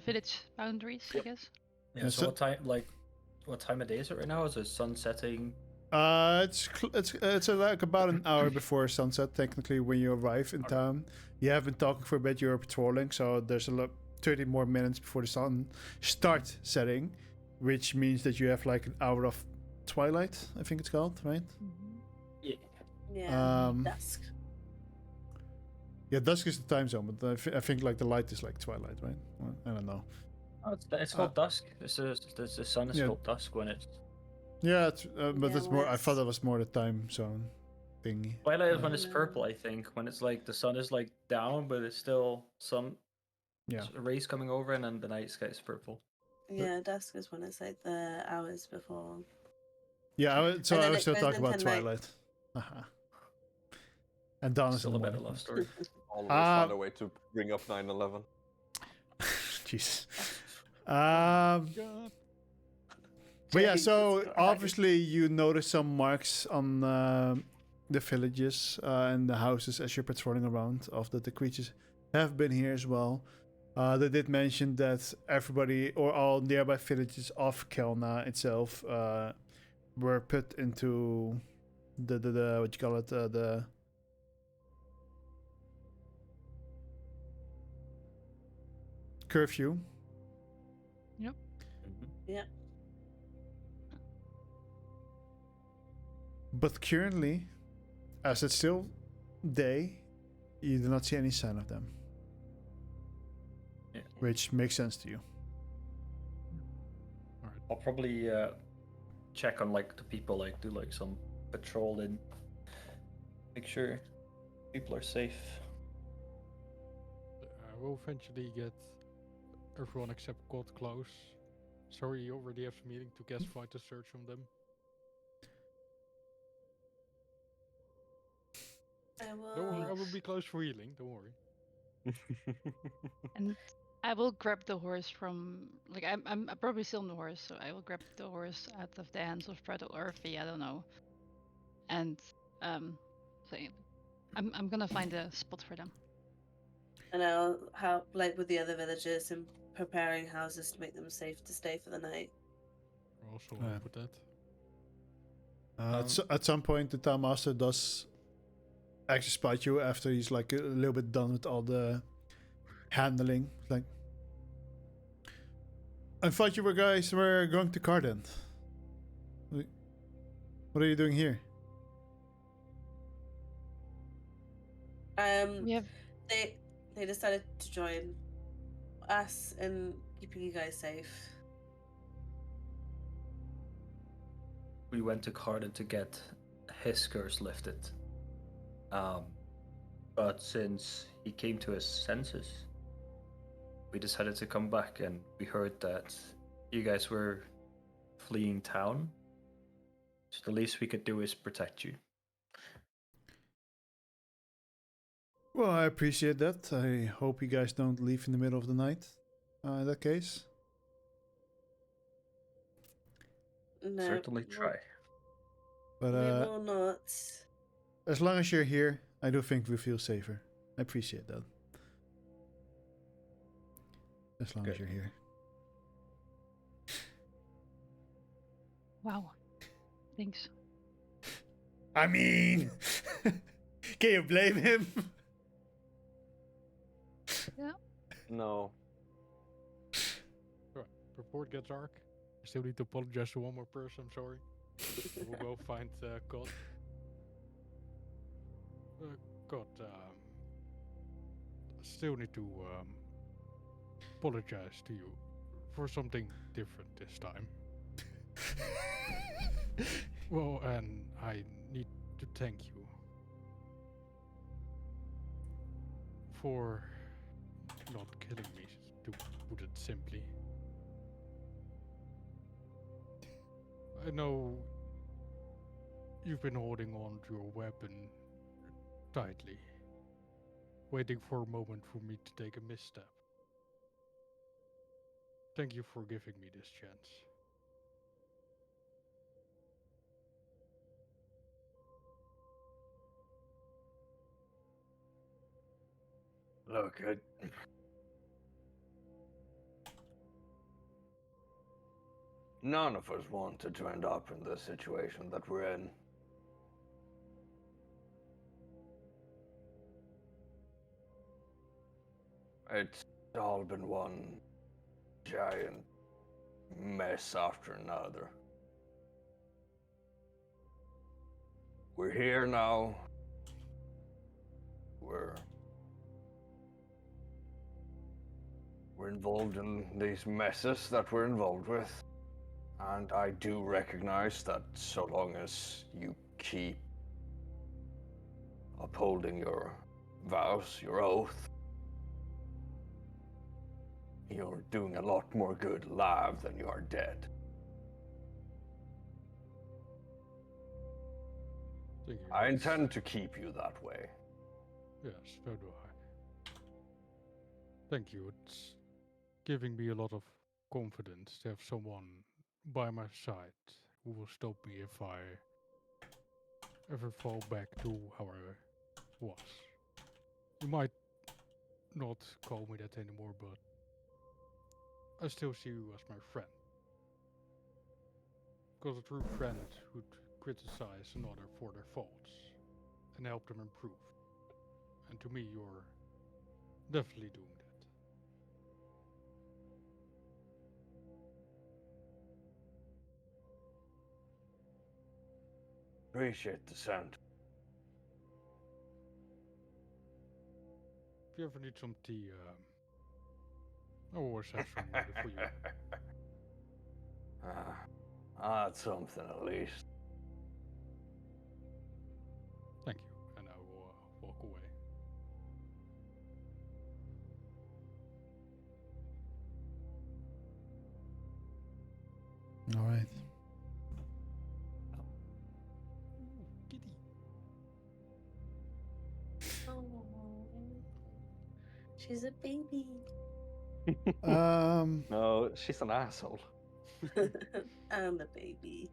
village boundaries, I guess. Yeah, Yeah, so so- what time, what time of day is it right now? Is the sun setting? It's like about an hour before sunset. Technically, when you arrive in town, you have been talking for a bit. You're patrolling, so there's 30 more minutes before the sun starts setting, which means that you have like an hour of twilight. I think it's called, right? Yeah. Yeah, Um, dusk. Yeah, dusk is the time zone, but I think like the light is like twilight, right? Well, I don't know. Oh, it's called dusk. The sun is Yeah. called dusk when it's. Yeah, it's, but Yeah, it's more. I west. thought that was more the time zone thingy. Twilight is when it's Yeah. purple, I think. When it's like the sun is like down, but it's still some Yeah. rays coming over, and then the night sky is purple. Yeah, dusk is when it's like the hours before. Yeah, so And I then was it still goes talking about into night. Twilight. Haha. And dawn is in Still the a better morning. love story. Always find Um, a way to bring up 9/11. Jesus. God. But yeah, Jesus so Christ. obviously you notice some marks on the villages and the houses as you're patrolling around of that the creatures have been here as well. They did mention that everybody or all nearby villages of Kelna itself were put into the what you call it the curfew. Mhm. Yeah. But currently, as it's still day, you do not see any sign of them. Yeah. Which makes sense to you. I'll probably check on like the people, like do like some patrolling, make sure people are safe. We'll eventually get everyone except God close. Sorry, you already have a meeting to guest fight a search on them. I Don't worry, I will. will be close for healing. Don't worry. And I will grab the horse from like I'm probably still on the horse, so I will grab the horse out of the hands of Fred or Urfi, I don't know. And say I'm gonna find a spot for them. And I'll help like with the other villagers in preparing houses to make them safe to stay for the night. Also Yeah. help with that. At some point, the town master does actually spot you after he's like a little bit done with all the handling. Like, I thought you were guys were going to Cardent. What are you doing here? We have They decided to join us in keeping you guys safe. We went to Carden to get his curse lifted. But since he came to his senses, we decided to come back, and we heard that you guys were fleeing town. So the least we could do is protect you. Well, I appreciate that. I hope you guys don't leave in the middle of the night. In that case, No, Certainly try. but we will not. as long as you're here, I do think we feel safer. I appreciate that. As long as Good. you're here. wow. Thanks. I mean, can you blame him? No. Report gets arc. I still need to apologize to one more person, I'm sorry. We'll go find God. God, still need to apologize to you for something different this time. Well, and I need to thank you for not killing me, to put it simply. I know you've been holding on to your weapon tightly, waiting for a moment for me to take a misstep. Thank you for giving me this chance. Look, none of us wanted to end up in the situation that we're in. It's all been one giant mess after another. We're here now. We're involved in these messes that we're involved with. And I do recognize that so long as you keep upholding your vows, your oath, you're doing a lot more good alive than you are dead. Thank you. I intend to keep you that way. Yes, so do I. Thank you. It's giving me a lot of confidence to have someone by my side who will stop me if I ever fall back to how I was. You might not call me that anymore, but I still see you as my friend. Because a true friend would criticize another for their faults and help them improve. And to me, you're definitely doing that. Appreciate the sound. If you ever need some tea, I always have some ready for you. That's something at least. Thank you, and I will walk away. All right. Kitty. Oh, she's a baby. No, she's an asshole. I'm the baby.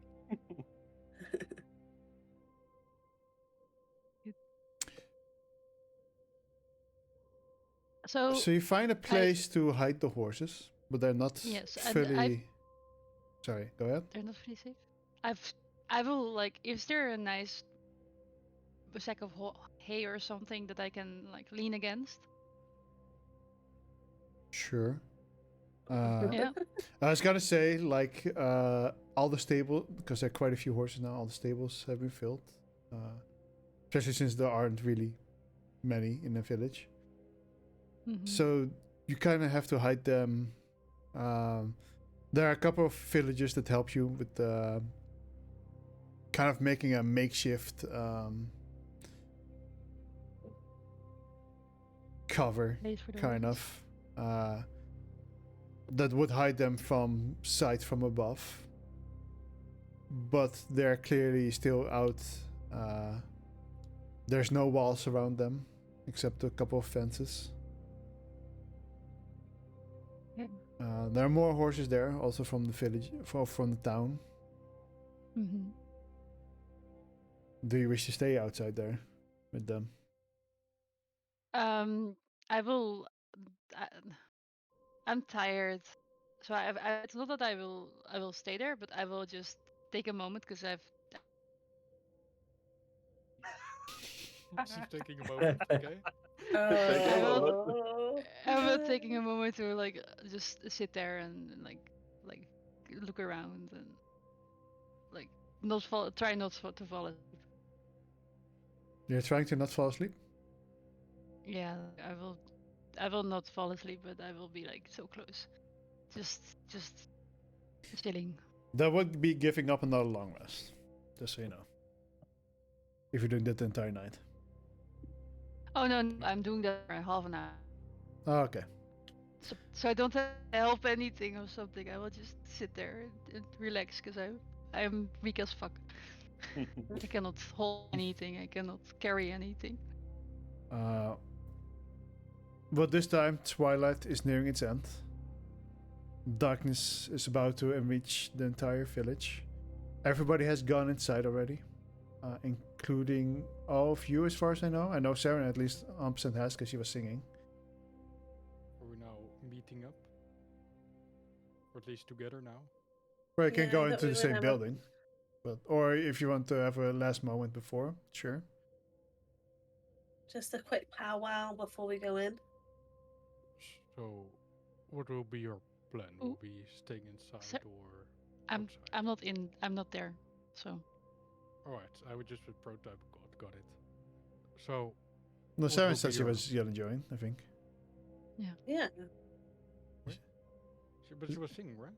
So So you find a place to hide the horses, but they're not Yes, and fully. Sorry, go ahead. they're not fully safe. I will like. Is there a nice sack of hay or something that I can like lean against? Sure. Yeah. I was gonna say, like, all the stable, because there are quite a few horses now, all the stables have been filled. Especially since there aren't really many in the village. Mhm. So you kind of have to hide them. There are a couple of villagers that help you with kind of making a makeshift cover, Place for the kind horses. of. That would hide them from sight from above. But they're clearly still out. There's no walls around them, except a couple of fences. Yeah. There are more horses there, also from the village, from the town. Mhm. Do you wish to stay outside there with them? I will. I, I'm tired, so it's not that I will stay there, but I will just take a moment because She's taking a moment, okay? Oh, I will taking a moment to like just sit there and like look around and like not fall try not to fall asleep. You're trying to not fall asleep? Yeah, I will not fall asleep, but I will be like so close, just chilling. That would be giving up another long rest, just so you know. If you're doing that the entire night. Oh no, I'm doing that for half an hour. Oh, okay. So I don't have to help anything or something. I will just sit there and relax because I'm weak as fuck. I cannot hold anything. I cannot carry anything. But this time, twilight is nearing its end. Darkness is about to enrich the entire village. Everybody has gone inside already, including all of you, as far as I know. I know Sarah at least 100% has, because she was singing. Are we now meeting up? Or at least together now? Well, you can Yeah, go I thought into we the would same have a- building, or if you want to have a last moment before, sure. just a quick powwow before we go in. So, what will be your plan? Will Ooh. be staying inside So- or I'm outside? I'm not there. So Alright, I would just with prototype got it. So, No, what Sarah will said be she your- was gonna join, I think. Yeah. but she was singing, right?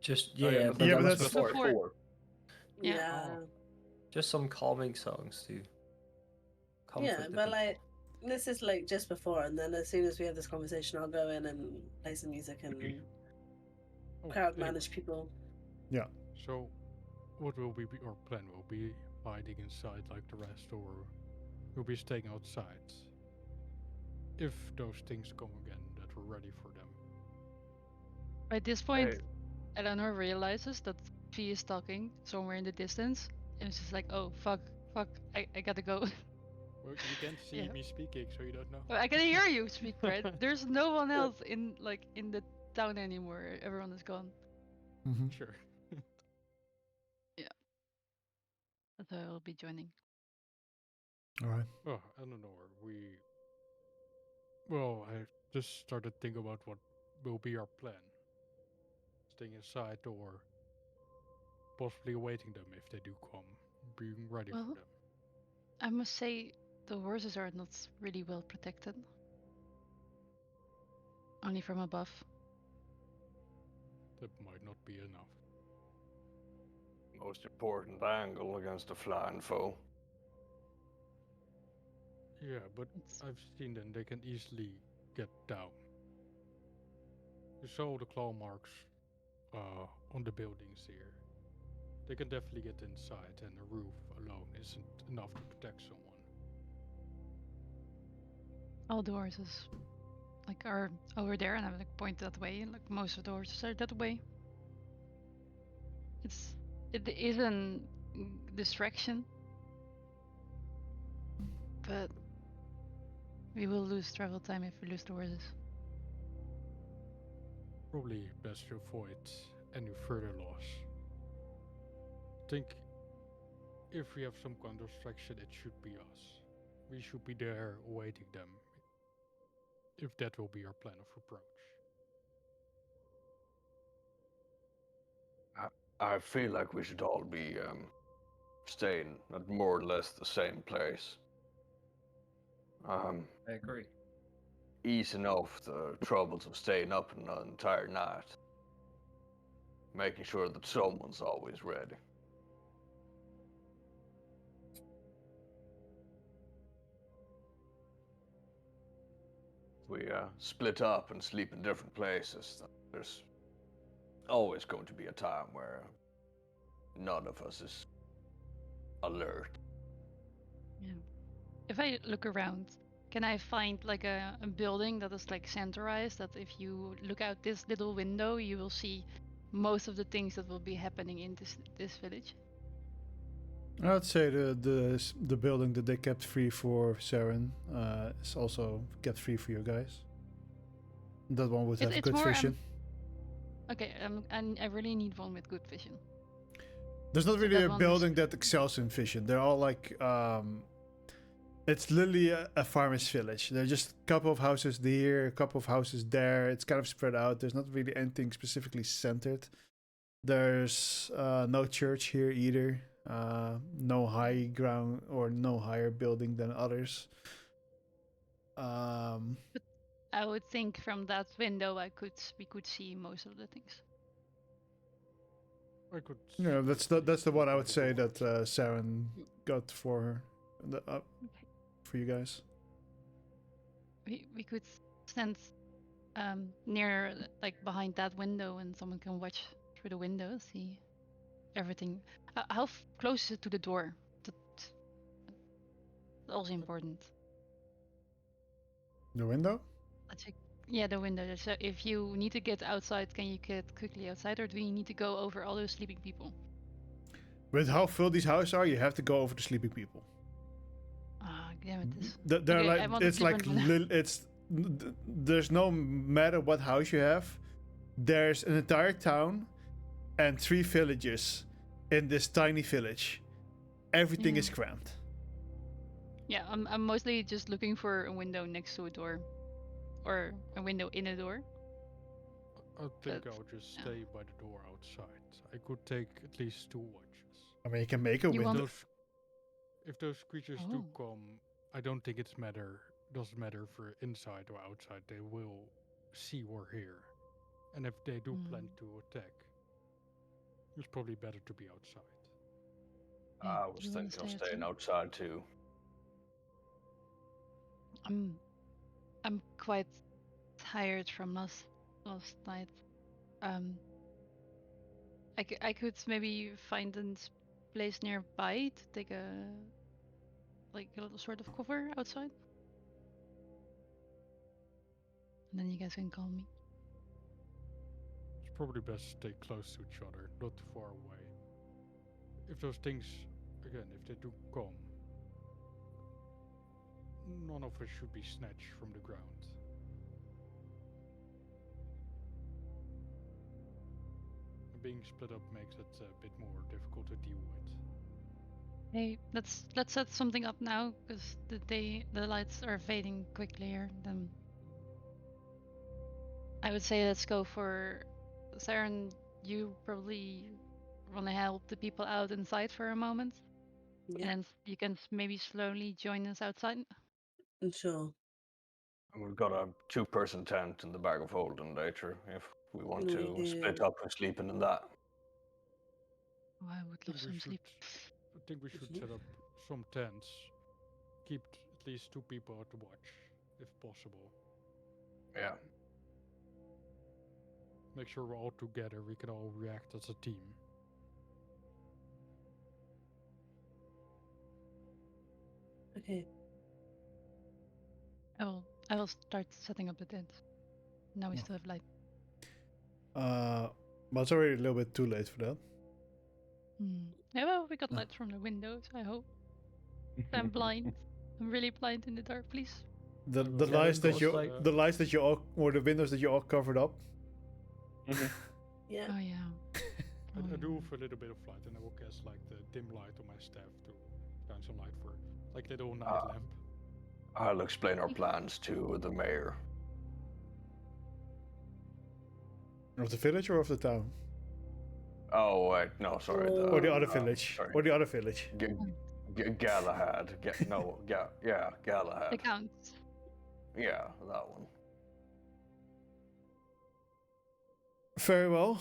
Just Oh, yeah, but Yeah, that but was that's before. Yeah. Yeah. just some calming songs to comfort Yeah, the but people. like this is like just before, and then as soon as we have this conversation, I'll go in and play some music and Oh, crowd anyway, manage people. So, what will be your plan? Will be hiding inside like the rest, or will be staying outside? If those things come again, that we're ready for them. at this point, Hey. Eleanor realizes that she is talking somewhere in the distance, and she's like, "Oh fuck, I gotta go." Well, you can't see Yeah. me speaking, so you don't know. Well, I can hear you speak, right? There's no one else in the town anymore. Everyone is gone. Mm-hmm. Sure. So I'll be joining. All right. Oh, I don't know. Well, I just started thinking about what will be our plan. Staying inside or possibly awaiting them if they do come, being ready for Well, them. I must say the horses are not really well protected. Only from above. That might not be enough. Most important angle against a flying foe. Yeah, but It's I've seen them. They can easily get down. You saw the claw marks on the buildings here. They can definitely get inside, and a roof alone isn't enough to protect someone. all the horses are over there, and I point that way. Like most of the horses are that way. It is an distraction, but we will lose travel time if we lose the horses. Probably best to avoid any further loss. I think if we have some kind of distraction, it should be us. We should be there awaiting them, if that will be our plan of approach. I feel like we should all be staying at more or less the same place. I agree. Easing off the troubles of staying up an entire night. Making sure that someone's always ready. We split up and sleep in different places. There's always going to be a time where none of us is alert. Yeah. If I look around, can I find like a building that is like centralized? That if you look out this little window, you will see most of the things that will be happening in this village. I'd say the building that they kept free for Saren is also kept free for you guys. That one would have It's good more, vision. Okay, and I really need one with good vision. There's not so really that a one is- building that excels in vision. They're all like it's literally a farmer's village. There are just a couple of houses here, a couple of houses there. It's kind of spread out. There's not really anything specifically centered. There's no church here either. No high ground or no higher building than others. I would think from that window we could see most of the things. I could. Yeah, that's the one I would say that Saren got for her, Okay. for you guys. We could stand near like behind that window, and someone can watch through the window, see everything. How close is it to the door? That's also important. The window? Yeah, the window. So if you need to get outside, can you get quickly outside, or do you need to go over all those sleeping people? With how full these houses are, you have to go over the sleeping people. Ah, damn it! This. They're Okay, I like want a it's like different one. there's no matter what house you have, there's an entire town and 3 villages in this tiny village. Everything is Yeah. cramped. Yeah, I'm mostly just looking for a window next to a door, or a window in a door. I think But, I'll just yeah. stay by the door outside. I could take at least 2 watches. I mean, you can make a You window. want- If those creatures do Oh. come, I don't think doesn't matter for inside or outside. They will see we're here, and if they do plan to attack, it's probably better to be outside. Yeah, I do was you wanna thinking of stay staying outside? outside too. I'm quite tired from last night. I could maybe find a place nearby to take a little sort of cover outside, and then you guys can call me. It's probably best to stay close to each other, not too far away. If those things, again, if they do come, none of us should be snatched from the ground. Being split up makes it a bit more difficult to deal with. Hey, let's set something up now, because the lights are fading quickly here. Then I would say let's go for Saren. You probably want to help the people out inside for a moment, Yeah, and you can maybe slowly join us outside. sure. And we've got a 2-person tent in the bag of holding later if we want We to split do. up and sleeping in that. Oh, I would love some sleep. I think we should set up some tents. Keep at least 2 people out to watch, if possible. Yeah. Make sure we're all together, we can all react as a team. Okay. I will start setting up the tent. Now we Oh. still have light. But it's already a little bit too late for that. Yeah, well, we got Oh. lights from the windows, I hope. I'm blind. I'm really blind in the dark, please. The Yeah, lights that windows, you like- the lights that you all, or the windows that you all covered up. Yeah. Oh yeah. I do have a little bit of light, and I will cast like the dim light on my staff to shine some light for like little night lamp. I'll explain our plans to the mayor. Of the village or of the town? Oh wait, no, sorry. Or the other village? Sorry. Or the other village? Galahad. Yeah, Galahad. It counts. Yeah, that one. Very well.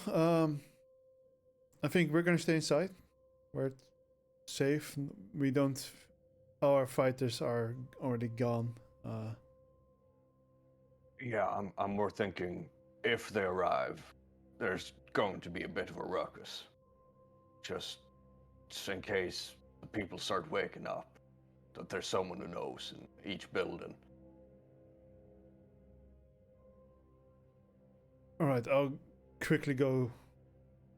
I think we're gonna stay inside. We're safe. We don't. Our fighters are already gone. Yeah, I'm more thinking if they arrive, there's going to be a bit of a ruckus. Just in case the people start waking up, that there's someone who knows in each building. All right. I'll quickly go.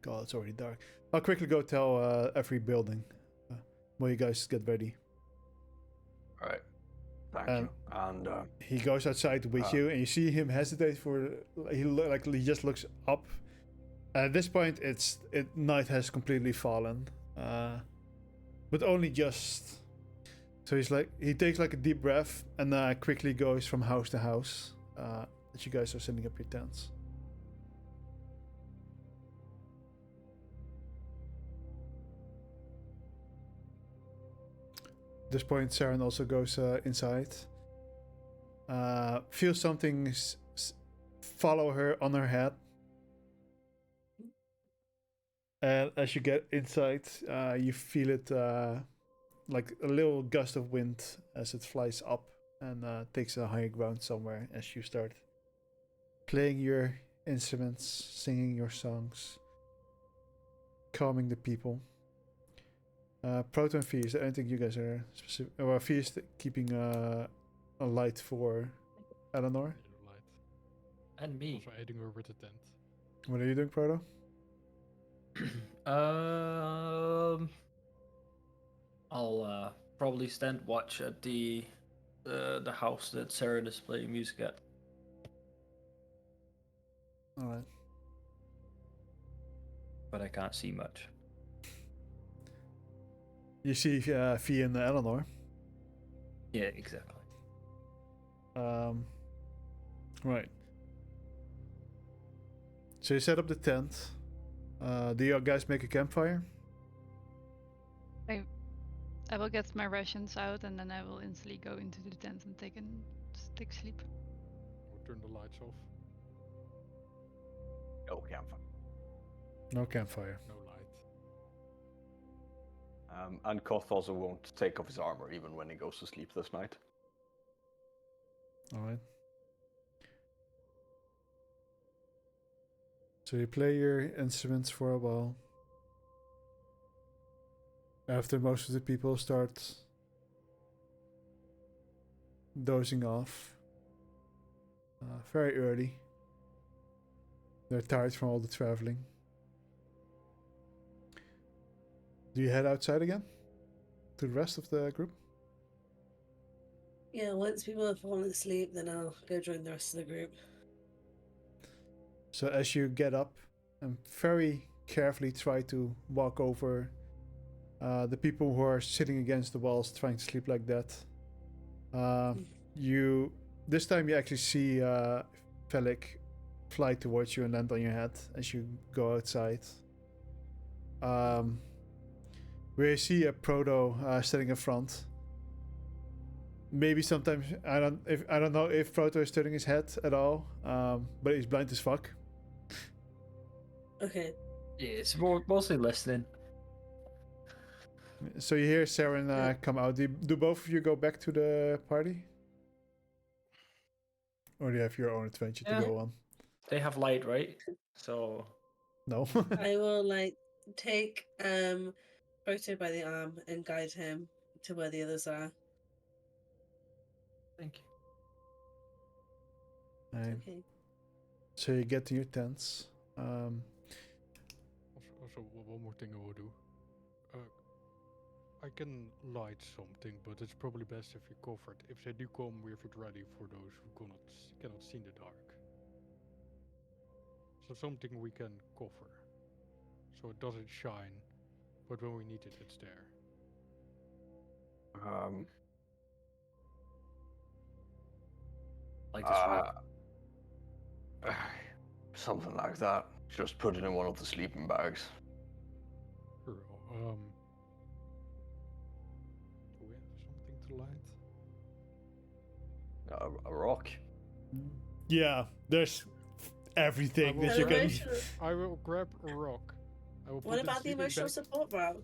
God, it's already dark. I'll quickly go tell every building while you guys get ready. All right. Thank you. And He goes outside with you, and you see him hesitate for. He just looks up. At this point, night has completely fallen, but only just. So he takes like a deep breath and quickly goes from house to house. As you guys are setting up your tents. At this point, Saren also goes inside. Feels something follow her on her head. And as you get inside, you feel it like a little gust of wind as it flies up and takes a higher ground somewhere as you start playing your instruments, singing your songs, calming the people. Proto and Fee, is there anything you guys are specific? Well, Fee is keeping a light for Eleanor. Little light. And me. Also aiding her with the tent. What are you doing, Proto? I'll probably stand watch at the house that Sarah is playing music at. All right. But I can't see much. You see Fee and Eleanor. Yeah, exactly. Right. So you set up the tent. Do you guys make a campfire? I will get my rations out, and then I will instantly go into the tent and take sleep. We'll turn the lights off. no campfire. No campfire. No light. And Koth also won't take off his armor even when he goes to sleep this night. All right. So you play your instruments for a while. After most of the people start dozing off, very early, They're tired from all the traveling. Do you head outside again? To the rest of the group? Yeah, once people have fallen asleep, then I'll go join the rest of the group. So as you get up and very carefully try to walk over the people who are sitting against the walls trying to sleep like that, you this time you actually see Felik fly towards you and land on your head as you go outside. Where you see a Proto standing in front. Maybe sometimes I don't know if Proto is turning his head at all, but he's blind as fuck. Okay. Yeah, it's mostly listening. So you hear Saren come out. Do both of you go back to the party? Or do you have your own adventure to go on? They have light, right? So No. I will take Proto by the arm and guide him to where the others are. thank you. Okay. So you get to your tents. Also, one more thing I will do. I can light something, but it's probably best if you cover it. If they do come, we have it ready for those who cannot see in the dark. So something we can cover, so it doesn't shine, but when we need it, it's there. Like this rock. Something like that. Just put it in one of the sleeping bags. Sure. Do we have something to light? A rock. Yeah, there's everything that you can. I will grab a rock. I will What put about the emotional support route?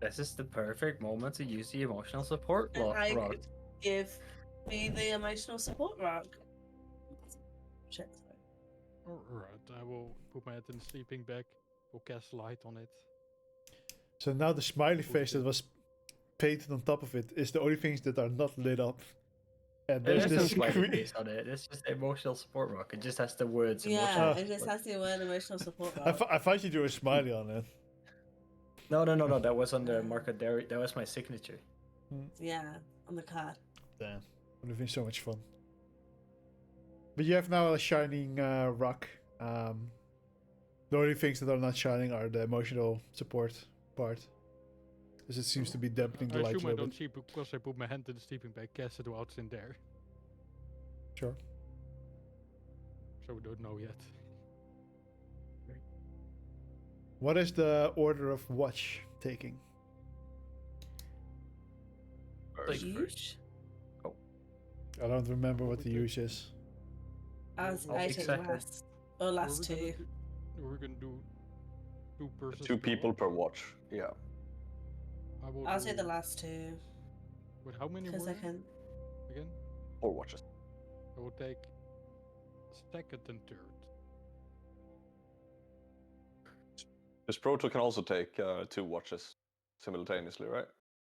This is the perfect moment to use the emotional support And I rock. could give me the emotional support rock. Shit, sorry. Alright, I will put my head in the sleeping bag. We'll cast light on it. So now the smiley face that was painted on top of it is the only things that are not lit up. And there's There's no this smiley face on it. It's just emotional support rock. It just has the words Yeah, emotional it just support. has the word emotional support I, rock. I thought you drew a smiley on it. No. That was on the market there. That was my signature. Yeah, on the card. Damn, would have been so much fun. But you have now a shining rock. The only things that are not shining are the emotional support part. Because it seems to be dampening the I light a assume I little don't bit. see because I put my hand in the sleeping bag, cast it what's in there. Sure. So we don't know yet. What is the order of watch taking? Huge? I don't remember what the use is. I take second. last. Or last two. We're gonna do two persons. Two per people watch. per watch. Yeah. I'll take the last two. Wait, how many Because were I can. again? 4 watches. I will take second and third. This Proto can also take 2 watches simultaneously, right?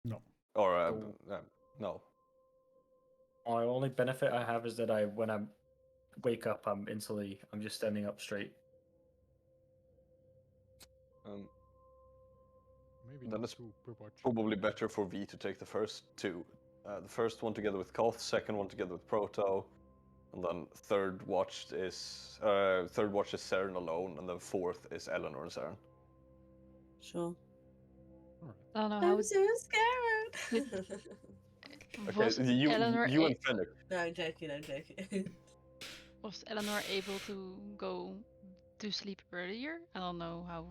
No. Or Oh. no. The only benefit I have is that when I wake up, I'm just standing up straight. Maybe Then not it's 2 per watch. probably better for V to take the first 2. The first one together with Koth, second one together with Proto, and then third watch is Saren alone, and then fourth is Eleanor and Saren. Sure. I don't know how. I'm so scared. Okay, Was you Eleanor and Fennec. No, I'm joking. was Eleanor able to go to sleep earlier? I don't know how.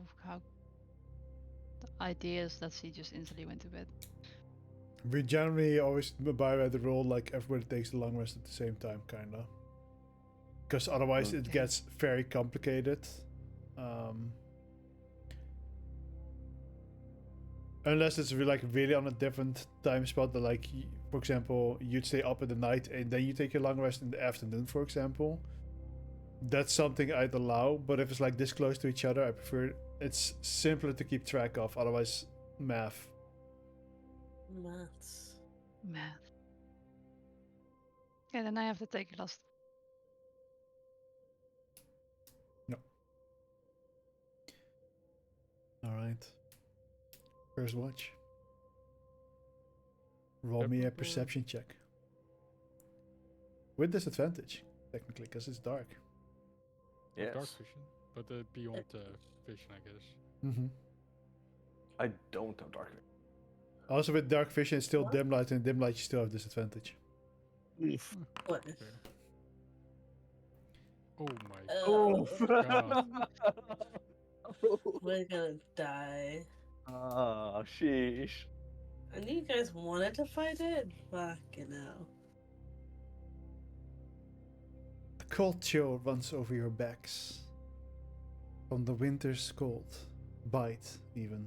The idea is that she just instantly went to bed. We generally always buy by the rule like everybody takes the long rest at the same time, kinda. Because otherwise it gets very complicated. Unless it's really on a different time spot that like, for example, you'd stay up in the night and then you take your long rest in the afternoon, for example. That's something I'd allow, but if it's like this close to each other, I prefer it's simpler to keep track of, otherwise math. Math. Yeah, then I have to take last. Alright. First watch. Roll me a perception check. With disadvantage, technically, because it's dark. Yes. Dark vision, but beyond vision, I guess. Mm-hmm. I don't have dark vision. Also, with dark vision, it's still dim light, and dim light you still have disadvantage. What? Oh my Oh, god. we're gonna die. Ah, sheesh. And you guys wanted to fight it? Fucking hell. A cold chill runs over your backs. From the winter's cold. Bite, even.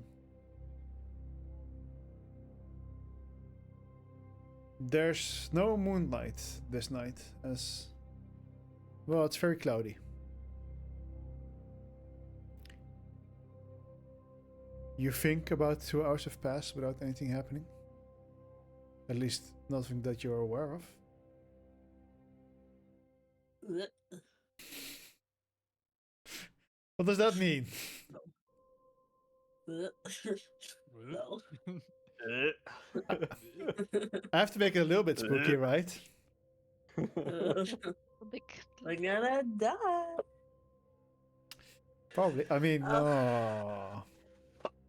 There's no moonlight this night, as... Well, it's very cloudy. You think about 2 hours have passed without anything happening? At least nothing that you're aware of. What does that mean? No. I have to make it a little bit spooky, right? We're gonna die. Probably. I mean, no.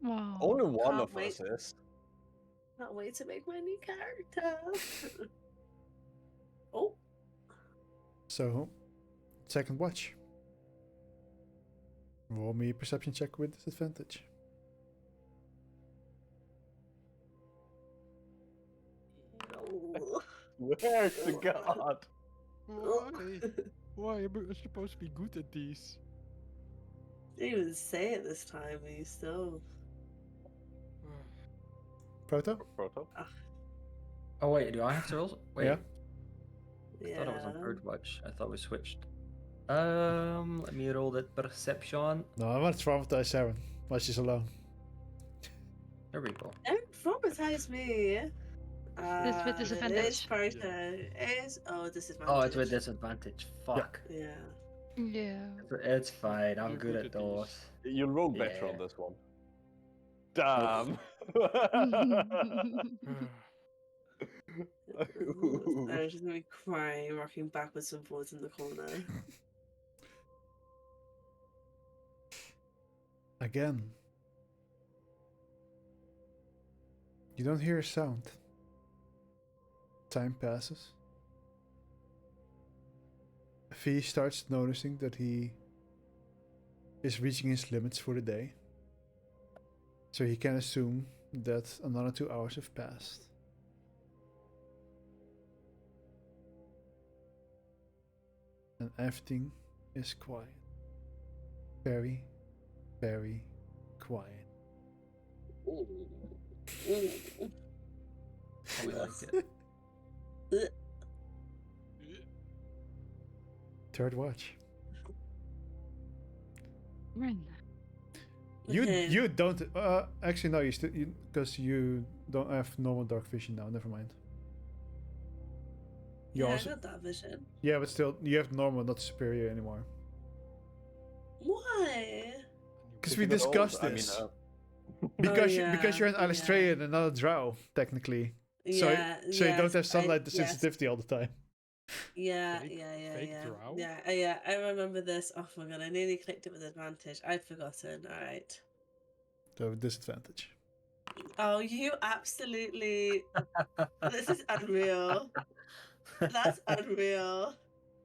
Wow. Only one Can't of wait. us is. Can't wait to make my new character. Oh, So, second watch. Roll me a perception check with disadvantage. no. Swear to God. Why? Why? I'm supposed to be good at these. Didn't even say it this time, and you still. Proto? Proto? Oh wait, do I have to roll? Wait, Yeah. I thought it was on third watch. I thought we switched. Let me roll that perception. No, I want to traumatize Sharon while she's alone. There we go. Don't traumatize me. This with It is disadvantage. Proto. Is disadvantage. Oh, it's with disadvantage. Fuck. Yeah. Yeah. It's fine. I'm You're good good at at these. those. You'll roll better Yeah. on this one. Damn. I was just gonna be crying, rocking backwards and forwards in the corner. Again. You don't hear a sound. Time passes. V starts noticing that he is reaching his limits for the day. So he can assume that another 2 hours have passed. And everything is quiet. Very, very quiet. We like it. Third watch. Rin. Okay. You don't actually no, you still, because you don't have normal dark vision now. Never mind. You Yeah, also I got that vision. yeah, but still you have normal, not superior anymore. Why? Because we If you got old, discussed I mean, this. Oh, Because yeah, you're an yeah. Alistraean and not a Drow, technically. So Yeah, so you don't yes, have sunlight yes. sensitivity all the time. Yeah, Fake- yeah, fake yeah. drow? Yeah, I remember this. Oh my god, I nearly clicked it with advantage. I'd forgotten. Alright. So disadvantage. Oh, you absolutely. This is unreal. That's unreal.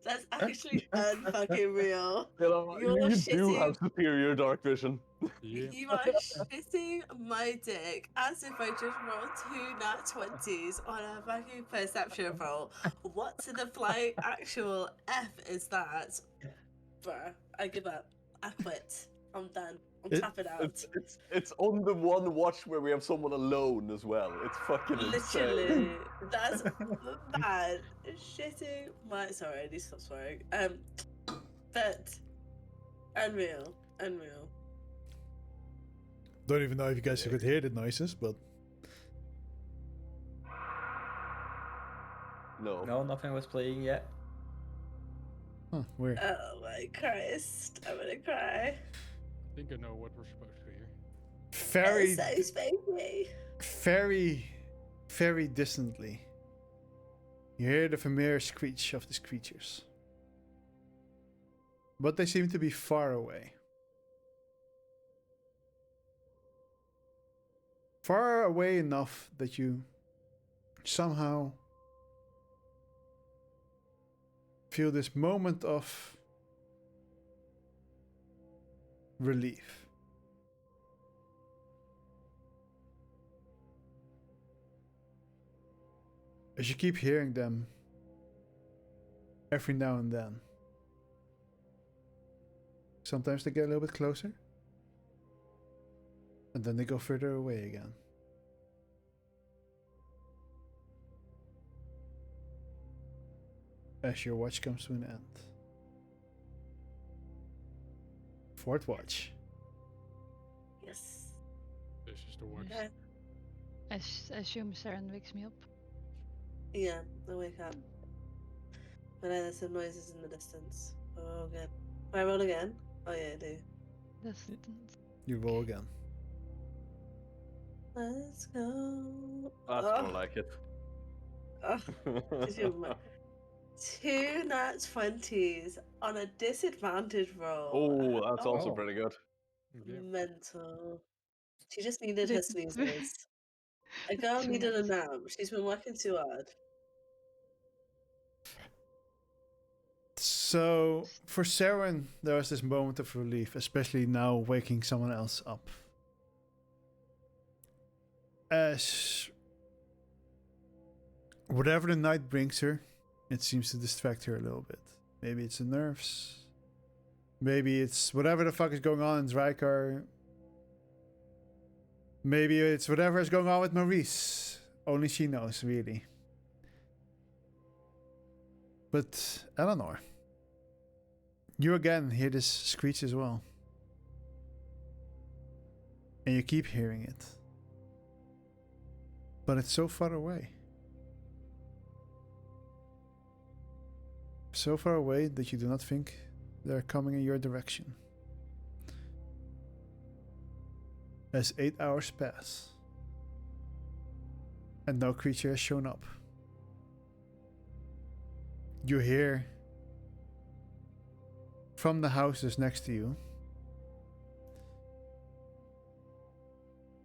That's actually unfucking real. You You're do shitting. have superior dark vision. Yeah. You are shitting my dick as if I just rolled 2 nat 20s on a fucking perception roll. What to the flying actual F is that? Bruh, I give up. I quit. I'm done. I'm tapping out. It's on the one watch where we have someone alone as well. It's fucking Literally, insane. that's bad. Shitting my. Sorry, I need to stop swearing. But unreal. Don't even know if you guys could hear the noises, but No. No, nothing was playing yet. huh, weird. Oh my Christ, I'm gonna cry. I think I know what we're supposed to hear. Very, It's so spooky. very, very distantly, you hear the familiar screech of these creatures. But they seem to be far away. Far away enough that you somehow feel this moment of relief. As you keep hearing them every now and then. Sometimes they get a little bit closer. And then they go further away again. As your watch comes to an end. Fourth watch. Yes. This is the watch. Okay. I assume Saren wakes me up. Yeah, I wake up. But there's some noises in the distance. Oh, good. Do I roll again? Oh, yeah, I do. Distance. You roll again. Let's go. That's Oh, more like it. oh, did you ma- 2 nat 20s on a disadvantage roll. Oh, that's also Oh. pretty good. Yeah. Mental. She just needed her Did- snoozes. A girl Too needed a much. nap. She's been working too hard. So, for Saren, there was this moment of relief, especially now waking someone else up. As whatever the night brings her, it seems to distract her a little bit. Maybe it's the nerves. Maybe it's whatever the fuck is going on in Drykar. Maybe it's whatever is going on with Maurice. Only she knows, really. But Eleanor, you again hear this screech as well. And you keep hearing it. But it's so far away. So far away that you do not think they're coming in your direction. As 8 hours pass, and no creature has shown up, you hear from the houses next to you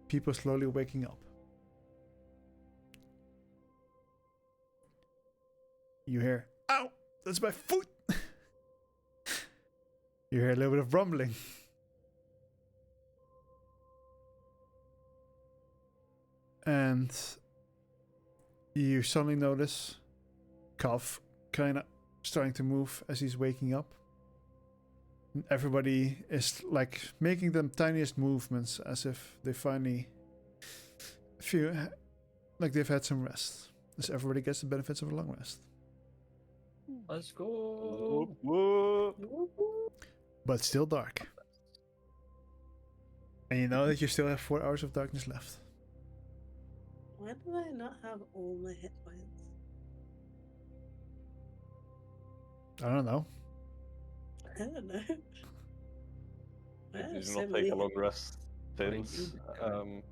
people slowly waking up. You hear, ow, that's my foot. You hear a little bit of rumbling. And you suddenly notice Calf kind of starting to move as he's waking up. And everybody is like making the tiniest movements as if they finally feel like they've had some rest. As everybody gets the benefits of a long rest. Let's go. Whoop, whoop. But it's still dark. And you know that you still have 4 hours of darkness left. Why do I not have all my hit points? I don't know. I don't know. I Did have you so not many take a hit long points. rest since? you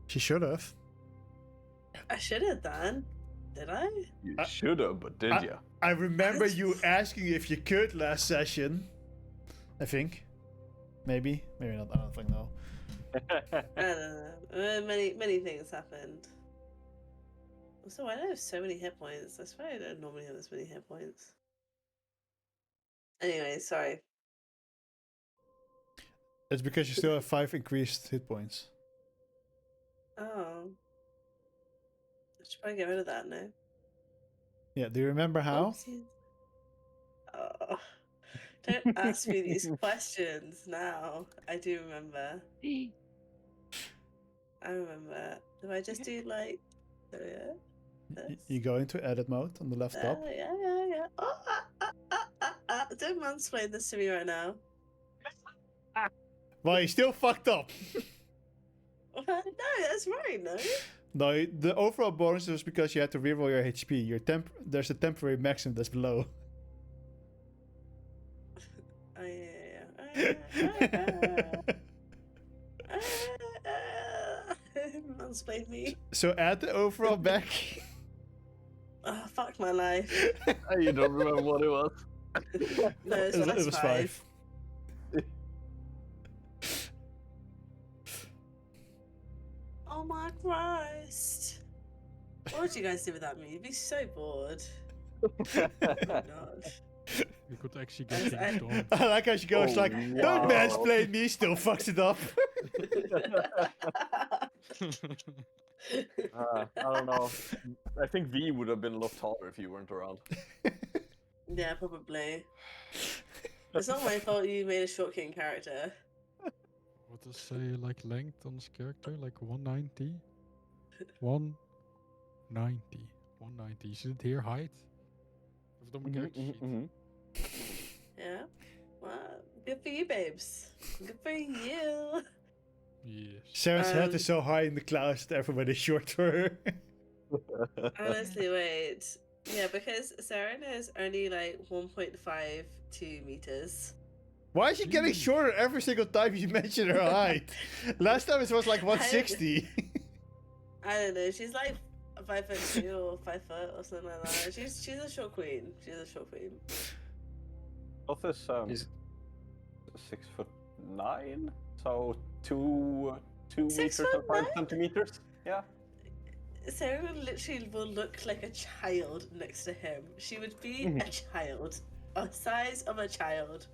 She should have. I should have done. Did I? You should have, but did you? I remember you asking if you could last session. I think. Maybe. Maybe not. I don't think no. I don't know. Many things happened. Also, why do I have so many hit points? I swear I don't normally have this many hit points. Anyway, sorry. It's because you still have 5 increased hit points. Oh. I should probably get rid of that now. Yeah, do you remember how? Oopsies. Oh. Don't ask me these questions now. I do remember. I remember. Do I just do like this? You go into edit mode on the left top. Yeah. Oh, don't mansplain this to me right now. Well, you still fucked up. No, that's right, no? No, the overall bonus was because you had to reroll your HP. There's a temporary maximum that's below. Oh, yeah. mansplain me. So add the overall back. Oh, fuck my life. You don't remember what it was? No, it's It plus was 5. 5. Oh my Christ. What would you guys do without me? You'd be so bored. Oh my god. We could actually Yes, get I- things done. I like how she goes like, don't wow. mansplain me, still fucks it up. I don't know. I think V would have been a lot taller if you weren't around. Yeah, probably. It's not my fault you made a short king character. What does say like length on this character? Like 190? 190. 190. Is it here height? Of the character sheet. Yeah. Well, good for you, babes. Good for you. Yes. Sarah's head is so high in the clouds that everybody's short for her. Honestly, wait. Yeah, because Saren is only like 1.52 meters. Why is she getting Jeez. shorter every single time you mention her height? Last time it was like 160. I don't know. She's like 5'2" or 5 foot or something like that. She's a short queen. She's a short queen. Both is Is- 6'9", so two 6'9"? meters and 5 centimeters. Yeah. Sarah literally will look like a child next to him. She would be a child, a size of a child.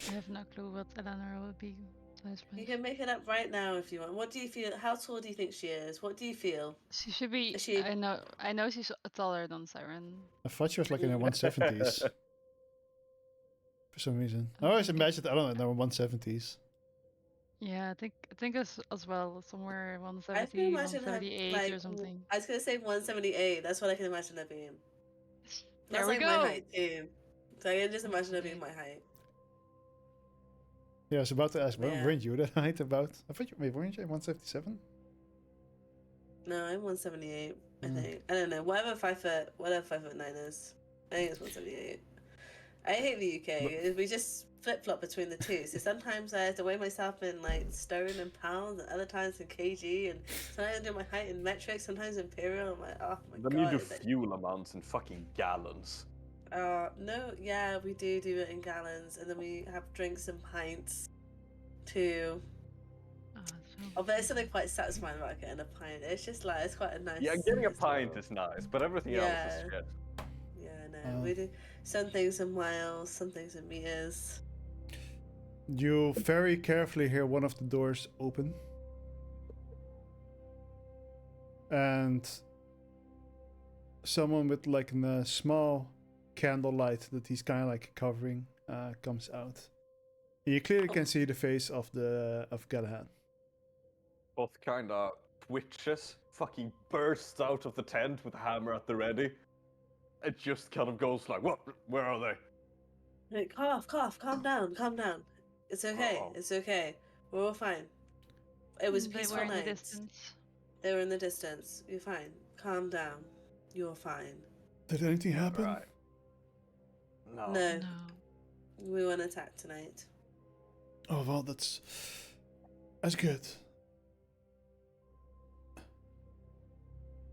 I have no clue what Eleanor would be. You can make it up right now if you want. What do you feel? How tall do you think she is? What do you feel? She should be. Is she- I know she's taller than Siren. I thought she was like in the 170s. For some reason. I always imagined Ellen in the 170s. Yeah, I think as well somewhere I can 170, imagine her 138 like. or something. I was gonna say 178. That's what I can imagine her being. There That's we like go. my height too. So I can just imagine her being my height. Yeah, I was about to ask, Yeah. weren't you that height about? I thought you, wait, weren't you 177? No, I'm 178. I Mm. think. I don't know. Whatever 5'9" is. I think it's 178. I hate the UK. We just flip flop between the two. So sometimes I have to weigh myself in like stone and pounds, and other times in kg, and sometimes I do my height in metric, sometimes imperial. I'm like, oh my Then god. you do fuel amounts in fucking gallons. No, yeah, we do it in gallons, and then we have drinks and pints too. Oh, so Oh, but there's something quite satisfying about getting a pint. It's just like it's quite a nice. Yeah, getting a nice pint little- is nice, but everything else Yeah. is shit. Yeah, no, we do some things in miles, some things in meters. You very carefully hear one of the doors open. And someone with like a small candlelight that he's kind of like covering comes out. You clearly can see the face of Galahad. Both kinda twitches, fucking bursts out of the tent with a hammer at the ready. It just kind of goes like, what? Where are they? Like, cough, calm down. It's okay, Uh-oh. it's okay. We're all fine. It was a they peaceful were in the night. distance. They were in the distance. You're fine. Calm down. You're fine. Did anything happen? Right. No. No, No. we won't attack tonight. Oh well, that's good.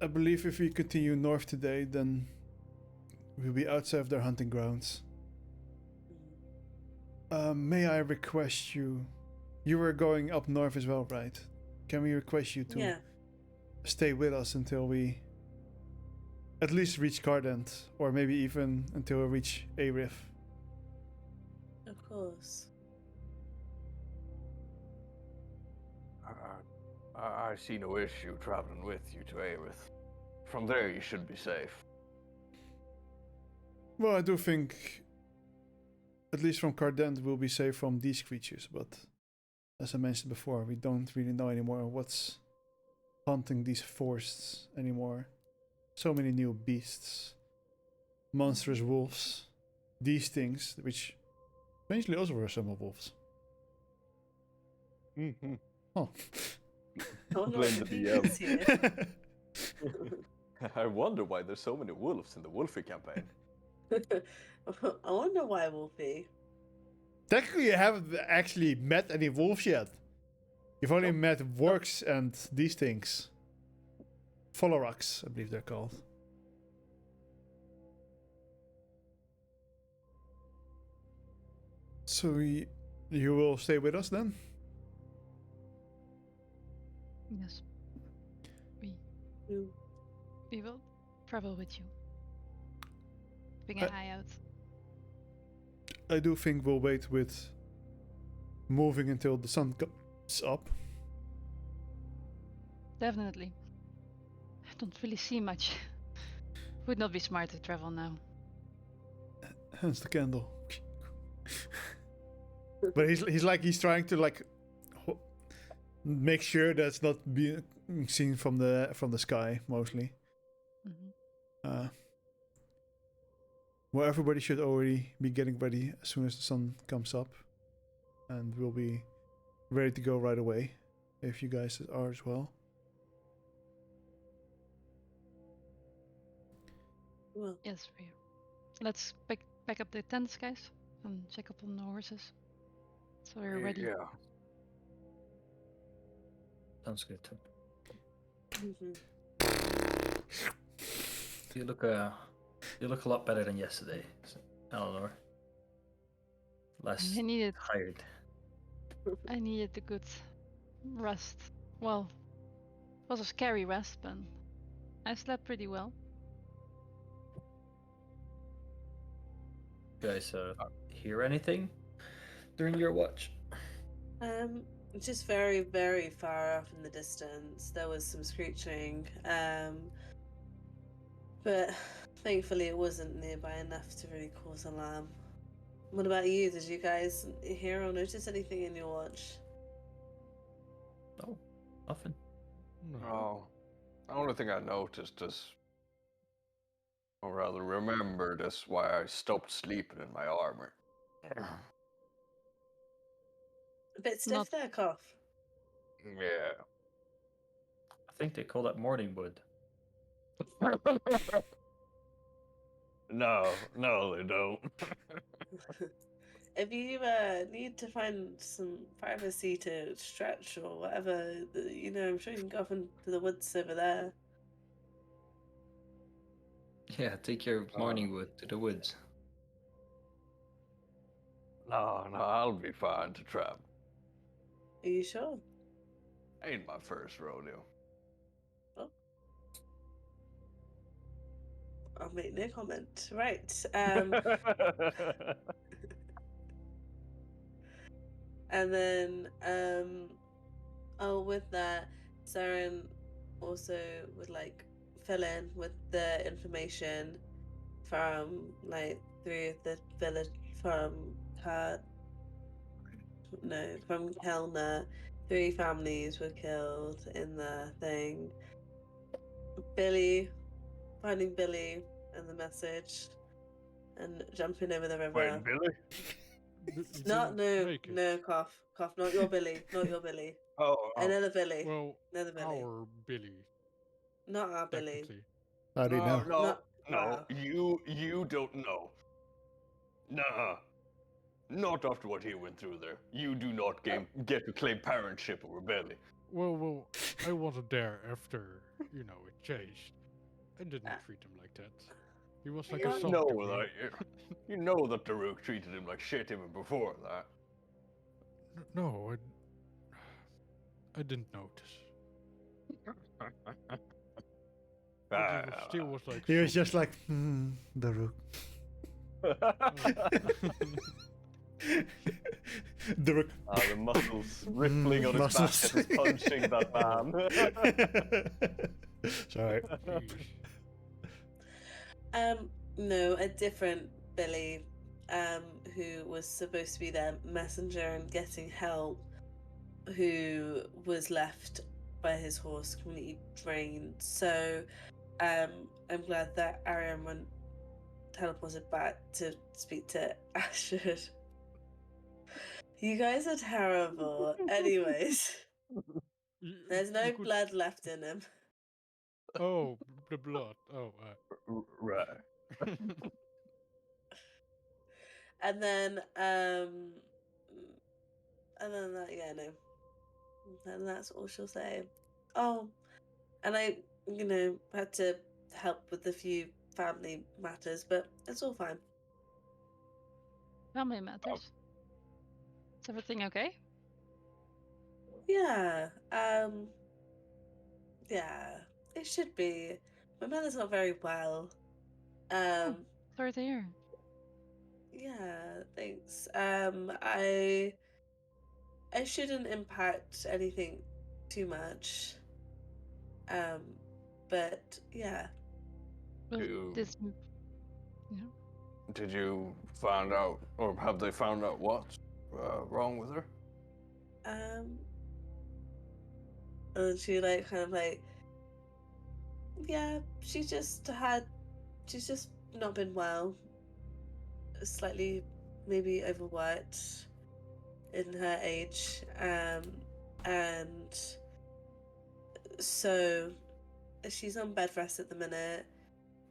I believe if we continue north today, then we'll be outside of their hunting grounds. May I request you? You were going up north as well, right? Can we request you to Yeah. stay with us until we at least reach Cardent, or maybe even until we reach Arif? Of course. I see no issue traveling with you to Aerith. From there, you should be safe. Well, I do think, at least from Cardent, we'll be safe from these creatures, but as I mentioned before, we don't really know anymore what's haunting these forests anymore. So many new beasts, monstrous wolves, these things, which eventually also were some wolves. Mm-hmm. Oh. I wonder Blame what the the is here. I wonder why there's so many wolves in the Wolfie campaign. I wonder why, Wolfie. Technically, I haven't actually met any wolves yet. You've only met works and these things. Follow-rocks, I believe they're called. So you will stay with us then? Yes. Mm. We will travel with you. Keeping an eye out. I do think we'll wait with moving until the sun comes up. Definitely. I don't really see much. Would not be smart to travel now. Hence the candle. But he's trying to like make sure that's not being seen from the sky mostly. Mm-hmm. Well, everybody should already be getting ready as soon as the sun comes up, and we'll be ready to go right away if you guys are as well. Well, Yes, we are. Let's pack up the tents, guys, and check up on the horses. So we're ready. Yeah. Sounds good. mhm. You look a lot better than yesterday, Eleanor. Less I needed tired. a good rest. Well, it was a scary rest, but I slept pretty well. You guys hear anything during your watch? Just very, very far off in the distance, there was some screeching. But thankfully it wasn't nearby enough to really cause alarm. What about you? Did you guys hear or notice anything in your watch? No, nothing. No. Oh, the only thing I noticed is, or rather remembered, is why I stopped sleeping in my armor. A bit stiff Not- there, Cough. Yeah. I think they call that morning wood. No, they don't. If you need to find some privacy to stretch or whatever, I'm sure you can go off into the woods over there. Yeah, take your morning wood to the woods. No, I'll be fine to travel. Are you sure? Ain't my first rodeo. I'll make no comment. Right. And then, with that, Saren also would like fill in with the information from through the village from from Kelner. 3 families were killed in the thing. Finding Billy and the message, and jumping over the river. Wait, Billy? No, cough, not your Billy, not your Billy. Oh. Another Billy. Well, Another Billy. our Billy. Not our Billy. Technically. How do you know? No, Wow. you don't know. Nah. Not after what he went through there. You do not get to claim parentship over Billy. Well, I wasn't there after, it changed. I didn't treat him like that. He was like a son to me. You know that Daruk treated him like shit even before that. No, I didn't notice. But he still was like. He was just like, Daruk. Daruk. The muscles rippling on his back as he's punching that man. Sorry. No, a different Billy, who was supposed to be their messenger and getting help, who was left by his horse completely drained. So, I'm glad that Arian went teleported back to speak to Ashford. You guys are terrible. Anyways, there's no blood left in him. Oh, the blood. Oh, right. And then that, And that's all she'll say. Oh, and I, had to help with a few family matters, but it's all fine. Family matters. Is everything okay? Yeah, yeah, it should be. My mother's not very well. Sorry to hear. Yeah, thanks. I shouldn't impact anything too much. But yeah. Well, You- this. Yeah. Did you find out, or have they found out what's wrong with her? And she kind of yeah, she's just not been well. Slightly maybe overworked in her age. And so she's on bed rest at the minute.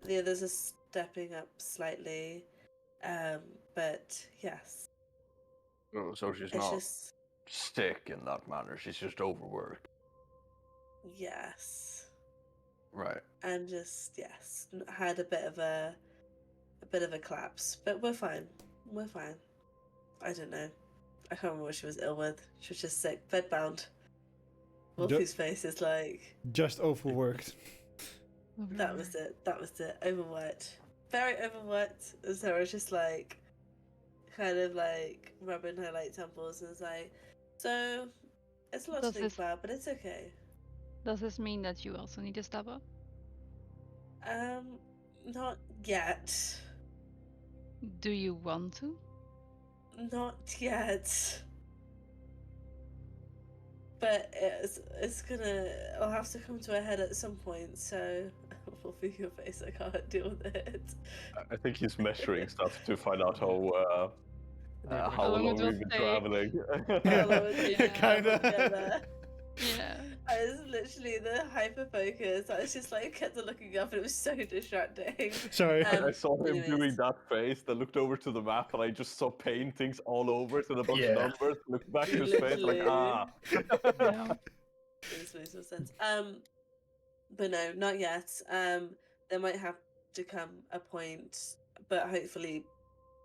The others are stepping up slightly. But yes. Oh, so she's It's not just sick in that manner. She's just overworked. yes. Right. And just had a bit of a collapse. But we're fine. We're fine. I don't know. I can't remember what she was ill with. She was just sick, bedbound. Wolfie's face is like Just overworked. that was it. That was it. Overworked. Very overworked. And Sarah's just kind of rubbing her temples and is like, so it's a lot Does to think this- about, but it's okay. Does this mean that you also need to step up? Not yet. Do you want to? Not yet. But I'll have to come to a head at some point, so Wolfie, your face, I can't deal with it. I think he's measuring stuff to find out how long long it will we've been take. traveling. Kinda. Yeah. I was literally the hyper focus. I was just kept on looking up, and it was so distracting. Sorry. I saw him anyways. doing that face, then looked over to the map, and I just saw paintings all over it and a bunch Yeah. of numbers. Looked back to his face, like, ah. Yeah. This makes no sense. But no, not yet. There might have to come a point, but hopefully,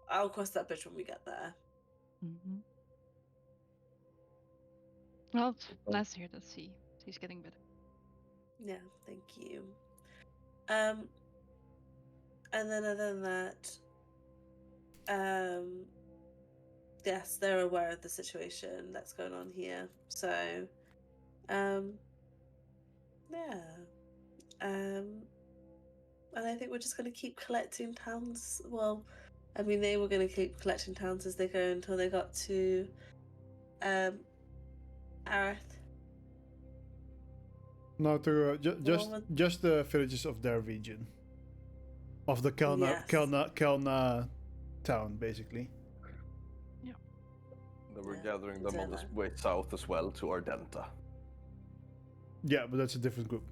I'll cross that bridge when we get there. Mm-hmm. Well, it's nice to hear that she's getting better. Yeah, thank you. And then other than that, yes, they're aware of the situation that's going on here. So, yeah. And I think we're just going to keep collecting towns. Well, I mean, they were going to keep collecting towns as they go until they got to Arath. No, to Well, just the villages of their region, of the Yes. Kelna town, basically. Then we're Yeah, gathering them on this Zella. way south as well to Ardenta. Yeah, but that's a different group.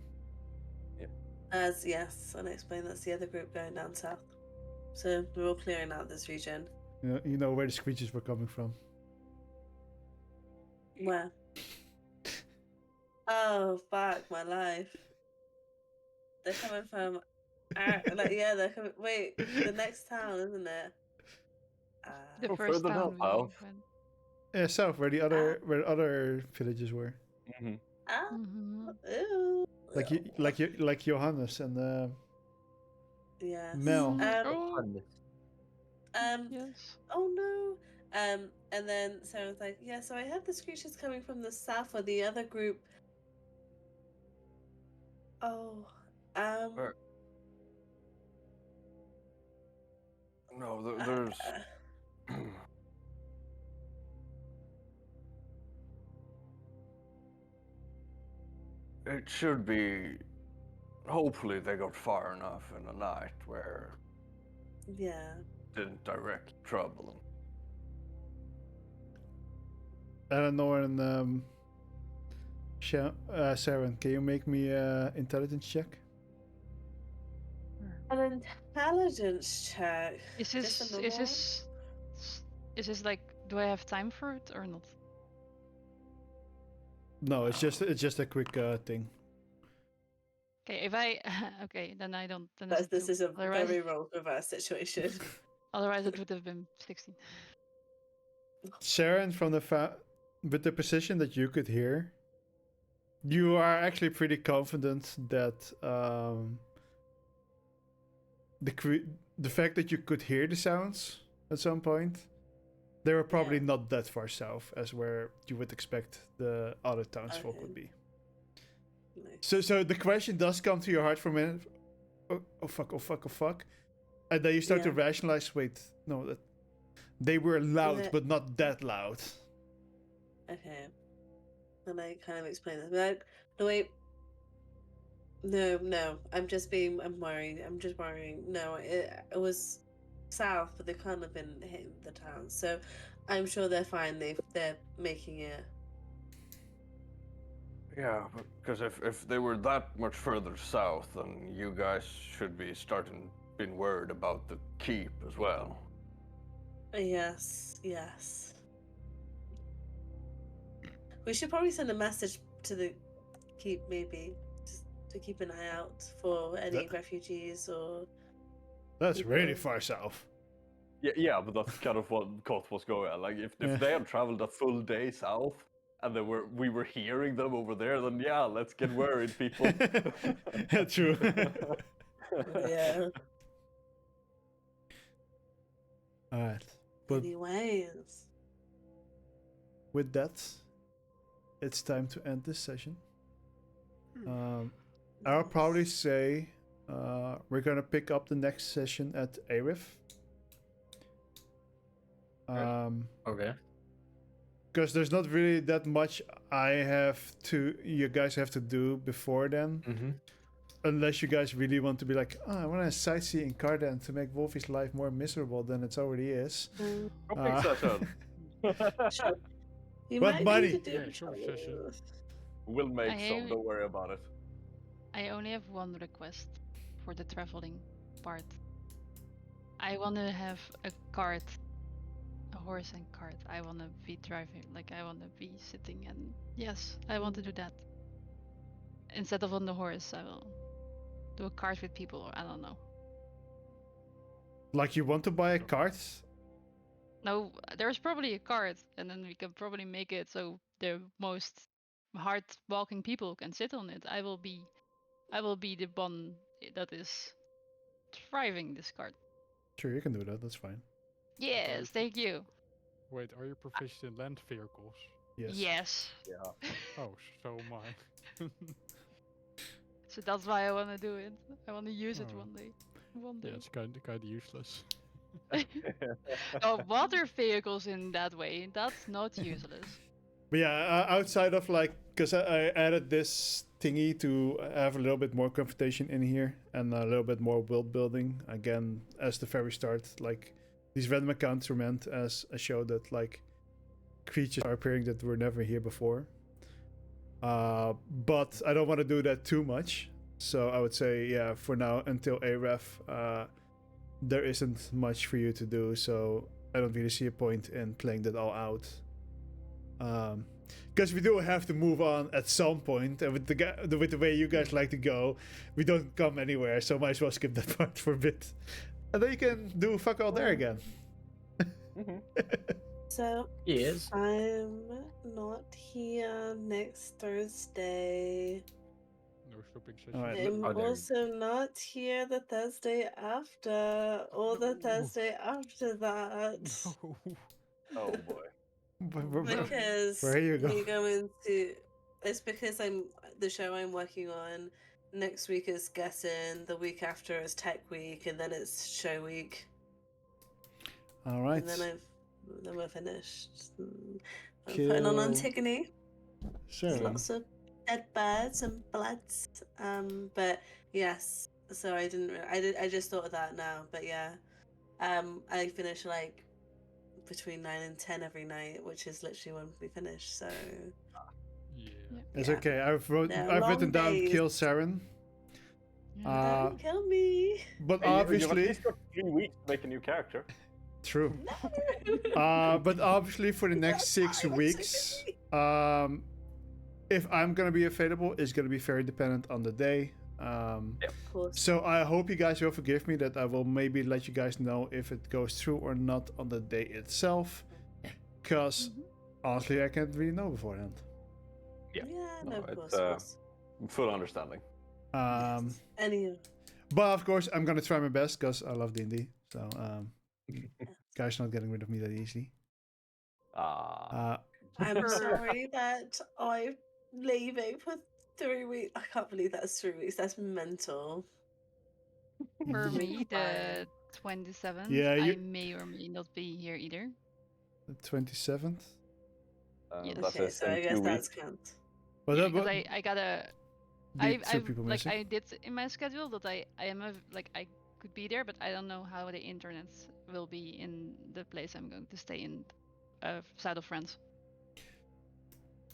Yes, and I explained that's the other group going down south. So we're all clearing out this region. You know where the screeches were coming from. Where? Oh, fuck my life. They're coming from, they're coming. Wait, the next town, isn't it? The Oh, first further town north, we pal. went. Yeah, south where the other villages were, Mm-hmm. Ew. like Johannes and Yes. Mel. Oh, yes. Oh no. And then Sarah's like, yeah, so I heard the screeches coming from the south or the other group. Oh. Where? No, there's. It should be. Hopefully, they got far enough in the night where Yeah. it didn't directly trouble them. Eleanor and Saren, can you make me an intelligence check? An intelligence check. Is Just this a normal one? is this like, do I have time for it or not? No, it's just a quick thing. Okay, if I okay, then I don't. Then But it's this 2. is a Otherwise, very role reverse situation. otherwise it would have been 16. Sharon, from the with the position that you could hear, you are actually pretty confident that the fact that you could hear the sounds at some point, they were probably Yeah. not that far south as where you would expect the other townsfolk Okay. would be. Nice. So the question does come to your heart for a minute. Oh fuck. And then you start to Yeah. rationalize, wait, no, that they were loud, Yeah. but not that loud. Okay. And I kind of explain this. Like, no, wait. No. I'm worried. I'm just worrying. No, it was south, but they can't have been hitting the town. So I'm sure they're fine. They're making it. Yeah, because if they were that much further south, then you guys should be being worried about the keep as well. Yes. We should probably send a message to the keep, maybe, just to keep an eye out for any refugees or. That's really people. far south. Yeah, but that's kind of what Koth was going at. Like, if Yeah. they had traveled a full day south and we were hearing them over there, then yeah, let's get worried, people. Yeah, true. Yeah. Alright. But Anyways. with that, it's time to end this session. I'll probably say we're gonna pick up the next session at Arif. Okay. Because there's not really that much you guys have to do before then. Mm-hmm. Unless you guys really want to be like, I want to sightsee in Cardan to make Wolfie's life more miserable than it already is. Go pick session. You What might money? need to do Yeah, sure, session. We'll make I some, am- don't worry about it. I only have one request for the traveling part. I want to have a cart, a horse and cart. I want to be driving, like I want to be sitting, and yes, I want to do that. Instead of on the horse, I will do a cart with people, or I don't know. Like you want to buy a cart? No, there's probably a cart, and then we can probably make it so the most hard walking people can sit on it. I will be the one that is driving this cart. Sure, you can do that. That's fine. Yes, thank you. Wait, are you proficient in land vehicles? Yes. Yes. Yeah. Oh, so am I. So that's why I want to do it. I want to use it Oh. one day. Yeah, it's kind of useless. Oh, water vehicles in that way, that's not useless. But yeah, outside of like, because I added this thingy to have a little bit more confrontation in here and a little bit more world building. Again, as the very start, like these random accounts were meant as a show that like creatures are appearing that were never here before. But I don't want to do that too much. So I would say, yeah, for now until AREF, there isn't much for you to do. So I don't really see a point in playing that all out. Because we do have to move on at some point, and with the way you guys like to go, we don't come anywhere. So might as well skip that part for a bit, and then you can do fuck all there again. So Yes. I'm not here next Thursday. No stopping session. Alright. I'm Oh, there. also not here the Thursday after, or the No. Thursday after that. No. Oh boy. Because where are you going? we go into. It's because the show I'm working on next week is Getting, the week after is Tech Week, and then it's Show Week, All right. and then we're finished. I'm putting on Kill- Antigone. There's Sure. lots of dead birds and bloods. But yes, so I just thought of that now. But yeah, I finish like between 9 and 10 every night, which is literally when we finish. So Yeah. It's yeah. okay. I've They're written long down days. kill Saren. Don't kill me. But Hey, you've at obviously, least got 3 weeks to make a new character. true. No. But obviously for the next 6 Fine, it's weeks, okay. if I'm gonna be available is gonna be very dependent on the day. Of course. So I hope you guys will forgive me that I will maybe let you guys know if it goes through or not on the day itself, because honestly I can't really know beforehand. Yeah. No, of it's, course, of course. Full understanding. Any. But of course I'm gonna try my best because I love D&D. So guys not getting rid of me that easily. I'm sorry that I'm leaving for 3 weeks. I can't believe that's 3 weeks. That's mental. For me, Fine. the 27th, Yeah, I you- may or may not be here either. The 27th. Yes. That Okay, is so in I guess 2 that's weeks. count. But Yeah, that because would I gotta. be I two people like missing. I did in my schedule that I am I could be there, but I don't know how the internet will be in the place I'm going to stay in, south of France.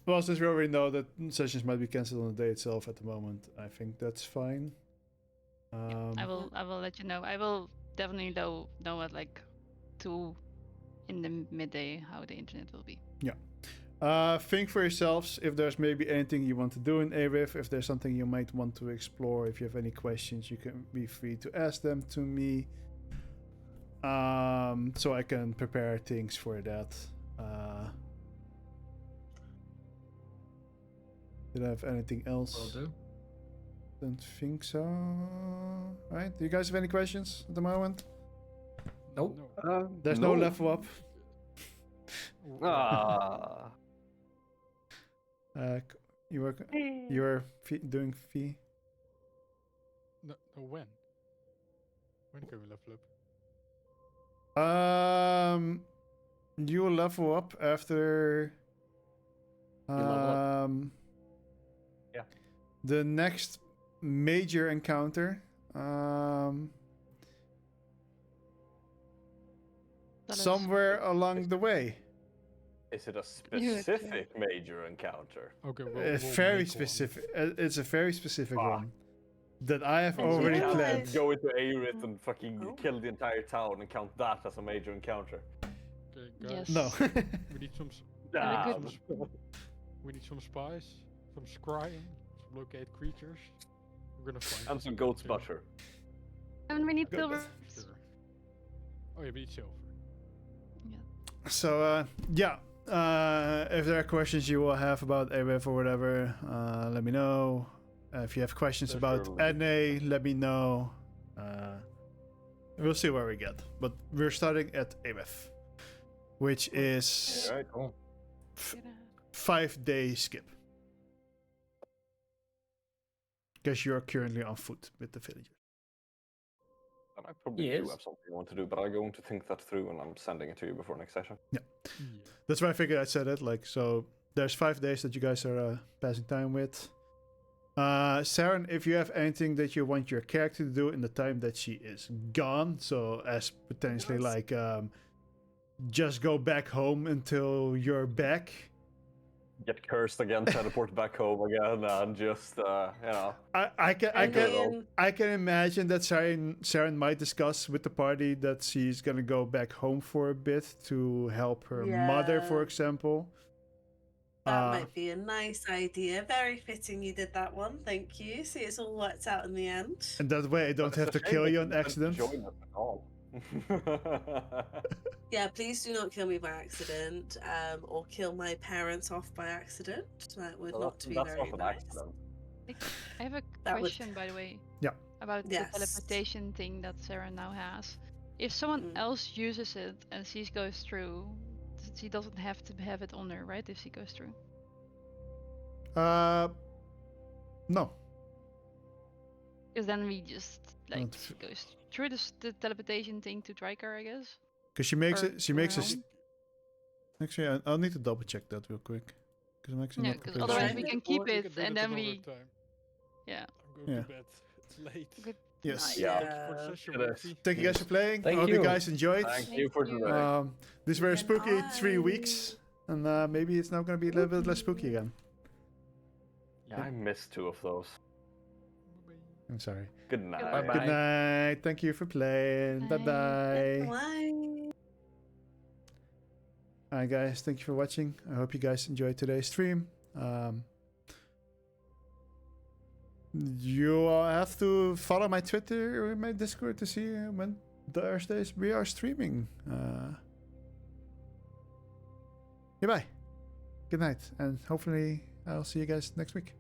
Well, since we already know that sessions might be cancelled on the day itself at the moment, I think that's fine. I will let you know. I will definitely know at like 2 in the midday how the internet will be. Think for yourselves if there's maybe anything you want to do in ARIF, if there's something you might want to explore. If you have any questions, you can be free to ask them to me. So I can prepare things for that. Did I have anything else? Will do. Don't think so. Right? Do you guys have any questions at the moment? Nope. There's no level up. Ah. You were doing fee. No, when? When can we level up? You will level up after. level up. Yeah. The next major encounter. That is- Somewhere along the way. Is it a specific major encounter? Okay, Very specific. It's a very specific Ah. one that I have And already you know, planned. like- Go into Aerith and fucking Oh. kill the entire town and count that as a major encounter. Okay, guys. Yes. No. We need some. Yeah, Damn. We need some spies, some scrying, some locate creatures. We're gonna find And some goat's too. butter. And we need Good. silver. Sure. Oh yeah, we need silver. So yeah, if there are questions you will have about AWF or whatever, let me know. If you have questions Sure, about sure. NA, let me know. We'll see where we get, but we're starting at AWF, which is Alright. Cool. 5-day skip. Because you're currently on foot with the villagers. And I probably Yes. do have something I want to do, but I'm going to think that through and I'm sending it to you before next session. Yeah. That's why I figured I'd said it. Like, so there's 5 days that you guys are passing time with. Saren, if you have anything that you want your character to do in the time that she is gone, so as potentially Yes. like just go back home until you're back. Get cursed again, teleport back home again, and just you know. I mean, can imagine that Saren might discuss with the party that she's gonna go back home for a bit to help her mother, for Yeah. example. that might be a nice idea. Very fitting you did that one. Thank you. See, it's all worked out in the end. And that way I don't But have it's to a shame kill that you on didn't accident. Join us at all. Yeah, please do not kill me by accident, or kill my parents off by accident. That would Well, not be that's very not an nice. accident. I have a That would- question, by the way. Yeah. About Yes. the teleportation thing that Sarah now has. If someone Mm. else uses it and she goes through, she doesn't have to have it on her, right? If she goes through. No. Because then we just like Not she goes through the teleportation thing to Triker, I guess. Because she makes Or it. She makes her us. own. Actually, I'll need to double check that real quick. Because I'm actually Yeah, not because completely otherwise sure. we sure. can keep We it can do and that then another we. time. Yeah. I'm going Yeah. to bed. It's late. Good. Yes. Yeah. Thank you for the session, It is. Wolfie. Thank you guys for playing. Thank I hope you you. guys enjoyed. Thank you for you. today. These were Good spooky 3 night. weeks, and maybe it's now gonna be a little bit less spooky again. Yeah, I missed 2 of those. Bye-bye. I'm sorry. Good night. Bye-bye. Good night. Thank you for playing. Bye Bye. bye. Why? Alright, guys. Thank you for watching. I hope you guys enjoyed today's stream. You have to follow my Twitter or my Discord to see when Thursdays we are streaming. Goodbye. Good night. And hopefully I'll see you guys next week.